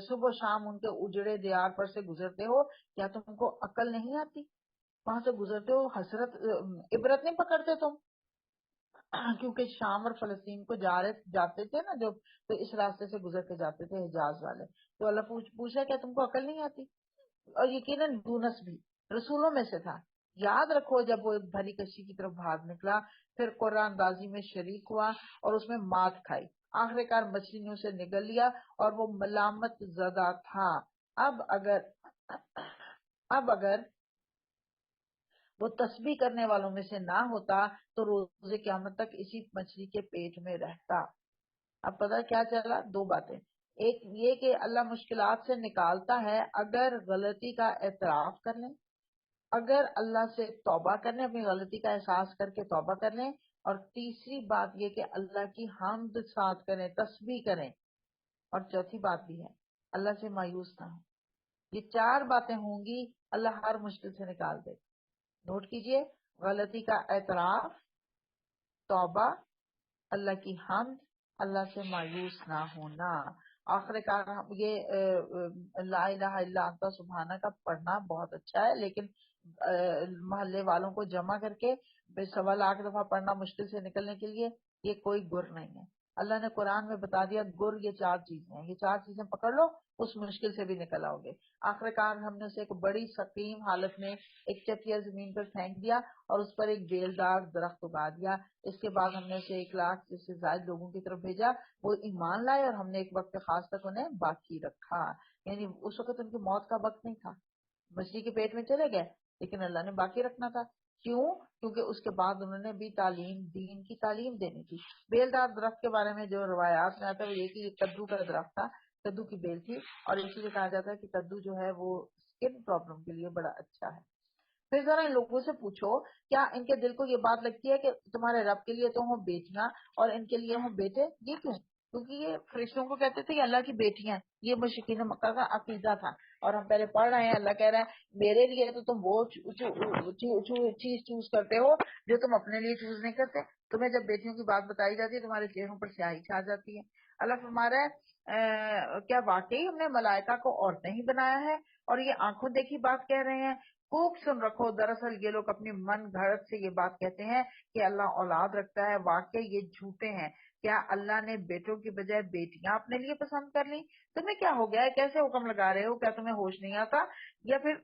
صبح و شام ان کے اجڑے دیار پر سے گزرتے ہو، کیا تم کو عقل نہیں آتی؟ وہاں سے گزرتے ہو، حسرت عبرت نہیں پکڑتے تم؟ کیونکہ شام اور فلسطین کو جاتے تھے نا جو، تو اس راستے سے گزر کے جاتے تھے حجاز والے. تو اللہ پوچھا کیا تم کو عقل نہیں آتی؟ اور یقیناً یونس بھی رسولوں میں سے تھا. یاد رکھو جب وہ ایک بھری کشتی کی طرف بھاگ نکلا، پھر قرآن اندازی میں شریک ہوا اور اس میں مات کھائی، آخر کار مچھلی نے اسے نگل لیا اور وہ ملامت زدہ تھا. اب اگر وہ تسبیح کرنے والوں میں سے نہ ہوتا تو روز قیامت تک اسی مچھلی کے پیٹ میں رہتا. اب پتہ کیا چلا؟ دو باتیں. ایک یہ کہ اللہ مشکلات سے نکالتا ہے اگر غلطی کا اعتراف کر لیں، اگر اللہ سے توبہ کر لیں، اپنی غلطی کا احساس کر کے توبہ کر لیں. اور تیسری بات یہ کہ اللہ کی حمد ساتھ کریں، تسبیح کریں. اور چوتھی بات بھی ہے، اللہ سے مایوس نہ ہو. یہ چار باتیں ہوں گی، اللہ ہر مشکل سے نکال دے. نوٹ کیجئے: غلطی کا اعتراف، توبہ، اللہ کی حمد، اللہ سے مایوس نہ ہونا. آخر کار یہ لا الہ الا انت سبحانہ کا پڑھنا بہت اچھا ہے، لیکن محلے والوں کو جمع کر کے 1.25 لاکھ دفعہ پڑھنا مشکل سے نکلنے کے لیے یہ کوئی گر نہیں ہے. اللہ نے قرآن میں بتا دیا گر یہ 4 چیزیں ہیں، یہ 4 چیزیں پکڑ لو اس مشکل سے بھی نکل آؤ گے. آخر کار ہم نے اسے ایک بڑی سقیم حالت میں ایک چٹیا زمین پر پھینک دیا اور اس پر ایک بیلدار درخت اگا دیا. اس کے بعد ہم نے اسے 1 لاکھ سے زائد لوگوں کی طرف بھیجا، وہ ایمان لائے اور ہم نے ایک وقت خاص تک انہیں باقی رکھا. یعنی اس وقت ان کی موت کا وقت نہیں تھا، مچھلی کے پیٹ میں چلے گئے لیکن اللہ نے باقی رکھنا تھا. کیوں؟ کیونکہ اس کے بعد انہوں نے بھی دین کی تعلیم دینی تھی. بیلدار درخت کے بارے میں جو روایات میں آتا ہے وہ یہ کہ یہ کدو کا درخت تھا، کدو کی بیل تھی، اور اسی لیے کہا جاتا ہے کہ کدو جو ہے وہ اسکن پرابلم کے لیے بڑا اچھا ہے. پھر ذرا ان لوگوں سے پوچھو کیا ان کے دل کو یہ بات لگتی ہے کہ تمہارے رب کے لیے تو ہوں بیٹیاں اور ان کے لیے ہوں بیٹے؟ یہ کیوں؟ کیونکہ یہ فرشتوں کو کہتے تھے کہ اللہ کی بیٹیاں. یہ مشرکین مکہ کا عقیدہ تھا، اور ہم پہلے پڑھ رہے ہیں اللہ کہہ رہا ہے میرے لیے تو تم وہ چیز چوز کرتے ہو جو تم اپنے لیے چوز نہیں کرتے. تمہیں جب بیٹیوں کی بات بتائی جاتی ہے تمہارے چہروں پر سیاہی چھا جاتی ہے. اللہ فرما رہا ہے کیا واقعی ہم نے ملائکہ کو عورتیں ہی بنایا ہے اور یہ آنکھوں دیکھی بات کہہ رہے ہیں؟ خوب سن رکھو، دراصل یہ لوگ اپنی من گھڑت سے یہ بات کہتے ہیں کہ اللہ اولاد رکھتا ہے، واقعی یہ جھوٹے ہیں. کیا اللہ نے بیٹوں کی بجائے بیٹیاں اپنے لیے پسند کر لی؟ تمہیں کیا ہو گیا ہے؟ کیسے حکم لگا رہے ہو؟ کیا تمہیں ہوش نہیں آتا؟ یا پھر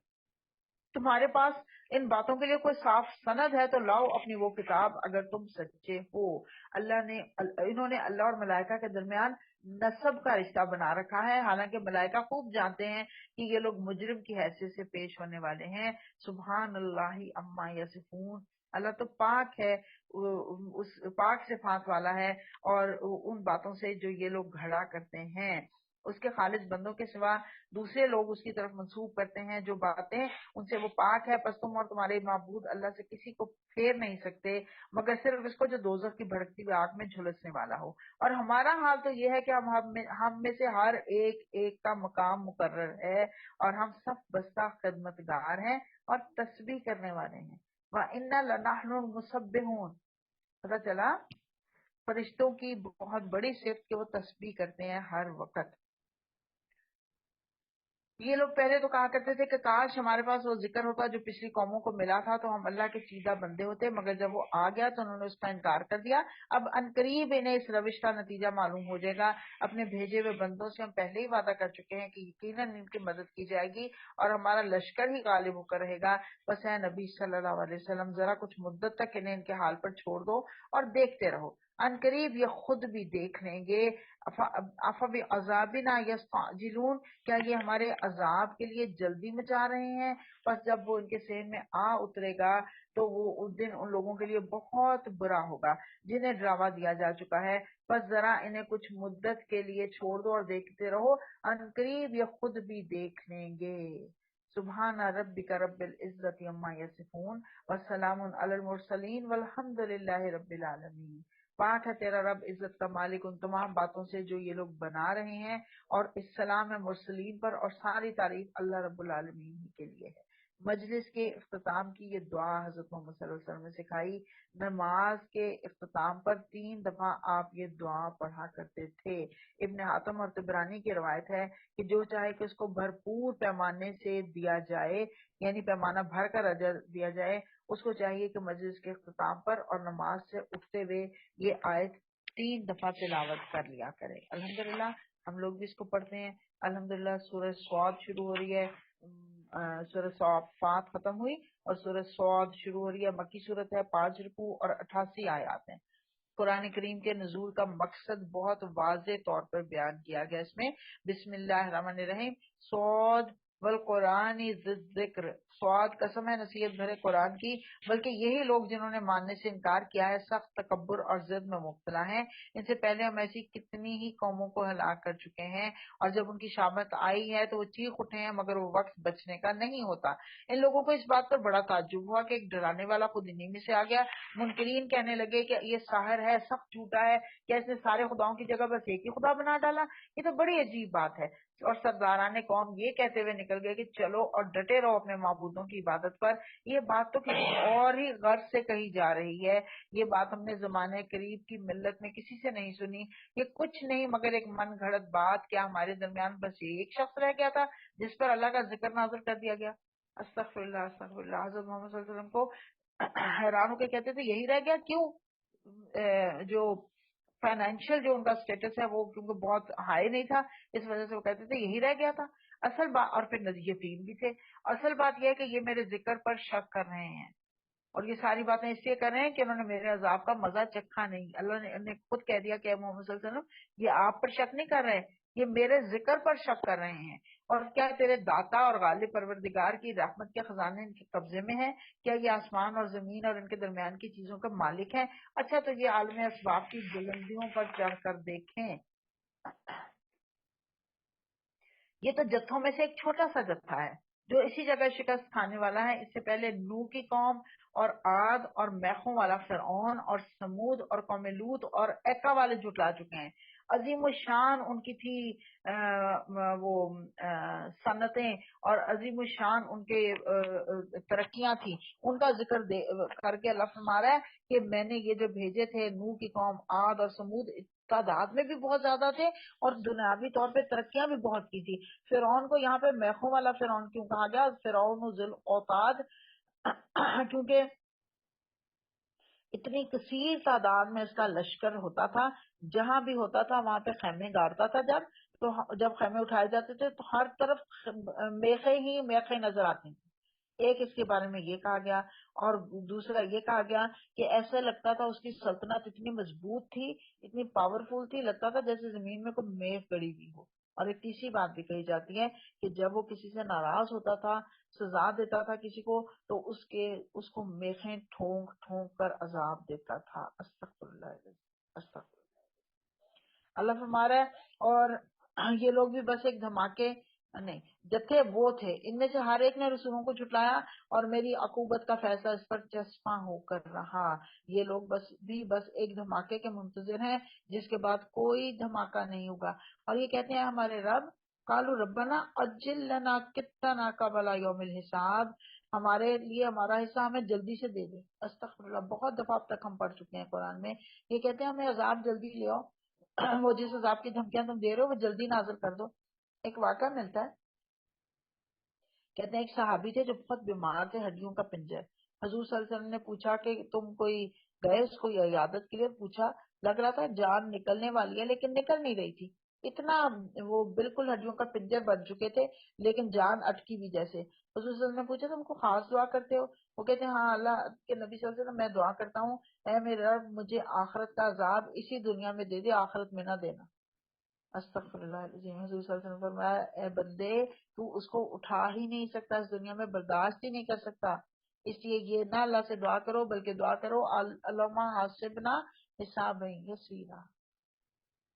تمہارے پاس ان باتوں کے لیے کوئی صاف سند ہے تو لاؤ اپنی وہ کتاب اگر تم سچے ہو. انہوں نے اللہ اور ملائکہ کے درمیان نسب کا رشتہ بنا رکھا ہے، حالانکہ ملائکہ خوب جانتے ہیں کہ یہ لوگ مجرم کی حیثیت سے پیش ہونے والے ہیں. سبحان اللہ عما یصفون. اللہ تو پاک ہے، اس پاک صفات والا ہے اور ان باتوں سے جو یہ لوگ گھڑا کرتے ہیں. اس کے خالص بندوں کے سوا دوسرے لوگ اس کی طرف منسوب کرتے ہیں جو باتیں ان سے وہ پاک ہے. پس تم اور تمہارے معبود اللہ سے کسی کو پھیر نہیں سکتے مگر صرف اس کو جو دوزخ کی بھڑکتی ہوئی آگ میں جھلسنے والا ہو. اور ہمارا حال تو یہ ہے کہ ہم میں سے ہر ایک ایک کا مقام مقرر ہے اور ہم سب بستہ خدمتگار ہیں اور تسبیح کرنے والے ہیں. وَإِنَّا لَنَحْنُ الْمُسَبِّحُونَ. پتہ چلا فرشتوں کی بہت بڑی صفت کہ وہ تسبیح کرتے ہیں ہر وقت. یہ لوگ پہلے تو کہا کرتے تھے کہ کاش ہمارے پاس وہ ذکر ہوتا جو پچھلی قوموں کو ملا تھا تو ہم اللہ کے چیدہ بندے ہوتے، مگر جب وہ آ گیا تو انہوں نے اس کا انکار کر دیا. اب عنقریب انہیں اس روش کا نتیجہ معلوم ہو جائے گا. اپنے بھیجے ہوئے بندوں سے ہم پہلے ہی وعدہ کر چکے ہیں کہ یقیناً ان کی مدد کی جائے گی اور ہمارا لشکر ہی غالب ہو کر رہے گا. بس اے نبی صلی اللہ علیہ وسلم ذرا کچھ مدت تک انہیں ان کے حال پر چھوڑ دو اور دیکھتے رہو، عنقریب یہ خود بھی دیکھ لیں گے. افبعذابنا یستعجلون. کیا یہ ہمارے عذاب کے لیے جلدی مچا رہے ہیں؟ پس جب وہ ان کے ذہن میں آ اترے گا تو وہ اس دن ان لوگوں کے لیے بہت برا ہوگا جنہیں ڈراوا دیا جا چکا ہے. بس ذرا انہیں کچھ مدت کے لیے چھوڑ دو اور دیکھتے رہو، عنقریب یہ خود بھی دیکھ لیں گے. سبحان ربک رب العزت عما یصفون وسلام علی المرسلین والحمد للہ رب العالمین. پاک ہے تیرا رب عزت کا مالک ان تمام باتوں سے جو یہ لوگ بنا رہے ہیں، اور السلام ہے مرسلین پر، اور ساری تعریف اللہ رب العالمین ہی کے لیے ہے۔ مجلس کے اختتام کی یہ دعا حضرت محمد صلی اللہ علیہ وسلم نے سکھائی۔ نماز کے اختتام پر 3 دفعہ آپ یہ دعا پڑھا کرتے تھے۔ ابن حاتم اور طبرانی کی روایت ہے کہ جو چاہے کہ اس کو بھرپور پیمانے سے دیا جائے، یعنی پیمانہ بھر کر اجر دیا جائے، اس کو چاہیے کہ مجلس کے اختتام پر اور نماز سے اٹھتے ہوئے یہ آیت 3 دفعہ تلاوت کر لیا کرے۔ الحمدللہ ہم لوگ بھی اس کو پڑھتے ہیں۔ الحمدللہ سورہ صاد شروع ہو رہی ہے، سورہ صافات ختم ہوئی اور سورہ صاد شروع ہو رہی ہے۔ مکی صورت ہے، 5 رکوع اور 88 آیات ہیں۔ قرآن کریم کے نزول کا مقصد بہت واضح طور پر بیان کیا گیا اس میں۔ بسم اللہ الرحمن الرحیم، صاد والقرآن ذی الذکر، صاد قسم ہے نصیحت بھرے قرآن کی، بلکہ یہی لوگ جنہوں نے ماننے سے انکار کیا ہے سخت تکبر اور ضد میں مبتلا ہیں۔ ان سے پہلے ہم ایسی کتنی ہی قوموں کو ہلاک کر چکے ہیں، اور جب ان کی شامت آئی ہے تو وہ چیخ اٹھے ہیں، مگر وہ وقت بچنے کا نہیں ہوتا۔ ان لوگوں کو اس بات پر بڑا تعجب ہوا کہ ایک ڈرانے والا خود انہی میں سے آ گیا۔ منکرین کہنے لگے کہ یہ ساحر ہے، سخت جھوٹا ہے، کیا اس نے سارے خداؤں کی جگہ بس ایک ہی خدا بنا ڈالا؟ یہ تو بڑی عجیب بات ہے۔ اور سرداران قوم یہ کہتے ہوئے نکل گئے کہ چلو اور ڈٹے رہو اپنے معبودوں کی عبادت پر، یہ بات تو کسی اور ہی غرض سے کہی جا رہی ہے۔ یہ بات ہم نے زمانے قریب کی ملت میں کسی سے نہیں سنی، یہ کچھ نہیں مگر ایک من گھڑت بات۔ کیا ہمارے درمیان بس یہ ایک شخص رہ گیا تھا جس پر اللہ کا ذکر نازل کر دیا گیا؟ استغفر اللہ استغفر اللہ۔ حضرت محمد صلی اللہ علیہ وسلم کو حیران ہو کے کہتے تھے یہی رہ گیا؟ کیوں؟ جو فائنینشیل جو ان کا سٹیٹس ہے وہ کیونکہ بہت ہائی نہیں تھا، اس وجہ سے وہ کہتے تھے یہی رہ گیا تھا اصل بات۔ اور پھر یتیم بھی تھے۔ اصل بات یہ ہے کہ یہ میرے ذکر پر شک کر رہے ہیں، اور یہ ساری باتیں اس لیے کر رہے ہیں کہ انہوں نے میرے عذاب کا مزہ چکھا نہیں۔ اللہ نے خود کہہ دیا کہ اے محمد صلی اللہ علیہ وسلم یہ آپ پر شک نہیں کر رہے، یہ میرے ذکر پر شک کر رہے ہیں۔ اور کیا تیرے داتا اور غالب پروردگار کی رحمت کے خزانے ان کے قبضے میں ہیں؟ کیا یہ آسمان اور زمین اور ان کے درمیان کی چیزوں کا مالک ہے؟ اچھا تو یہ عالم اسباب کی بلندیوں پر چڑھ کر دیکھیں، یہ تو جتھوں میں سے ایک چھوٹا سا جتھا ہے جو اسی جگہ شکست کھانے والا ہے۔ اس سے پہلے نو کی قوم اور عاد اور میخوں والا فرعون اور سمود اور قوم لوط اور ایکا والے جھٹلا چکے ہیں۔ عظیم الشان ان کی تھی وہ صنعتیں، اور عظیم الشان ان کے ترقیاں تھیں، ان کا ذکر کر کے اللہ فرما رہا ہے کہ میں نے یہ جو بھیجے تھے نو کی قوم، عاد اور سمود، تعداد میں بھی بہت زیادہ تھے اور دنیاوی طور پہ ترقیاں بھی بہت کی تھی۔ فرعون کو یہاں پہ میخوں والا فرعون کیوں کہا گیا؟ فرعون ذی الاوتاد، کیونکہ اتنی کثیر تعداد میں اس کا لشکر ہوتا تھا، جہاں بھی ہوتا تھا وہاں پہ خیمے گاڑتا تھا، جب خیمے اٹھائے جاتے تھے تو ہر طرف میخیں ہی میخیں نظر آتی تھیں۔ ایک اس کے بارے میں یہ کہا گیا، اور دوسرا یہ کہا گیا کہ ایسا لگتا تھا اس کی سلطنت اتنی مضبوط تھی، اتنی پاورفل تھی، لگتا تھا جیسے زمین میں کوئی میخ گڑی ہوئی ہو۔ اور ایک تیسری بات بھی کہی جاتی ہے کہ جب وہ کسی سے ناراض ہوتا تھا، سزا دیتا تھا کسی کو، تو اس کو میخیں ٹھونک ٹھونک کر عذاب دیتا تھا۔ استغفر اللہ استغفر اللہ فرما رہا ہے۔ اور یہ لوگ بھی بس ایک دھماکے نہیں جتھے وہ تھے، ان میں سے ہر ایک نے رسولوں کو جھٹلایا اور میری عقوبت کا فیصلہ اس پر چسپاں ہو کر رہا۔ یہ لوگ بس ایک دھماکے کے منتظر ہیں جس کے بعد کوئی دھماکہ نہیں ہوگا، اور یہ کہتے ہیں ہمارے رب، قالوا ربنا اجل لنا قطنا قبل یوم الحساب، ہمارے لیے ہمارا حصہ ہمیں جلدی سے دے دے۔ استغفر اللہ، بہت دفعہ اب تک ہم پڑھ چکے ہیں قرآن میں، یہ کہتے ہیں ہمیں عذاب جلدی لے آؤ، وہ جس عذاب کی دھمکیاں تم دے رہے ہو وہ جلدی نازل کر دو۔ ایک واقعہ ملتا ہے، کہتے ہیں ایک صحابی تھے جو بہت بیمار تھے، ہڈیوں کا پنجر۔ حضور صلی اللہ علیہ وسلم نے پوچھا کہ تم کوئی گئے اس کو عیادت کے لیے؟ پوچھا، لگ رہا تھا جان نکلنے والی ہے لیکن نکل نہیں رہی تھی، اتنا وہ بالکل ہڈیوں کا پنجر بن چکے تھے لیکن جان اٹکی بھی جیسے۔ حضور صلی اللہ علیہ وسلم نے پوچھا تم کو خاص دعا کرتے ہو؟ وہ کہتے ہیں ہاں اللہ کے نبی صلی اللہ علیہ وسلم میں دعا کرتا ہوں، اے میرے رب مجھے آخرت کا عذاب اسی دنیا میں دے دے، آخرت میں نہ دینا۔ استغفر اللہ العظیم۔ حضور صلی اللہ علیہ وسلم نے فرمایا اے بندے تو اس کو اٹھا ہی نہیں سکتا، اس دنیا میں برداشت ہی نہیں کر سکتا، اس لیے یہ نہ اللہ سے دعا کرو بلکہ دعا کرو اللہم حاسبنا حسابا یسیرا۔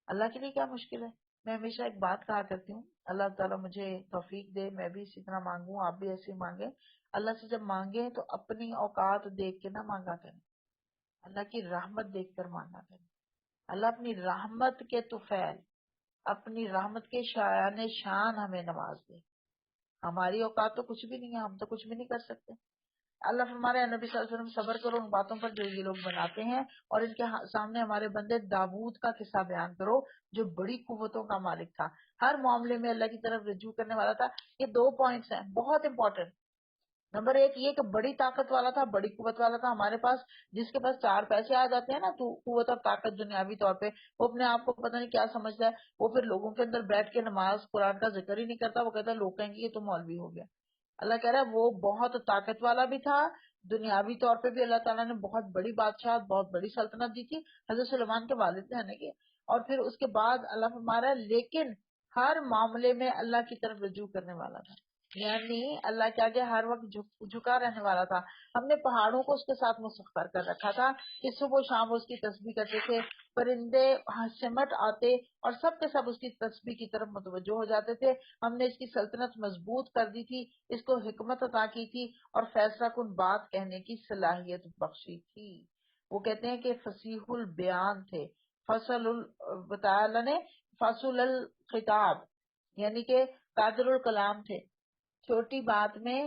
اللہ کے لیے کیا مشکل ہے؟ میں ہمیشہ ایک بات کہا کرتی ہوں، اللہ تعالیٰ مجھے توفیق دے میں بھی اسی طرح مانگوں، آپ بھی ایسے ہی مانگیں۔ اللہ سے جب مانگیں تو اپنی اوقات دیکھ کے نہ مانگا کریں، اللہ کی رحمت دیکھ کر مانگا کریں۔ اللہ اپنی رحمت کے طفیل، اپنی رحمت کے شایان شان ہمیں نواز دے. ہماری اوقات تو کچھ بھی نہیں ہے، ہم تو کچھ بھی نہیں کر سکتے. اللہ فرمارے نبی صلی اللہ علیہ وسلم صبر کرو ان باتوں پر جو یہ لوگ بناتے ہیں، اور ان کے سامنے ہمارے بندے داؤد کا قصہ بیان کرو جو بڑی قوتوں کا مالک تھا، ہر معاملے میں اللہ کی طرف رجوع کرنے والا تھا. یہ 2 پوائنٹس ہیں بہت امپورٹنٹ. نمبر 1 یہ کہ بڑی طاقت والا تھا، بڑی قوت والا تھا. ہمارے پاس جس کے پاس 4 پیسے آ جاتے ہیں نا تو قوت اور طاقت دنیاوی طور پہ، وہ اپنے آپ کو پتہ نہیں کیا سمجھتا ہے، وہ پھر لوگوں کے اندر بیٹھ کے نماز قرآن کا ذکر ہی نہیں کرتا، وہ کہتا ہے لوگ کہیں گے یہ تو مولوی ہو گیا. اللہ کہہ رہا ہے وہ بہت طاقت والا بھی تھا، دنیاوی طور پہ بھی اللہ تعالیٰ نے بہت بڑی بادشاہ، بہت بڑی سلطنت دی تھی. حضرت سلیمان کے والد تھے نا کہ، اور پھر اس کے بعد اللہ فرما رہا ہے لیکن ہر معاملے میں اللہ کی طرف رجوع کرنے والا تھا. یعنی اللہ کے آگے ہر وقت جھکا رہنے والا تھا. ہم نے پہاڑوں کو اس کے ساتھ مسخر کر رکھا تھا کہ صبح و شام وہ اس کی تسبیح کرتے تھے، پرندے سمٹ آتے اور سب کے سب اس کی تسبیح کی طرف متوجہ ہو جاتے تھے. ہم نے اس کی سلطنت مضبوط کر دی تھی، اس کو حکمت عطا کی تھی اور فیصلہ کن بات کہنے کی صلاحیت بخشی تھی. وہ کہتے ہیں کہ فصیح البیان تھے، بتایا اللہ نے فصل الخطاب، یعنی کہ قادر الکلام تھے. چھوٹی بات میں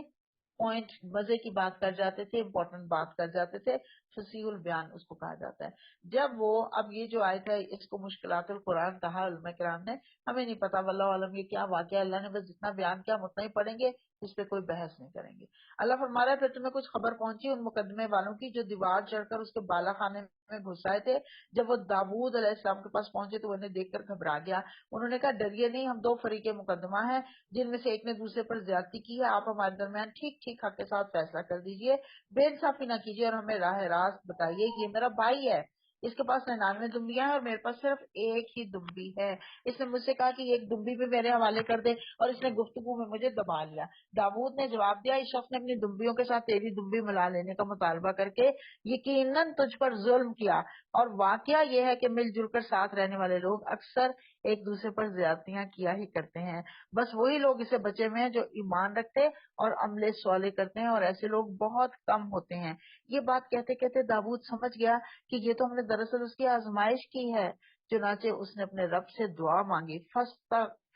پوائنٹ مزے کی بات کر جاتے تھے، امپورٹنٹ بات کر جاتے تھے. فصیح البیان اس کو کہا جاتا ہے. جب وہ اب یہ جو آیت ہے اس کو مشکلات القرآن کہا علماء کرام نے، ہمیں نہیں پتا واللہ عالم یہ کیا واقعہ. اللہ نے بس جتنا بیان کیا ہم اتنا ہی پڑھیں گے، اس پہ کوئی بحث نہیں کریں گے. اللہ فرما رہا ہے پھر تمہیں کچھ خبر پہنچی ان مقدمے والوں کی جو دیوار چڑھ کر اس کے بالا خانے میں گھس آئے تھے. جب وہ داؤد علیہ السلام کے پاس پہنچے تو انہیں دیکھ کر گھبرا گیا. انہوں نے کہا ڈریے نہیں، ہم 2 فریق مقدمہ ہیں جن میں سے ایک نے دوسرے پر زیادتی کی ہے. آپ ہمارے درمیان ٹھیک ٹھیک حق کے ساتھ فیصلہ کر دیجئے، بے انصافی نہ کیجیے اور ہمیں راہ راست بتائیے. یہ میرا بھائی ہے، اس کے پاس 99 دمبیاں ہیں اور میرے پاس صرف ایک ہی دمبی ہے. اس نے مجھ سے کہا کہ ایک دمبی بھی میرے حوالے کر دے اور اس نے گفتگو میں مجھے دبا لیا. داؤد نے جواب دیا اس شخص نے اپنی دمبیوں کے ساتھ تیری دمبی ملا لینے کا مطالبہ کر کے یقیناً تجھ پر ظلم کیا. اور واقعہ یہ ہے کہ مل جل کر ساتھ رہنے والے لوگ اکثر ایک دوسرے پر زیادتیاں کیا ہی کرتے ہیں. بس وہی لوگ اسے بچے میں ہیں جو ایمان رکھتے اور عمل صالح کرتے ہیں، اور ایسے لوگ بہت کم ہوتے ہیں. یہ بات کہتے کہتے داؤد سمجھ گیا کہ یہ تو ہم نے دراصل اس کی آزمائش کی ہے. چنانچہ اس نے اپنے رب سے دعا مانگی.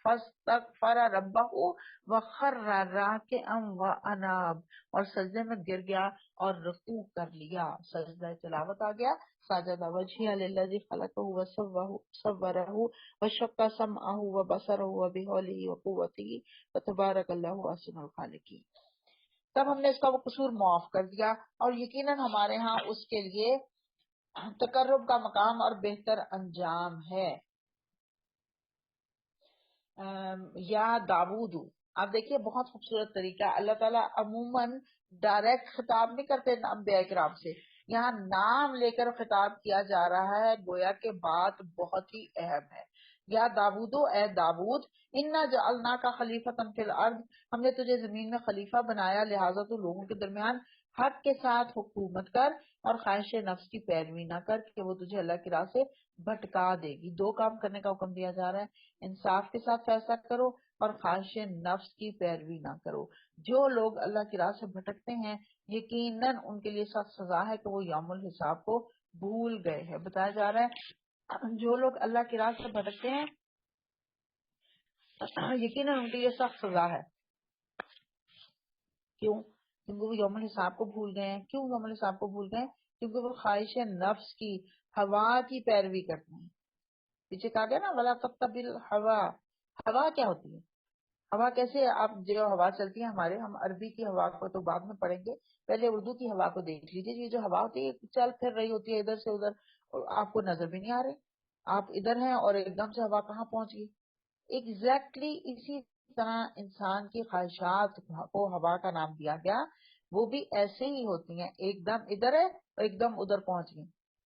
فاستغفر ربہ وخر راکعا واناب، اور سجدے میں گر گیا اور رکوع کر لیا. سجدہ تلاوت آ گیا. ساجد وجهه للذي خلقه وصوره وشق سمعه وبصره وبحوله وقوته فتبارك الله احسن الخالقين. تب ہم نے اس کا وہ قصور معاف کر دیا اور یقیناً ہمارے ہاں اس کے لیے تقرب کا مقام اور بہتر انجام ہے. یا داود، آپ دیکھیے بہت خوبصورت طریقہ. اللہ تعالیٰ عموماً ڈائریکٹ خطاب نہیں کرتے انبیاء کرام سے، یہاں نام لے کر خطاب کیا جا رہا ہے، گویا کہ بات بہت ہی اہم ہے. یا داود، اے داود، انا جعلناک خلیفۃ فی الارض، ہم نے تجھے زمین میں خلیفہ بنایا، لہٰذا تو لوگوں کے درمیان حق کے ساتھ حکومت کر اور خواہش نفس کی پیروی نہ کر کہ وہ تجھے اللہ کی راہ سے بھٹکا دے گی. 2 کام کرنے کا حکم دیا جا رہا ہے، انصاف کے ساتھ فیصلہ کرو اور خواہش نفس کی پیروی نہ کرو. جو لوگ اللہ کی راہ سے بھٹکتے ہیں یقیناً ان کے لیے سخت سزا ہے کہ وہ یوم الحساب کو بھول گئے ہیں. بتایا جا رہا ہے جو لوگ اللہ کی راہ سے بھٹکتے ہیں یقیناً ان کے لیے سخت سزا ہے. کیوں؟ کیونکہ وہ یوم الحساب کو بھول گئے ہیں. کیوں یوم الحساب کو بھول گئے؟ کیونکہ وہ خواہش نفس کی، ہوا کی پیروی کرتے ہیں. پیچھے کہا گیا نا ولا تتبع الہوا. ہوا کیا ہوتی ہے؟ ہوا کیسے؟ آپ جو ہوا چلتی ہے ہمارے، ہم عربی کی ہوا کو تو بعد میں پڑھیں گے، پہلے اردو کی ہوا کو دیکھ لیجیے. یہ جو ہوا ہوتی ہے چل پھر رہی ہوتی ہے ادھر سے ادھر، اور آپ کو نظر بھی نہیں آ رہے، آپ ادھر ہیں اور ایک دم سے ہوا کہاں پہنچ گئی. ایگزیکٹلی اسی طرح انسان کی خواہشات کو ہوا کا نام دیا گیا. وہ بھی ایسے ہی ہوتی ہیں، ایک دم ادھر ہے اور ایک دم ادھر پہنچ گئی.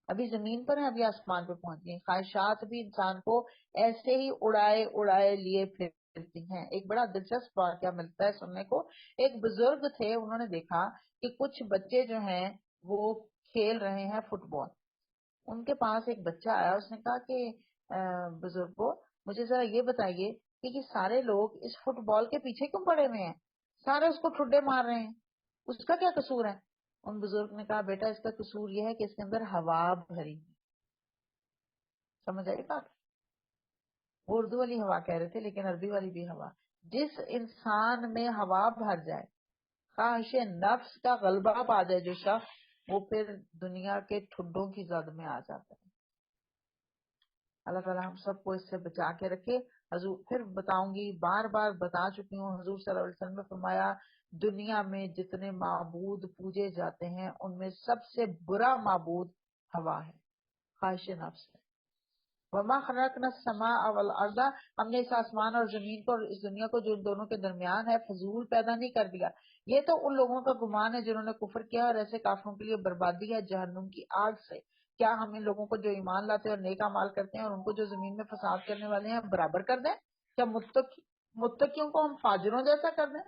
ابھی زمین پر ہے، ابھی آسمان پہ پہنچ گئی. خواہشات بھی انسان کو ایسے ہی اڑائے اڑائے لیے پھرتی ہیں. ایک بڑا دلچسپ واقعہ ملتا ہے سننے کو. ایک بزرگ تھے، انہوں نے دیکھا کہ کچھ بچے جو ہیں وہ کھیل رہے ہیں فٹ بال. ان کے پاس ایک بچہ آیا، اس نے کہا کہ بزرگوں مجھے ذرا یہ بتائیے کہ یہ سارے لوگ اس فٹ بال کے پیچھے کیوں پڑے ہوئے ہیں، سارے اس کو ٹھڈے مار رہے ہیں، اس کا کیا قصور ہے؟ ان بزرگ نے کہا بیٹا اس کا قصور یہ ہے کہ اس کے اندر ہوا بھری. سمجھ آئی بات؟ وہ اردو والی ہوا کہہ رہے تھے لیکن عربی والی بھی ہوا. جس انسان میں ہوا بھر جائے، خواہش نفس کا غلبہ پا جائے جو شخص، وہ پھر دنیا کے ٹھڈوں کی زد میں آ جاتا ہے. اللہ تعالیٰ ہم سب کو اس سے بچا کے رکھے. حضور پھر بتاؤں گی، بار بار بتا چکی ہوں، حضور صلی اللہ علیہ وسلم نے فرمایا دنیا میں جتنے معبود پوجے جاتے ہیں ان میں سب سے برا معبود ہوا ہے، خواہش نفس ہے. وما خلقنا السماء والارض، ہم نے اس آسمان اور زمین کو اور اس دنیا کو جو ان دونوں کے درمیان ہے فضول پیدا نہیں کر دیا. یہ تو ان لوگوں کا گمان ہے جنہوں نے کفر کیا، اور ایسے کافروں کے لیے بربادی ہے جہنم کی آگ سے. کیا ہم ان لوگوں کو جو ایمان لاتے ہیں اور نیک اعمال کرتے ہیں اور ان کو جو زمین میں فساد کرنے والے ہیں برابر کر دیں؟ کیا متقیوں کو ہم فاجروں جیسا کر دیں؟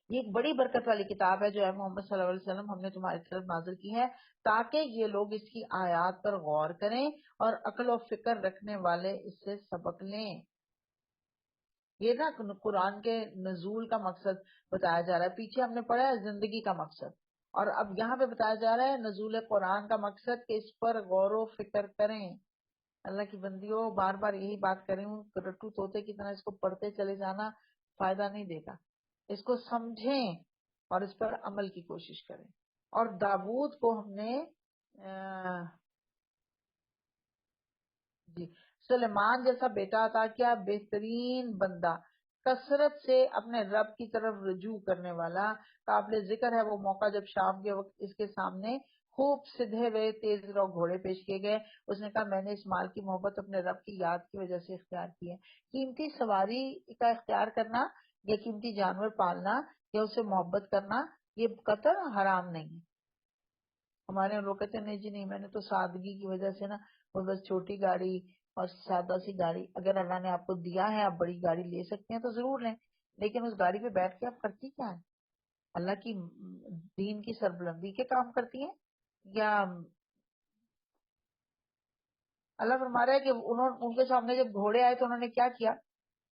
یہ ایک بڑی برکت والی کتاب ہے جو ہے محمد صلی اللہ علیہ وسلم ہم نے تمہاری طرف نازل کی ہے تاکہ یہ لوگ اس کی آیات پر غور کریں اور عقل و فکر رکھنے والے اس سے سبق لیں. یہ نا قرآن کے نزول کا مقصد بتایا جا رہا ہے. پیچھے ہم نے پڑھا ہے زندگی کا مقصد، اور اب یہاں پہ بتایا جا رہا ہے نزول قرآن کا مقصد کہ اس پر غور و فکر کریں. اللہ کی بندیوں بار بار یہی بات کریں ہوں، رٹو طوطے کی طرح اس کو پڑھتے چلے جانا فائدہ نہیں دے گا. اس کو سمجھیں اور اس پر عمل کی کوشش کریں. اور داود کو ہم نے جی سلیمان جیسا بیٹا عطا کیا، بہترین بندہ، کثرت سے اپنے رب کی طرف رجوع کرنے والا. قابل ذکر ہے وہ موقع جب شام کے وقت اس کے سامنے خوب سدھے ہوئے تیز رو گھوڑے پیش کیے گئے. اس نے کہا میں نے اس مال کی محبت اپنے رب کی یاد کی وجہ سے اختیار کی ہے. قیمتی سواری کا اختیار کرنا یا قیمتی جانور پالنا یا اسے محبت کرنا یہ قطع حرام نہیں ہے. ہمارے لوگ کہتے ہیں نہیں جی نہیں، میں نے تو سادگی کی وجہ سے نا وہ بس چھوٹی گاڑی اور سادہ سی گاڑی. اگر اللہ نے آپ کو دیا ہے آپ بڑی گاڑی لے سکتے ہیں تو ضرور لیں، لیکن اس گاڑی پہ بیٹھ کے آپ کرتی کیا ہے؟ اللہ کی دین کی سربلندی کے کام کرتی ہیں؟ یا اللہ فرما رہا ہے کہ ان کے سامنے جب گھوڑے آئے تو انہوں نے کیا کیا؟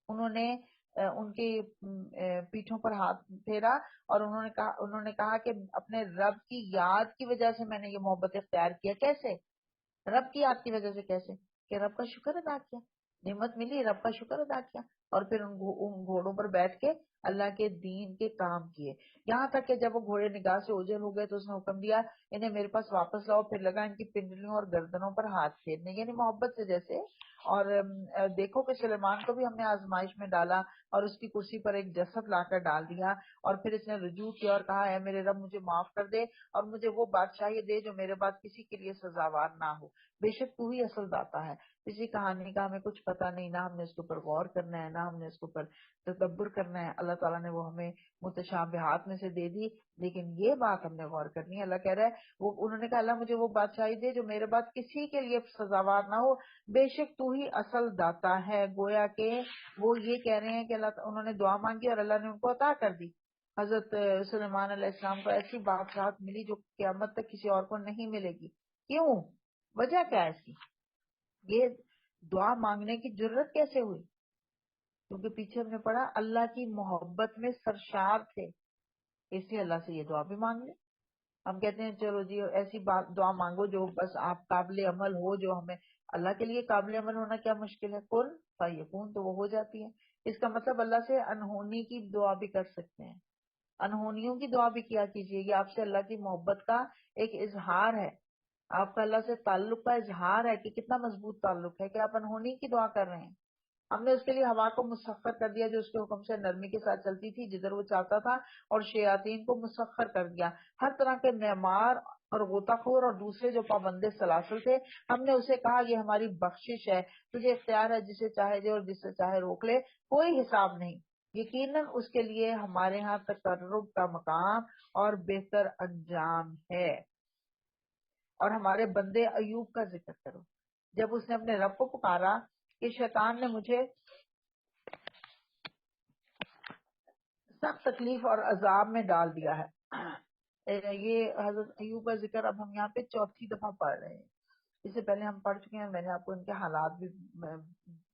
انہوں نے ان کی پیٹھوں پر ہاتھ پھیرا اور انہوں نے کہا کہ اپنے رب کی یاد کی وجہ سے میں نے یہ محبت اختیار کیا. کیسے؟ رب کی یاد کی وجہ سے. کیسے؟ کہ رب کا شکر ادا کیا، نعمت ملی رب کا شکر ادا کیا، اور پھر ان گھوڑوں پر بیٹھ کے اللہ کے دین کے کام کیے. یہاں تک کہ جب وہ گھوڑے نگاہ سے اوجھل ہو گئے تو اس نے حکم دیا انہیں میرے پاس واپس لاؤ. پھر لگا ان کی پنڈلیوں اور گردنوں پر ہاتھ پھیرنے، یعنی محبت سے جیسے. اور دیکھو کہ سلیمان کو بھی ہم نے آزمائش میں ڈالا اور اس کی کرسی پر ایک جسد لا کر ڈال دیا، اور پھر اس نے رجوع کیا اور کہا اے میرے رب مجھے معاف کر دے اور مجھے وہ بادشاہی دے جو میرے بعد کسی کے لیے سزاوار نہ ہو. بے شک تو ہی اصل داتا ہے. اسی کہانی کا ہمیں کچھ پتہ نہیں، نہ ہم نے اس کے اوپر غور کرنا ہے نہ ہم نے اس کے اوپر تدبر کرنا ہے. اللہ تعالیٰ نے وہ ہمیں متشابہات میں سے دے دی، لیکن یہ بات ہم نے غور کرنی ہے. اللہ کہہ رہا ہے وہ انہوں نے کہا اللہ مجھے وہ بادشاہی دے جو میرے بعد کسی کے لیے سزاوار نہ ہو، بے شک تو ہی اصل داتا ہے. گویا کہ وہ یہ کہہ رہے ہیں کہ انہوں نے دعا مانگی اور اللہ نے ان کو عطا کر دی. حضرت سلیمان علیہ السلام کو ایسی بادشاہت ملی جو قیامت تک کسی اور کو نہیں ملے گی. کیوں؟ وجہ کیا ہے اس کی؟ یہ دعا مانگنے کی جرت کیسے ہوئی؟ کیونکہ پیچھے ہم نے پڑھا اللہ کی محبت میں سرشار تھے، اس لیے اللہ سے یہ دعا بھی مانگ لیں. ہم کہتے ہیں چلو جی ایسی بات دعا مانگو جو بس آپ قابل عمل ہو، جو ہمیں اللہ کے لیے قابل عمل ہونا کیا مشکل ہے؟ کن فیکون تو وہ ہو جاتی ہے. اس کا مطلب اللہ سے انہونی کی دعا بھی کر سکتے ہیں، انہونیوں کی دعا بھی کیا کیجیے. یہ آپ سے اللہ کی محبت کا ایک اظہار ہے، آپ کا اللہ سے تعلق کا اظہار ہے کہ کتنا مضبوط تعلق ہے کہ آپ انہونی کی دعا کر رہے ہیں. ہم نے اس کے لیے ہوا کو مسخر کر دیا جو اس کے حکم سے نرمی کے ساتھ چلتی تھی جدھر وہ چاہتا تھا، اور شیاطین کو مسخر کر دیا ہر طرح کے معمار اور غوطہ خور اور دوسرے جو پابندے سلاسل تھے. ہم نے اسے کہا یہ ہماری بخشش ہے، تجھے اختیار ہے جسے چاہے دے اور جسے چاہے روک لے، کوئی حساب نہیں. یقیناً اس کے لیے ہمارے ہاں تقرب کا مقام اور بہتر انجام ہے. اور ہمارے بندے ایوب کا ذکر کرو، جب اس نے اپنے رب کو پکارا کہ شیطان نے مجھے سخت تکلیف اور عذاب میں ڈال دیا ہے. یہ حضرت ایوب کا ذکر اب ہم یہاں پہ چوتھی دفعہ پڑھ رہے ہیں. اس سے پہلے ہم پڑھ چکے ہیں، میں نے آپ کو ان کے حالات بھی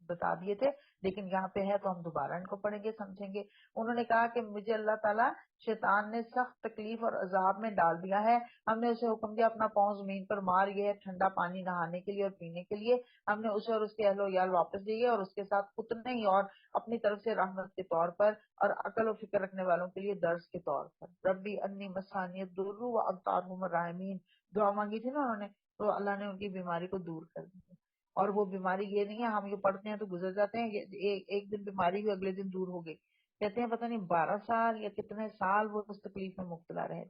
بتا دیے تھے، لیکن یہاں پہ ہے تو ہم دوبارہ ان کو پڑھیں گے، سمجھیں گے. انہوں نے کہا کہ مجھے اللہ تعالیٰ شیطان نے سخت تکلیف اور عذاب میں ڈال دیا ہے. ہم نے اسے حکم دیا اپنا پاؤں زمین پر مار، یہ ہے ٹھنڈا پانی نہانے کے لیے اور پینے کے لیے. ہم نے اسے اور اس کے اہل و عیال واپس دیے اور اس کے ساتھ اتنے ہی اور اپنی طرف سے رحمت کے طور پر اور عقل و فکر رکھنے والوں کے لیے درس کے طور پر. ربی انی مسانیت درو و ابتارہم الراحمین دعا مانگی تھی نا انہوں نے، تو اللہ نے ان کی بیماری کو دور کر دیا. اور وہ بیماری یہ نہیں ہے ہم یہ پڑھتے ہیں تو گزر جاتے ہیں، ایک دن بیماری ہوئی اگلے دن دور ہو گئی. کہتے ہیں پتہ نہیں 12 سال یا کتنے سال وہ اس تکلیف میں مبتلا رہے،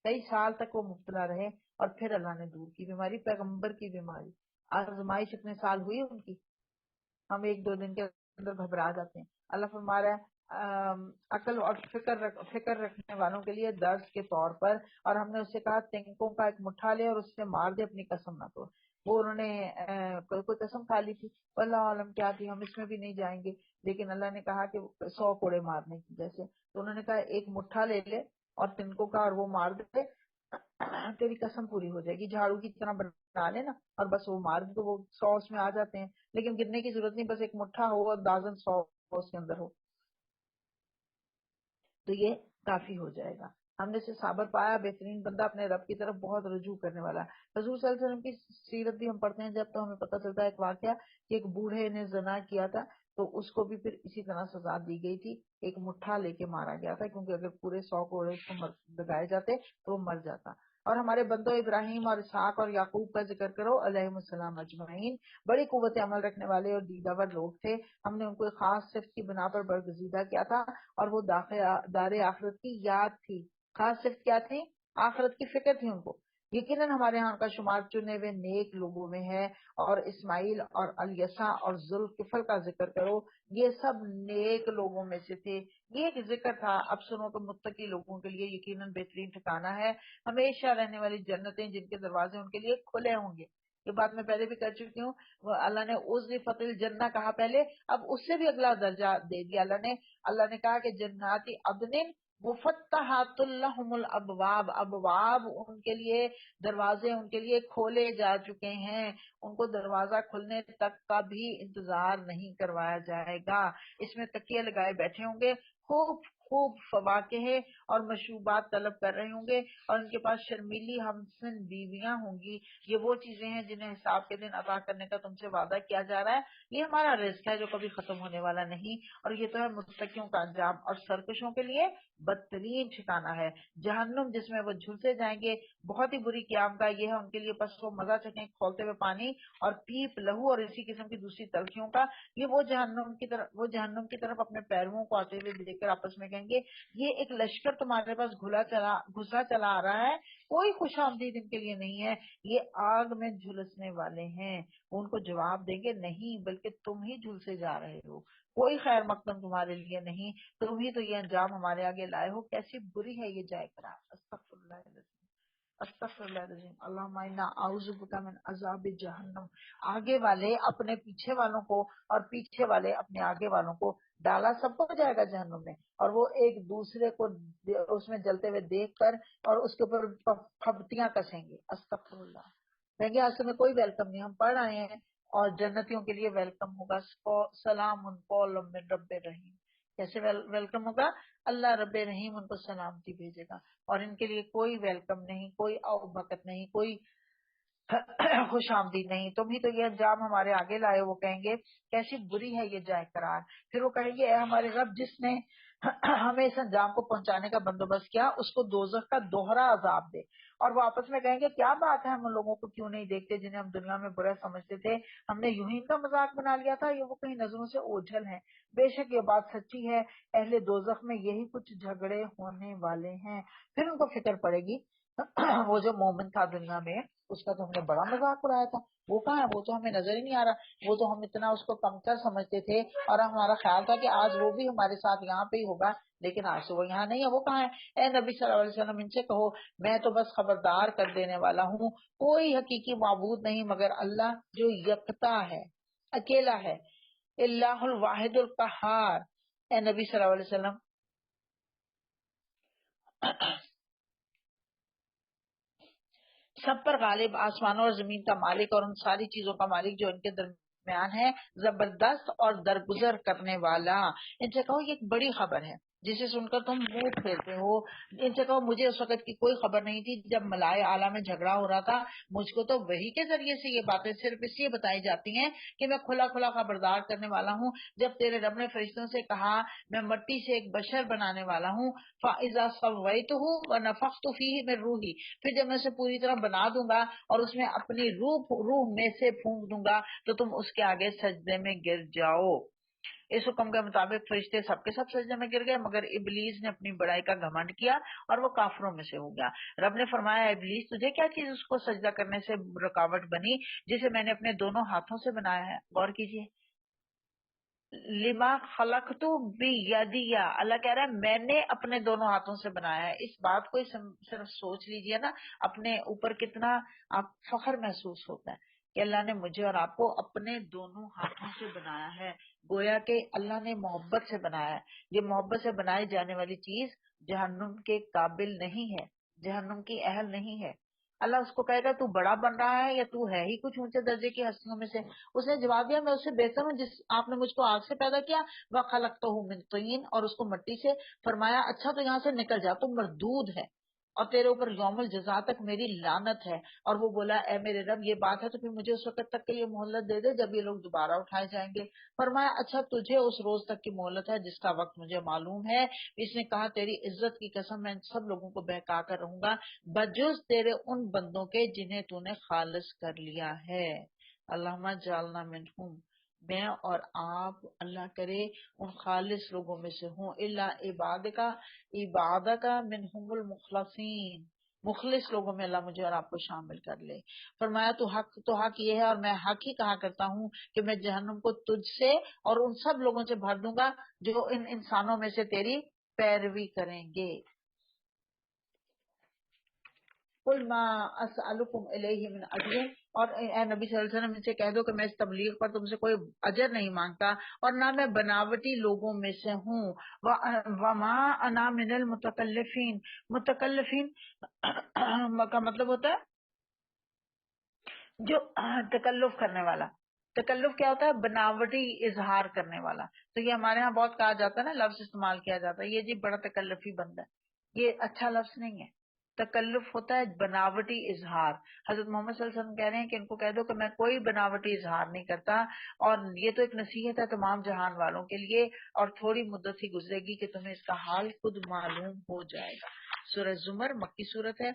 کئی سال تک وہ مبتلا رہے اور پھر اللہ نے دور کی بیماری. پیغمبر کی بیماری، آزمائش اتنے سال ہوئی ان کی، ہم ایک دو دن کے اندر گھبرا جاتے ہیں. اللہ فرما رہا ہے عقل اور فکر رکھنے والوں کے لیے درس کے طور پر. اور ہم نے اس سے کہا تنکوں کا ایک مٹھا لے اور اس سے مار دے، اپنی قسم نہ توڑ. وہ انہوں نے کوئی قسم کھا لی تھی، اللہ عالم کیا تھی، ہم اس میں بھی نہیں جائیں گے. لیکن اللہ نے کہا کہ 100 کوڑے مارنے کی جیسے، تو انہوں نے کہا ایک مٹھا لے لے اور تنکوں کا اور وہ مار دے، تیری قسم پوری ہو جائے گی. جھاڑو کی طرح بنا لے نا اور بس وہ مار دے تو وہ 100 اس میں آ جاتے ہیں. لیکن گرنے کی ضرورت نہیں، بس ایک مٹھا ہو اور دازن 100 اس کے اندر ہو تو یہ کافی ہو جائے گا. ہم نے اسے ثابت پایا بہترین بندہ اپنے رب کی طرف بہت رجوع کرنے والا. حضور صلی اللہ علیہ وسلم کی سیرت بھی ہم پڑھتے ہیں جب تو ہمیں پتہ چلتا ہے ایک واقعہ کہ ایک بوڑھے نے زنا کیا تھا تو اس کو بھی پھر اسی طرح سزا دی گئی تھی، ایک مٹھا لے کے مارا گیا تھا، کیونکہ اگر پورے 100 کوڑے اس کو لگائے جاتے تو وہ مر جاتا. اور ہمارے بندوں ابراہیم اور اسحاق اور یعقوب کا ذکر کرو علیہم السلام اجمعین، بڑی قوت عمل رکھنے والے اور دیدہ لوگ تھے. ہم نے ان کو ایک خاص صفت کی بنا پر برگزیدہ کیا تھا اور وہ دار آخرت کی یاد تھی. خاص صفت کیا تھی؟ آخرت کی فکر تھی ان کو. یقیناً ہمارے ہاں کا شمار چنے ہوئے نیک لوگوں میں ہے. اور اسماعیل اور الیسا اور ذوالکفل کا ذکر کرو، یہ سب نیک لوگوں میں سے تھے. یہ ایک ذکر تھا. اب سنو تو متقی لوگوں کے لیے یقیناً بہترین ٹھکانہ ہے ہمیشہ رہنے والی جنتیں جن کے دروازے ان کے لیے کھلے ہوں گے. یہ بات میں پہلے بھی کر چکی ہوں. اللہ نے عزلفت الجنہ کہا پہلے، اب اس سے بھی اگلا درجہ دے دیا اللہ نے کہا کہ جنات عدن مفتحات لہم الابواب، ابواب ان کے لیے، دروازے ان کے لیے کھولے جا چکے ہیں، ان کو دروازہ کھلنے تک کا بھی انتظار نہیں کروایا جائے گا. اس میں تکیے لگائے بیٹھے ہوں گے، خوب خوب فواکہ اور مشروبات طلب کر رہے ہوں گے، اور ان کے پاس شرمیلی ہمسن بیویاں ہوں گی. یہ وہ چیزیں ہیں جنہیں حساب کے دن عطا کرنے کا تم سے وعدہ کیا جا رہا ہے. یہ ہمارا رزق ہے جو کبھی ختم ہونے والا نہیں. اور یہ تو ہے متقیوں کا انجام. اور سرکشوں کے لیے بدترین ٹھکانہ ہے جہنم، جس میں وہ جھلسے جائیں گے. بہت ہی بری قیام کا یہ ہے ان کے لیے. بس وہ مزہ چکیں کھولتے ہوئے پانی اور پیپ لہو اور اسی قسم کی دوسری تلخیوں کا. یہ وہ جہنم کی طرف اپنے پیرووں کو آتے ہوئے دیکھ کر آپس میں کہیں گے یہ ایک لشکر تمہارے پاس گھسا چلا آ رہا ہے، کوئی خوش آمدید ان کے لیے نہیں ہے، یہ آگ میں جھلسنے والے ہیں. وہ ان کو جواب دیں گے نہیں بلکہ تم ہی جھلسے جا رہے ہو، کوئی خیر مقدم تمہارے لیے نہیں، تم ہی تو یہ انجام ہمارے آگے لائے ہو. کیسی بری ہے یہ جائے قرار. استغفر اللہ العظیم، استغفر اللہ العظیم. اللہم انا اعوذ بک من عذاب جہنم. آگے والے اپنے پیچھے والوں کو اور پیچھے والے اپنے آگے والوں کو، ڈالا سب کو جائے گا جہنم میں، اور وہ ایک دوسرے کو اس میں جلتے ہوئے دیکھ کر اور اس کے اوپر پھپتیاں کسیں گے. استغفر اللہ. کہیں گے آج سے میں کوئی ویلکم نہیں، ہم پڑھ آئے ہیں. اور جنتیوں کے لیے ویلکم ہوگا سلام قولا من رب رحیم. کیسے ویلکم ہوگا؟ اللہ رب رحیم ان کو سلامتی بھیجے گا، اور ان کے لیے کوئی ویلکم نہیں، کوئی او بکت نہیں، کوئی خوش آمدید نہیں. تم ہی تو یہ انجام ہمارے آگے لائے. وہ کہیں گے کیسی بری ہے یہ جائے قرار. پھر وہ کہیں گے اے ہمارے رب جس نے ہمیں اس انجام کو پہنچانے کا بندوبست کیا، اس کو دوزخ کا دوہرا عذاب دے. اور وہ آپس میں کہیں گے کیا بات ہے، ہم ان لوگوں کو کیوں نہیں دیکھتے جنہیں ہم دنیا میں برا سمجھتے تھے، ہم نے یوں ہی ان کا مذاق بنا لیا تھا، یہ وہ کہیں نظروں سے اوجھل ہیں. بے شک یہ بات سچی ہے، اہل دوزخ میں یہی کچھ جھگڑے ہونے والے ہیں. پھر ان کو فکر پڑے گی وہ جو مومن تھا دنیا میں اس کا تو ہم نے بڑا مذاق اڑایا تھا، وہ کہاں ہے، وہ تو ہمیں نظر ہی نہیں آ رہا، وہ تو ہم اتنا اس کو کمتر سمجھتے تھے اور ہمارا خیال تھا کہ آج وہ بھی ہمارے ساتھ یہاں پہ ہی ہوگا، لیکن آج سے وہ یہاں نہیں ہے، وہ کہاں ہے. اے نبی صلی اللہ علیہ وسلم ان سے کہو میں تو بس خبردار کر دینے والا ہوں، کوئی حقیقی معبود نہیں مگر اللہ جو یکتا ہے، اکیلا ہے، اللہ الواحد القہار. اے نبی صلی اللہ علیہ وسلم سب پر غالب، آسمانوں اور زمین کا مالک اور ان ساری چیزوں کا مالک جو ان کے درمیان ہے زبردست اور درگزر کرنے والا. ان سے کہو یہ ایک بڑی خبر ہے جسے سن کر تم منہ پھیرتے ہو. ان سے کہو مجھے اس وقت کی کوئی خبر نہیں تھی جب ملائے اعلیٰ میں جھگڑا ہو رہا تھا. مجھ کو تو وحی کے ذریعے سے یہ باتیں صرف اس لیے بتائی جاتی ہیں کہ میں کھلا کھلا خبردار کرنے والا ہوں. جب تیرے رب نے فرشتوں سے کہا میں مٹی سے ایک بشر بنانے والا ہوں, فَإِذَا سَوَّيْتُهُ وَنَفَخْتُ فِيهِ مِن رُوحِي, پھر جب میں اسے پوری طرح بنا دوں گا اور اس میں اپنی روح میں سے پھونک دوں گا تو تم اس کے آگے سجدے میں گر جاؤ. اس حکم کے مطابق فرشتے سب کے سب سجدے میں گر گئے مگر ابلیس نے اپنی بڑائی کا گھمنڈ کیا اور وہ کافروں میں سے ہو گیا. رب نے فرمایا ابلیس تجھے کیا چیز اس کو سجدہ کرنے سے رکاوٹ بنی جسے میں نے اپنے دونوں ہاتھوں سے بنایا ہے. غور کیجیے, لما خلقت بیدیا, اللہ کہہ رہا ہے میں نے اپنے دونوں ہاتھوں سے بنایا ہے. اس بات کو صرف سوچ لیجئے نا, اپنے اوپر کتنا آپ فخر محسوس ہوتا ہے کہ اللہ نے مجھے اور آپ کو اپنے دونوں ہاتھوں سے بنایا ہے. گویا کہ اللہ نے محبت سے بنایا ہے. یہ محبت سے بنائی جانے والی چیز جہنم کے قابل نہیں ہے, جہنم کی اہل نہیں ہے. اللہ اس کو کہے گا تو بڑا بن رہا ہے یا تو ہے ہی کچھ اونچے درجے کی ہستیوں میں سے. اس نے جواب دیا میں اس سے بہتر ہوں جس آپ نے مجھ کو آگ سے پیدا کیا, وَخَلَقْتَهُ مِن طِينٍ, اور اس کو مٹی سے. فرمایا اچھا تو یہاں سے نکل جا, تو مردود ہے اور تیرے اوپر یوم الجزا تک میری لعنت ہے. اور وہ بولا اے میرے رب یہ بات ہے تو پھر مجھے اس وقت تک کے لیے مہلت دے دے جب یہ لوگ دوبارہ اٹھائے جائیں گے. فرمایا اچھا تجھے اس روز تک کی مہلت ہے جس کا وقت مجھے معلوم ہے. اس نے کہا تیری عزت کی قسم میں سب لوگوں کو بہکا کر رہوں گا بجز تیرے ان بندوں کے جنہیں تو نے خالص کر لیا ہے. اللہم جعلنا منہم, میں اور آپ اللہ کرے ان خالص لوگوں میں سے ہوں. الا عبادک منہم المخلصین, مخلص لوگوں میں اللہ مجھے اور آپ کو شامل کر لے. فرمایا تو حق یہ ہے اور میں حق ہی کہا کرتا ہوں کہ میں جہنم کو تجھ سے اور ان سب لوگوں سے بھر دوں گا جو ان انسانوں میں سے تیری پیروی کریں گے. قل ما اسألکم الیہ من اجر, اور اے نبی صلی اللہ علیہ وسلم ان سے کہہ دو کہ میں اس تبلیغ پر تم سے کوئی اجر نہیں مانگتا اور نہ میں بناوٹی لوگوں میں سے ہوں. وما انا من المتکلفین, متکلفین کا مطلب ہوتا ہے جو تکلف کرنے والا. تکلف کیا ہوتا ہے؟ بناوٹی اظہار کرنے والا. تو یہ ہمارے ہاں بہت کہا جاتا ہے نا, لفظ استعمال کیا جاتا ہے یہ جی بڑا تکلفی بندہ ہے. یہ اچھا لفظ نہیں ہے. تکلف ہوتا ہے بناوٹی اظہار. حضرت محمد صلی اللہ علیہ وسلم کہہ رہے ہیں کہ ان کو کہہ دو کہ میں کوئی بناوٹی اظہار نہیں کرتا, اور یہ تو ایک نصیحت ہے تمام جہان والوں کے لیے, اور تھوڑی مدت ہی گزرے گی کہ تمہیں اس کا حال خود معلوم ہو جائے گا. سورہ زمر مکی صورت ہے,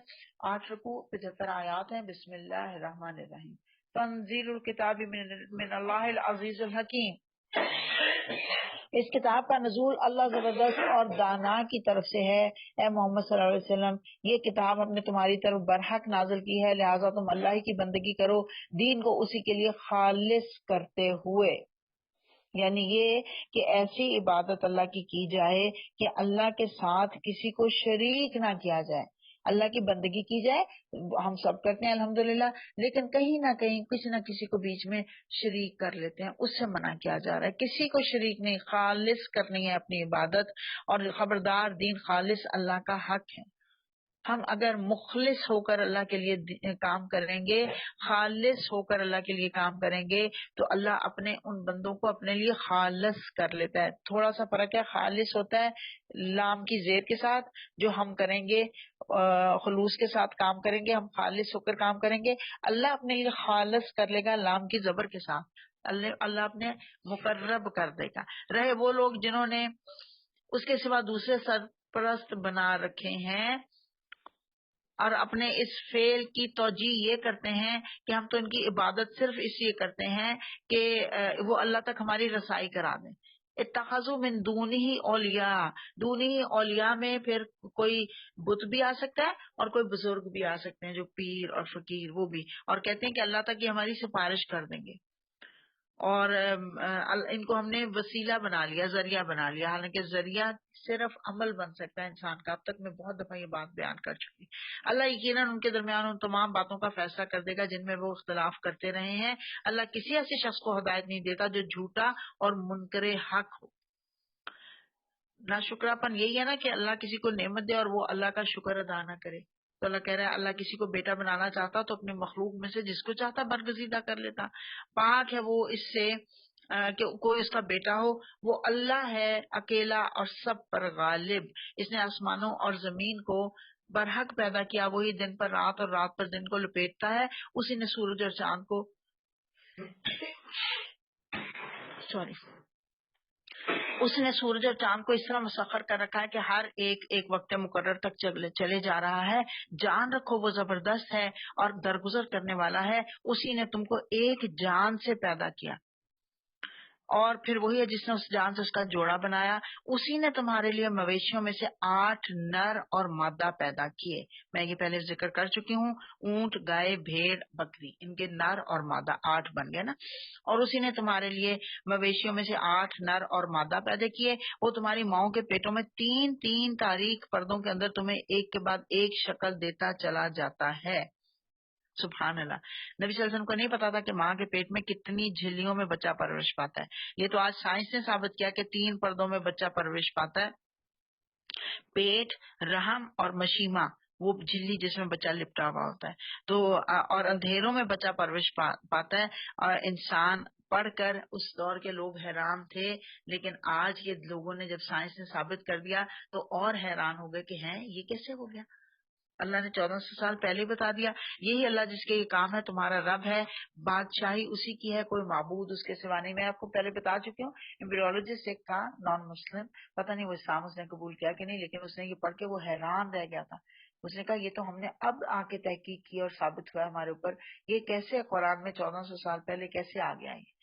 8 رکوع 75 آیات ہیں. بسم اللہ الرحمن الرحیم. تنزیل الکتاب من اللہ العزیز الحکیم, اس کتاب کا نزول اللہ زبردست اور دانا کی طرف سے ہے. اے محمد صلی اللہ علیہ وسلم یہ کتاب ہم نے تمہاری طرف برحق نازل کی ہے, لہٰذا تم اللہ کی بندگی کرو دین کو اسی کے لیے خالص کرتے ہوئے. یعنی یہ کہ ایسی عبادت اللہ کی جائے کہ اللہ کے ساتھ کسی کو شریک نہ کیا جائے. اللہ کی بندگی کی جائے, ہم سب کرتے ہیں الحمدللہ, لیکن کہیں نہ کہیں کسی نہ کسی کو بیچ میں شریک کر لیتے ہیں, اس سے منع کیا جا رہا ہے. کسی کو شریک نہیں, خالص کرنی ہے اپنی عبادت, اور خبردار دین خالص اللہ کا حق ہے. ہم اگر مخلص ہو کر اللہ کے لیے کام کریں گے, خالص ہو کر اللہ کے لیے کام کریں گے, تو اللہ اپنے ان بندوں کو اپنے لیے خالص کر لیتا ہے. تھوڑا سا فرق ہے, خالص ہوتا ہے لام کی زیر کے ساتھ, جو ہم کریں گے خلوص کے ساتھ کام کریں گے, ہم خالص ہو کر کام کریں گے. اللہ اپنے لیے خالص کر لے گا لام کی زبر کے ساتھ, اللہ اپنے مقرب کر دے گا. رہے وہ لوگ جنہوں نے اس کے سوا دوسرے سرپرست بنا رکھے ہیں اور اپنے اس فعل کی توجیہ یہ کرتے ہیں کہ ہم تو ان کی عبادت صرف اس لیے کرتے ہیں کہ وہ اللہ تک ہماری رسائی کرا دیں. اتخذوا من دونہ اولیاء, دونہ اولیاء میں پھر کوئی بت بھی آ سکتا ہے اور کوئی بزرگ بھی آ سکتے ہیں جو پیر اور فقیر, وہ بھی, اور کہتے ہیں کہ اللہ تک یہ ہماری سفارش کر دیں گے, اور ان کو ہم نے وسیلہ بنا لیا, ذریعہ بنا لیا. حالانکہ ذریعہ صرف عمل بن سکتا ہے انسان کا. اب تک میں بہت دفعہ یہ بات بیان کر چکی. اللہ یقیناً ان کے درمیان ان تمام باتوں کا فیصلہ کر دے گا جن میں وہ اختلاف کرتے رہے ہیں. اللہ کسی ایسے شخص کو ہدایت نہیں دیتا جو جھوٹا اور منکر حق ہو. ناشکراپن یہی ہے نا کہ اللہ کسی کو نعمت دے اور وہ اللہ کا شکر ادا نہ کرے. تو اللہ کہہ رہا ہے اللہ کسی کو بیٹا بنانا چاہتا تو اپنے مخلوق میں سے جس کو چاہتا برگزیدہ کر لیتا. پاک ہے وہ اس سے کہ کوئی اس کا بیٹا ہو. وہ اللہ ہے اکیلا اور سب پر غالب. اس نے آسمانوں اور زمین کو برحق پیدا کیا. وہی دن پر رات اور رات پر دن کو لپیٹتا ہے. اسی نے سورج اور چاند کو اس نے سورج اور چاند کو اس طرح مسخر کر رکھا ہے کہ ہر ایک ایک وقت مقرر تک چلے جا رہا ہے. جان رکھو وہ زبردست ہے اور درگزر کرنے والا ہے. اسی نے تم کو ایک جان سے پیدا کیا اور پھر وہی ہے جس نے اس جان سے اس کا جوڑا بنایا. اسی نے تمہارے لیے مویشیوں میں سے 8 نر اور مادہ پیدا کیے. میں یہ پہلے ذکر کر چکی ہوں. اونٹ، گائے، بھیڑ، بکری، ان کے نر اور مادہ 8 بن گئے نا. اور اسی نے تمہارے لیے مویشیوں میں سے 8 نر اور مادہ پیدا کیے. وہ تمہاری ماؤں کے پیٹوں میں 3 تاریک پردوں کے اندر تمہیں ایک کے بعد ایک شکل دیتا چلا جاتا ہے. سبحان اللہ. نبی صلی اللہ علیہ وسلم کو نہیں پتا تھا کہ ماں کے پیٹ میں کتنی جھلیوں میں بچہ پرورش پاتا ہے. یہ تو آج سائنس نے ثابت کیا کہ 3 پردوں میں بچہ پرورش پاتا ہے. پیٹ، رحم اور مشیمہ، وہ جھلی جس میں بچہ لپٹا ہوا ہوتا ہے. تو اور اندھیروں میں بچہ پرورش پاتا ہے. اور انسان پڑھ کر اس دور کے لوگ حیران تھے، لیکن آج کے لوگوں نے جب سائنس نے ثابت کر دیا تو اور حیران ہو گئے کہ ہیں یہ کیسے ہو گیا. اللہ نے 1400 سال پہلے بتا دیا. یہی اللہ جس کے یہ کام ہے تمہارا رب ہے. بادشاہی اسی کی ہے، کوئی معبود اس کے سوا نہیں. میں آپ کو پہلے بتا چکی ہوں. امبریولوجسٹ ایک تھا نان مسلم، پتہ نہیں وہ اسلام اس نے قبول کیا کہ نہیں، لیکن اس نے یہ پڑھ کے وہ حیران رہ گیا تھا. اس نے کہا یہ تو ہم نے اب آ کے تحقیق کی اور ثابت ہوا ہمارے اوپر، یہ کیسے قرآن میں 1400 سال پہلے کیسے آ گیا ہے.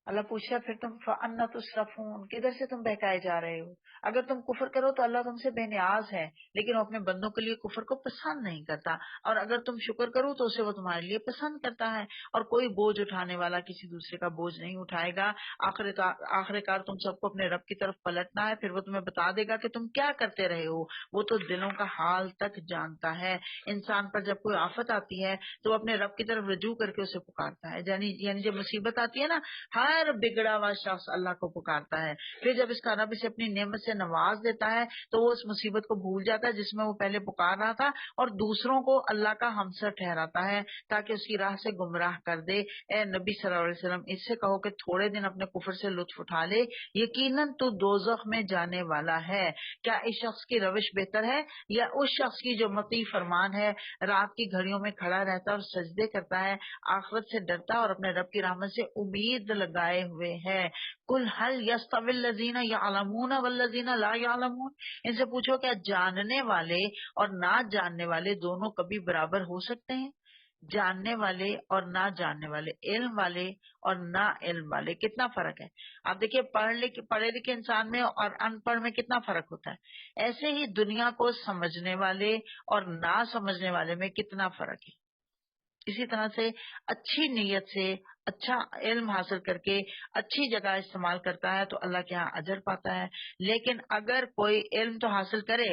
اللہ پوچھا پھر تم فَأَنَّ تُصْرَفُونَ، کدھر سے تم بہکائے جا رہے ہو. اگر تم کفر کرو تو اللہ تم سے بے نیاز ہے، لیکن وہ اپنے بندوں کے لیے کفر کو پسند نہیں کرتا. اور اگر تم شکر کرو تو اسے وہ تمہارے لیے پسند کرتا ہے. اور کوئی بوجھ اٹھانے والا کسی دوسرے کا بوجھ نہیں اٹھائے گا. آخر کار تم سب کو اپنے رب کی طرف پلٹنا ہے، پھر وہ تمہیں بتا دے گا کہ تم کیا کرتے رہے ہو. وہ تو دلوں کا حال تک جانتا ہے. انسان پر جب کوئی آفت آتی ہے تو وہ اپنے رب کی طرف رجوع کر کے اسے پکارتا ہے. یعنی جب مصیبت آتی ہے نا، ہر بگڑا ہوا شخص اللہ کو پکارتا ہے. پھر جب اس کا رب اسے اپنی نعمت سے نواز دیتا ہے تو وہ اس مصیبت کو بھول جاتا ہے جس میں وہ پہلے پکار رہا تھا، اور دوسروں کو اللہ کا ہمسر ٹھہراتا ہے تاکہ اس کی راہ سے گمراہ کر دے. اے نبی صلی اللہ علیہ وسلم، اس سے کہو کہ تھوڑے دن اپنے کفر سے لطف اٹھا لے، یقیناً تو دوزخ میں جانے والا ہے. کیا اس شخص کی روش بہتر ہے یا اس شخص کی جو مطیع فرمان ہے، رات کی گھڑیوں میں کھڑا رہتا اور سجدے کرتا ہے، آخرت سے ڈرتا اور اپنے رب کی رحمت سے امید لگائے ہوئے ہے. قل هل يستوي الذين يعلمون والذين لا يعلمون، ان سے پوچھو کیا جاننے والے اور نہ جاننے والے دونوں کبھی برابر ہو سکتے ہیں؟ جاننے والے اور نہ جاننے والے، علم والے اور نہ علم والے، کتنا فرق ہے. آپ دیکھیے پڑھے لکھے انسان میں اور ان پڑھ میں کتنا فرق ہوتا ہے. ایسے ہی دنیا کو سمجھنے والے اور نہ سمجھنے والے میں کتنا فرق ہے. اسی طرح سے اچھی نیت سے اچھا علم حاصل کر کے اچھی جگہ استعمال کرتا ہے تو اللہ کے ہاں اجر پاتا ہے. لیکن اگر کوئی علم تو حاصل کرے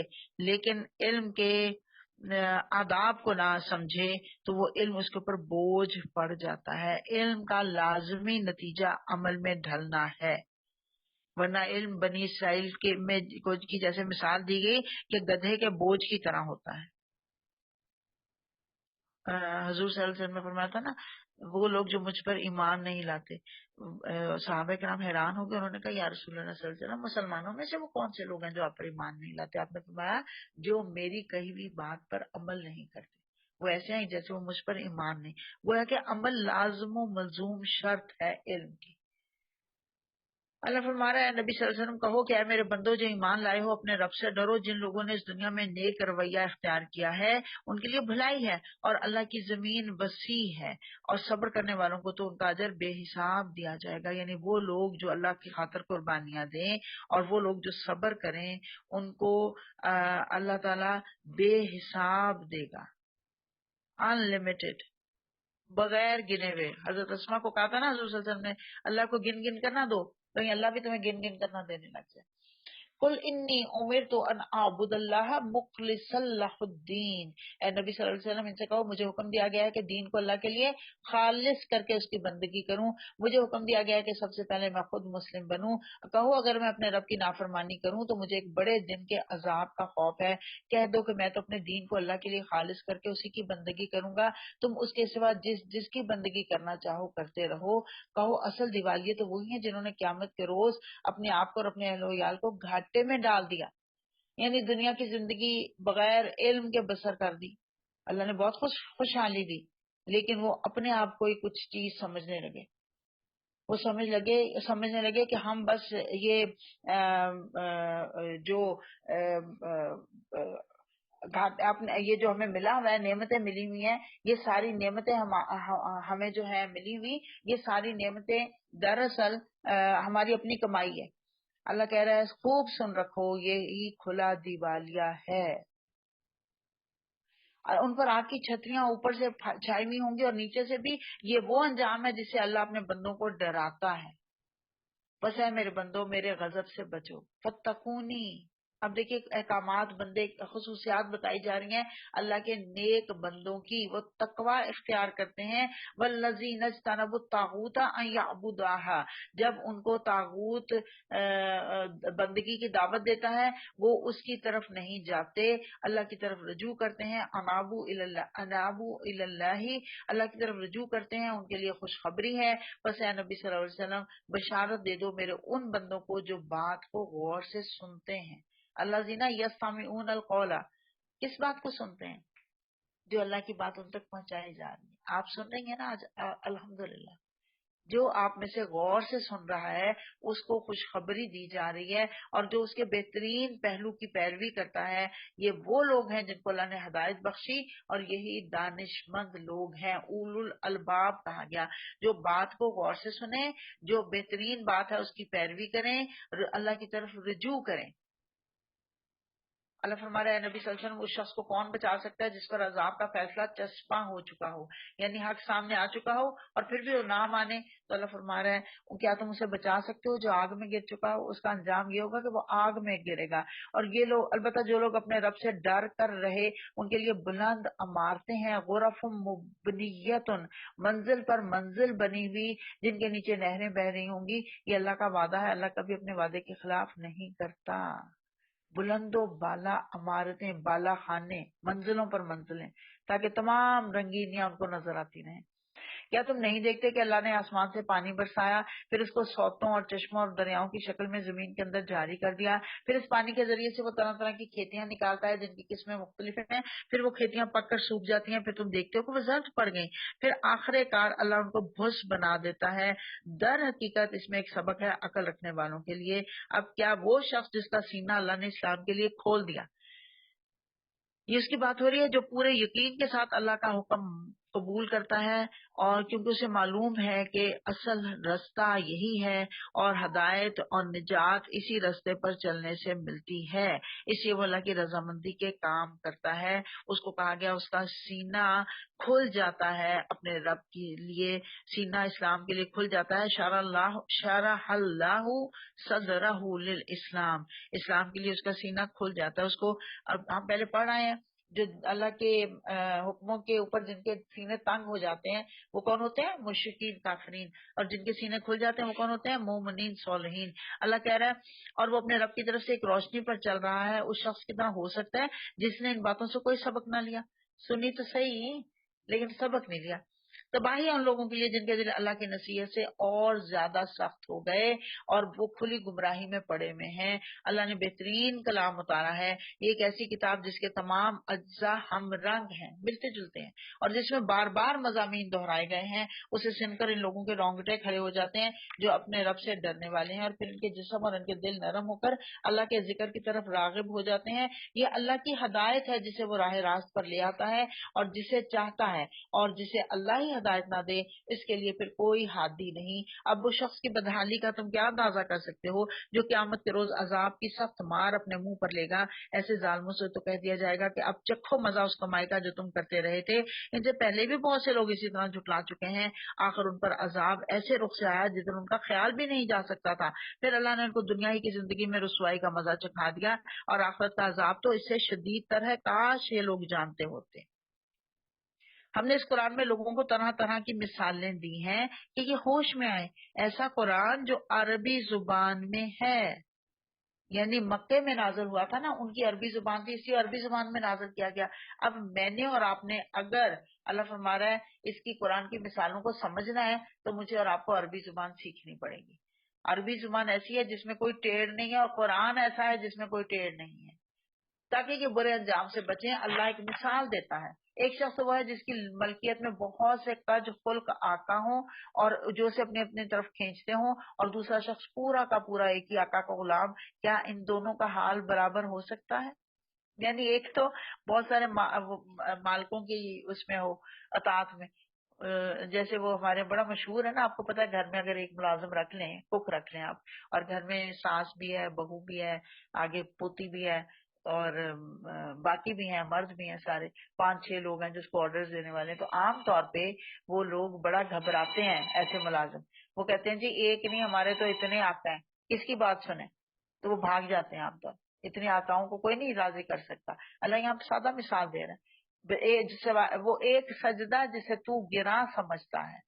لیکن علم کے آداب کو نہ سمجھے تو وہ علم اس کے اوپر بوجھ پڑ جاتا ہے. علم کا لازمی نتیجہ عمل میں ڈھلنا ہے، ورنہ علم بنی اسرائیل کی جیسے مثال دی گئی کہ گدھے کے بوجھ کی طرح ہوتا ہے. حضور صلی اللہ علیہ وسلم نے فرمایا تھا نا، وہ لوگ جو مجھ پر ایمان نہیں لاتے. صحابہ کرام حیران ہو گئے. انہوں نے کہا یا رسول اللہ صلی اللہ علیہ وسلم، مسلمانوں میں سے وہ کون سے لوگ ہیں جو آپ پر ایمان نہیں لاتے؟ آپ نے فرمایا جو میری کہی ہوئی بات پر عمل نہیں کرتے، وہ ایسے ہیں جیسے وہ مجھ پر ایمان نہیں. وہ ہے کہ عمل لازم و ملزوم شرط ہے علم کی. اللہ فرما رہا ہے نبی صلی اللہ علیہ وسلم کہو کہ اے میرے بندو جو ایمان لائے ہو اپنے رب سے ڈرو. جن لوگوں نے اس دنیا میں نیک رویہ اختیار کیا ہے ان کے لیے بھلائی ہے، اور اللہ کی زمین وسیع ہے، اور صبر کرنے والوں کو تو ان کا اجر بے حساب دیا جائے گا. یعنی وہ لوگ جو اللہ کی خاطر قربانیاں دیں اور وہ لوگ جو صبر کریں ان کو اللہ تعالی بے حساب دے گا، ان لمیٹڈ، بغیر گنے ہوئے. حضرت اسما کو کہا تھا نا حضور صلی اللہ علیہ وسلم نے اللہ کو گن گن کر نہ دو، کہیں اللہ بھی تمہیں گن گن کر نہ دینے لگ جائے. قل انی امرت ان اعبد اللہ مخلصا لہ الدین، اے نبی صلی اللہ علیہ وسلم ان سے کہو مجھے حکم دیا گیا ہے کہ دین کو اللہ کے لیے خالص کر کے اس کی بندگی کروں، مجھے حکم دیا گیا ہے کہ سب سے پہلے میں خود مسلم بنوں، کہو اگر میں اپنے رب کی نافرمانی کروں تو مجھے ایک بڑے دن کے عذاب کا خوف ہے، کہہ دو کہ میں تو اپنے دین کو اللہ کے لیے خالص کر کے اسی کی بندگی کروں گا، تم اس کے سوا جس کی بندگی کرنا چاہو کرتے رہو، کہو اصل دیوالیے تو وہی ہیں جنہوں نے قیامت کے روز اپنے آپ کو اور اپنے اہل و عیال کو گھاٹے میں ڈال دیا، یعنی دنیا کی زندگی بغیر علم کے بسر کر دی، اللہ نے بہت خوشحالی دی، لیکن وہ اپنے آپ کو ہی کچھ چیز سمجھنے لگے، وہ سمجھنے لگے کہ ہم بس یہ جو یہ جو ہمیں ملا ہوا ہے، نعمتیں ملی ہوئی ہیں، یہ ساری نعمتیں ہمیں جو ہے ملی ہوئی، یہ ساری نعمتیں دراصل ہماری اپنی کمائی ہے۔ اللہ کہہ رہا ہے خوب سن رکھو، یہی کھلا دیوالیہ ہے، اور ان پر آگ کی چھتریاں اوپر سے چھائی ہوئی ہوں گی اور نیچے سے بھی، یہ وہ انجام ہے جس سے اللہ اپنے بندوں کو ڈراتا ہے، بس اے میرے بندو میرے غضب سے بچو، فتقونی۔ اب دیکھیے احکامات، بندے، خصوصیات بتائی جا رہی ہیں اللہ کے نیک بندوں کی، وہ تقوی اختیار کرتے ہیں، والذین اجتنبوا الطاغوت ان یعبدوها، جب ان کو طاغوت بندگی کی دعوت دیتا ہے وہ اس کی طرف نہیں جاتے، اللہ کی طرف رجوع کرتے ہیں، انابوا الی اللہ، اللہ کی طرف رجوع کرتے ہیں، ان کے لیے خوشخبری ہے، بس اے نبی صلی اللہ علیہ وسلم بشارت دے دو میرے ان بندوں کو جو بات کو غور سے سنتے ہیں، الذین یستمعون القول، کس بات کو سنتے ہیں؟ جو اللہ کی بات ان تک پہنچائی جا رہی ہے، آپ سن رہی ہیں نا آج الحمدللہ، جو آپ میں سے غور سے سن رہا ہے اس کو خوشخبری دی جا رہی ہے، اور جو اس کے بہترین پہلو کی پیروی کرتا ہے یہ وہ لوگ ہیں جن کو اللہ نے ہدایت بخشی، اور یہی دانش مند لوگ ہیں، اولو الالباب کہا گیا، جو بات کو غور سے سنیں، جو بہترین بات ہے اس کی پیروی کریں، اللہ کی طرف رجوع کریں۔ اللہ فرما رہا ہے نبی صلی اللہ علیہ وسلم اس شخص کو کون بچا سکتا ہے جس پر عذاب کا فیصلہ چسپاں ہو چکا ہو، یعنی حق سامنے آ چکا ہو اور پھر بھی وہ نہ مانے، تو اللہ فرما رہا ہے کیا تم اسے بچا سکتے ہو؟ جو آگ میں گر چکا ہو اس کا انجام یہ ہوگا کہ وہ آگ میں گرے گا، اور یہ لوگ البتہ جو لوگ اپنے رب سے ڈر کر رہے ان کے لیے بلند عمارتیں ہیں، غرف مبنیت، منزل پر منزل بنی ہوئی جن کے نیچے نہریں بہ رہی ہوں گی، یہ اللہ کا وعدہ ہے، اللہ کبھی اپنے وعدے کے خلاف نہیں کرتا۔ بلند و بالا عمارتیں، بالا خانے، منزلوں پر منزلیں، تاکہ تمام رنگینیاں ان کو نظر آتی رہیں۔ کیا تم نہیں دیکھتے کہ اللہ نے آسمان سے پانی برسایا، پھر اس کو سوتوں اور چشموں اور دریاؤں کی شکل میں زمین کے اندر جاری کر دیا، پھر اس پانی کے ذریعے سے وہ طرح طرح کی کھیتیاں نکالتا ہے جن کی قسمیں مختلف ہیں، پھر وہ کھیتیاں پک کر سوکھ جاتی ہیں، پھر تم دیکھتے ہو کہ وہ زرد پڑ گئیں، پھر آخر کار اللہ ان کو بھس بنا دیتا ہے۔ در حقیقت اس میں ایک سبق ہے عقل رکھنے والوں کے لیے۔ اب کیا وہ شخص جس کا سینہ اللہ نے اسلام کے لیے کھول دیا، یہ اس کی بات ہو رہی ہے جو پورے یقین کے ساتھ اللہ کا حکم قبول کرتا ہے، اور کیونکہ اسے معلوم ہے کہ اصل رستہ یہی ہے اور ہدایت اور نجات اسی رستے پر چلنے سے ملتی ہے، اس لیے وہ اللہ کی رضامندی کے کام کرتا ہے۔ اس کو کہا گیا اس کا سینہ کھل جاتا ہے اپنے رب کے لیے، سینہ اسلام کے لیے کھل جاتا ہے۔ شرح اللہ صدرہ للاسلام، اسلام کے لیے اس کا سینہ کھل جاتا ہے۔ اس کو اب ہم پہلے پڑھ آئے ہیں جو اللہ کے حکموں کے اوپر جن کے سینے تنگ ہو جاتے ہیں وہ کون ہوتے ہیں؟ مشرکین، کافرین، اور جن کے سینے کھل جاتے ہیں وہ کون ہوتے ہیں؟ مومنین، صالحین۔ اللہ کہہ رہا ہے اور وہ اپنے رب کی طرف سے ایک روشنی پر چل رہا ہے، اس شخص کتنا ہو سکتا ہے جس نے ان باتوں سے کوئی سبق نہ لیا، سنی تو صحیح لیکن سبق نہیں لیا۔ تباہی ان لوگوں کے لیے جن کے دل اللہ کی نصیحت سے اور زیادہ سخت ہو گئے اور وہ کھلی گمراہی میں پڑے ہوئے ہیں۔ اللہ نے بہترین کلام اتارا ہے، یہ ایک ایسی کتاب جس کے تمام اجزاء ہم رنگ ہیں، ملتے جلتے ہیں، اور جس میں بار بار مضامین دہرائے گئے ہیں۔ اسے سن کر ان لوگوں کے رونگٹے کھڑے ہو جاتے ہیں جو اپنے رب سے ڈرنے والے ہیں، اور پھر ان کے جسم اور ان کے دل نرم ہو کر اللہ کے ذکر کی طرف راغب ہو جاتے ہیں۔ یہ اللہ کی ہدایت ہے جسے وہ راہ راست پر لے آتا ہے اور جسے چاہتا ہے، اور جسے اللہ ہی ہدایت نہ دے اس کے لیے پھر کوئی ہادی نہیں۔ اب وہ شخص کی بدحالی کا تم کیا اندازہ کر سکتے ہو جو قیامت کے روز عذاب کی سخت مار اپنے منہ پر لے گا۔ ایسے ظالموں سے تو کہہ دیا جائے گا کہ اب چکھو مزہ اس کمائی کا جو تم کرتے رہے تھے۔ ان سے پہلے بھی بہت سے لوگ اسی طرح جھٹلا چکے ہیں، آخر ان پر عذاب ایسے رخ سے آیا جدھر ان کا خیال بھی نہیں جا سکتا تھا۔ پھر اللہ نے ان کو دنیا ہی کی زندگی میں رسوائی کا مزہ چکھا دیا، اور آخرت کا عذاب تو اس سے شدید تر ہے، کاش یہ لوگ جانتے ہوتے۔ ہم نے اس قرآن میں لوگوں کو طرح طرح کی مثالیں دی ہیں کہ یہ ہوش میں آئے۔ ایسا قرآن جو عربی زبان میں ہے، یعنی مکے میں نازل ہوا تھا نا، ان کی عربی زبان تھی، اسی عربی زبان میں نازل کیا گیا۔ اب میں نے اور آپ نے اگر اللہ فرما رہا ہے اس کی قرآن کی مثالوں کو سمجھنا ہے تو مجھے اور آپ کو عربی زبان سیکھنی پڑے گی۔ عربی زبان ایسی ہے جس میں کوئی ٹیڑھ نہیں ہے، اور قرآن ایسا ہے جس میں کوئی ٹیڑھ نہیں ہے، تاکہ یہ برے انجام سے بچیں۔ اللہ ایک مثال دیتا ہے، ایک شخص وہ ہے جس کی ملکیت میں بہت سے کج خلق آقا ہوں اور جو اسے اپنی اپنی طرف کھینچتے ہوں، اور دوسرا شخص پورا کا پورا ایک ہی آقا کا غلام۔ کیا ان دونوں کا حال برابر ہو سکتا ہے؟ یعنی ایک تو بہت سارے مالکوں کی اس میں ہو، اطاعت میں، جیسے وہ ہمارے بڑا مشہور ہے نا، آپ کو پتا ہے، گھر میں اگر ایک ملازم رکھ لیں، کوک رکھ لیں آپ، اور گھر میں ساس بھی ہے، بہو بھی ہے، آگے پوتی بھی ہے، اور باقی بھی ہیں، مرد بھی ہیں، سارے 5-6 لوگ ہیں جس کو آرڈرز دینے والے ہیں، تو عام طور پہ وہ لوگ بڑا گھبراتے ہیں ایسے ملازم۔ وہ کہتے ہیں جی ایک نہیں، ہمارے تو اتنے آقا ہیں، کس کی بات سنیں؟ تو وہ بھاگ جاتے ہیں عام طور، اتنے آقاؤں کو کوئی نہیں راضی کر سکتا۔ اللہ یہاں پہ سادہ مثال دے رہا ہے، وہ ایک سجدہ جسے تو گراں سمجھتا ہے،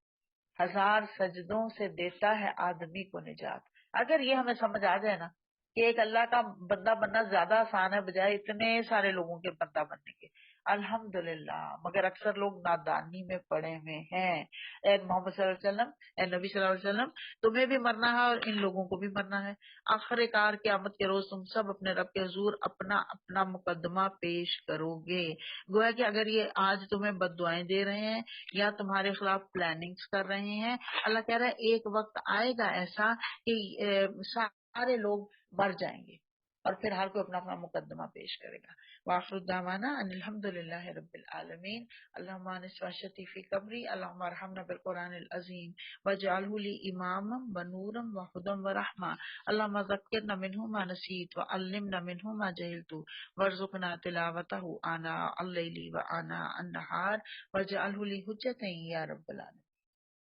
1000 سجدوں سے دیتا ہے آدمی کو نجات۔ اگر یہ ہمیں سمجھ آ جائے نا کہ ایک اللہ کا بندہ بننا زیادہ آسان ہے بجائے اتنے سارے لوگوں کے بندہ بننے کے، الحمدللہ، مگر اکثر لوگ نادانی میں پڑے ہوئے ہیں۔ اے محمد صلی اللہ علیہ وسلم، اے نبی صلی اللہ علیہ وسلم، تمہیں بھی مرنا ہے اور ان لوگوں کو بھی مرنا ہے۔ آخر کار قیامت کے روز تم سب اپنے رب کے حضور اپنا اپنا مقدمہ پیش کرو گے۔ گویا کہ اگر یہ آج تمہیں بد دعائیں دے رہے ہیں یا تمہارے خلاف پلاننگز کر رہے ہیں، اللہ کہہ رہا ہے ایک وقت آئے گا ایسا کہ سارے لوگ مر جائیں گے، اور پھر ہر کوئی اپنا اپنا مقدمہ پیش کرے گا۔ وآخر دعوانا ان الحمد للہ رب العالمین۔ اللہم انس واشتی فی قبری، اللہم ارحمنا بالقرآن العظیم واجعلہ لی اماما ونورا وہدی ورحمہ، اللہم ذکرنا منہ ما نسیت وعلمنا منہ ما جہلت وارزقنا تلاوتہ آناء اللیل وآناء النہار واجعلہ لی حجۃ یا رب العالمین۔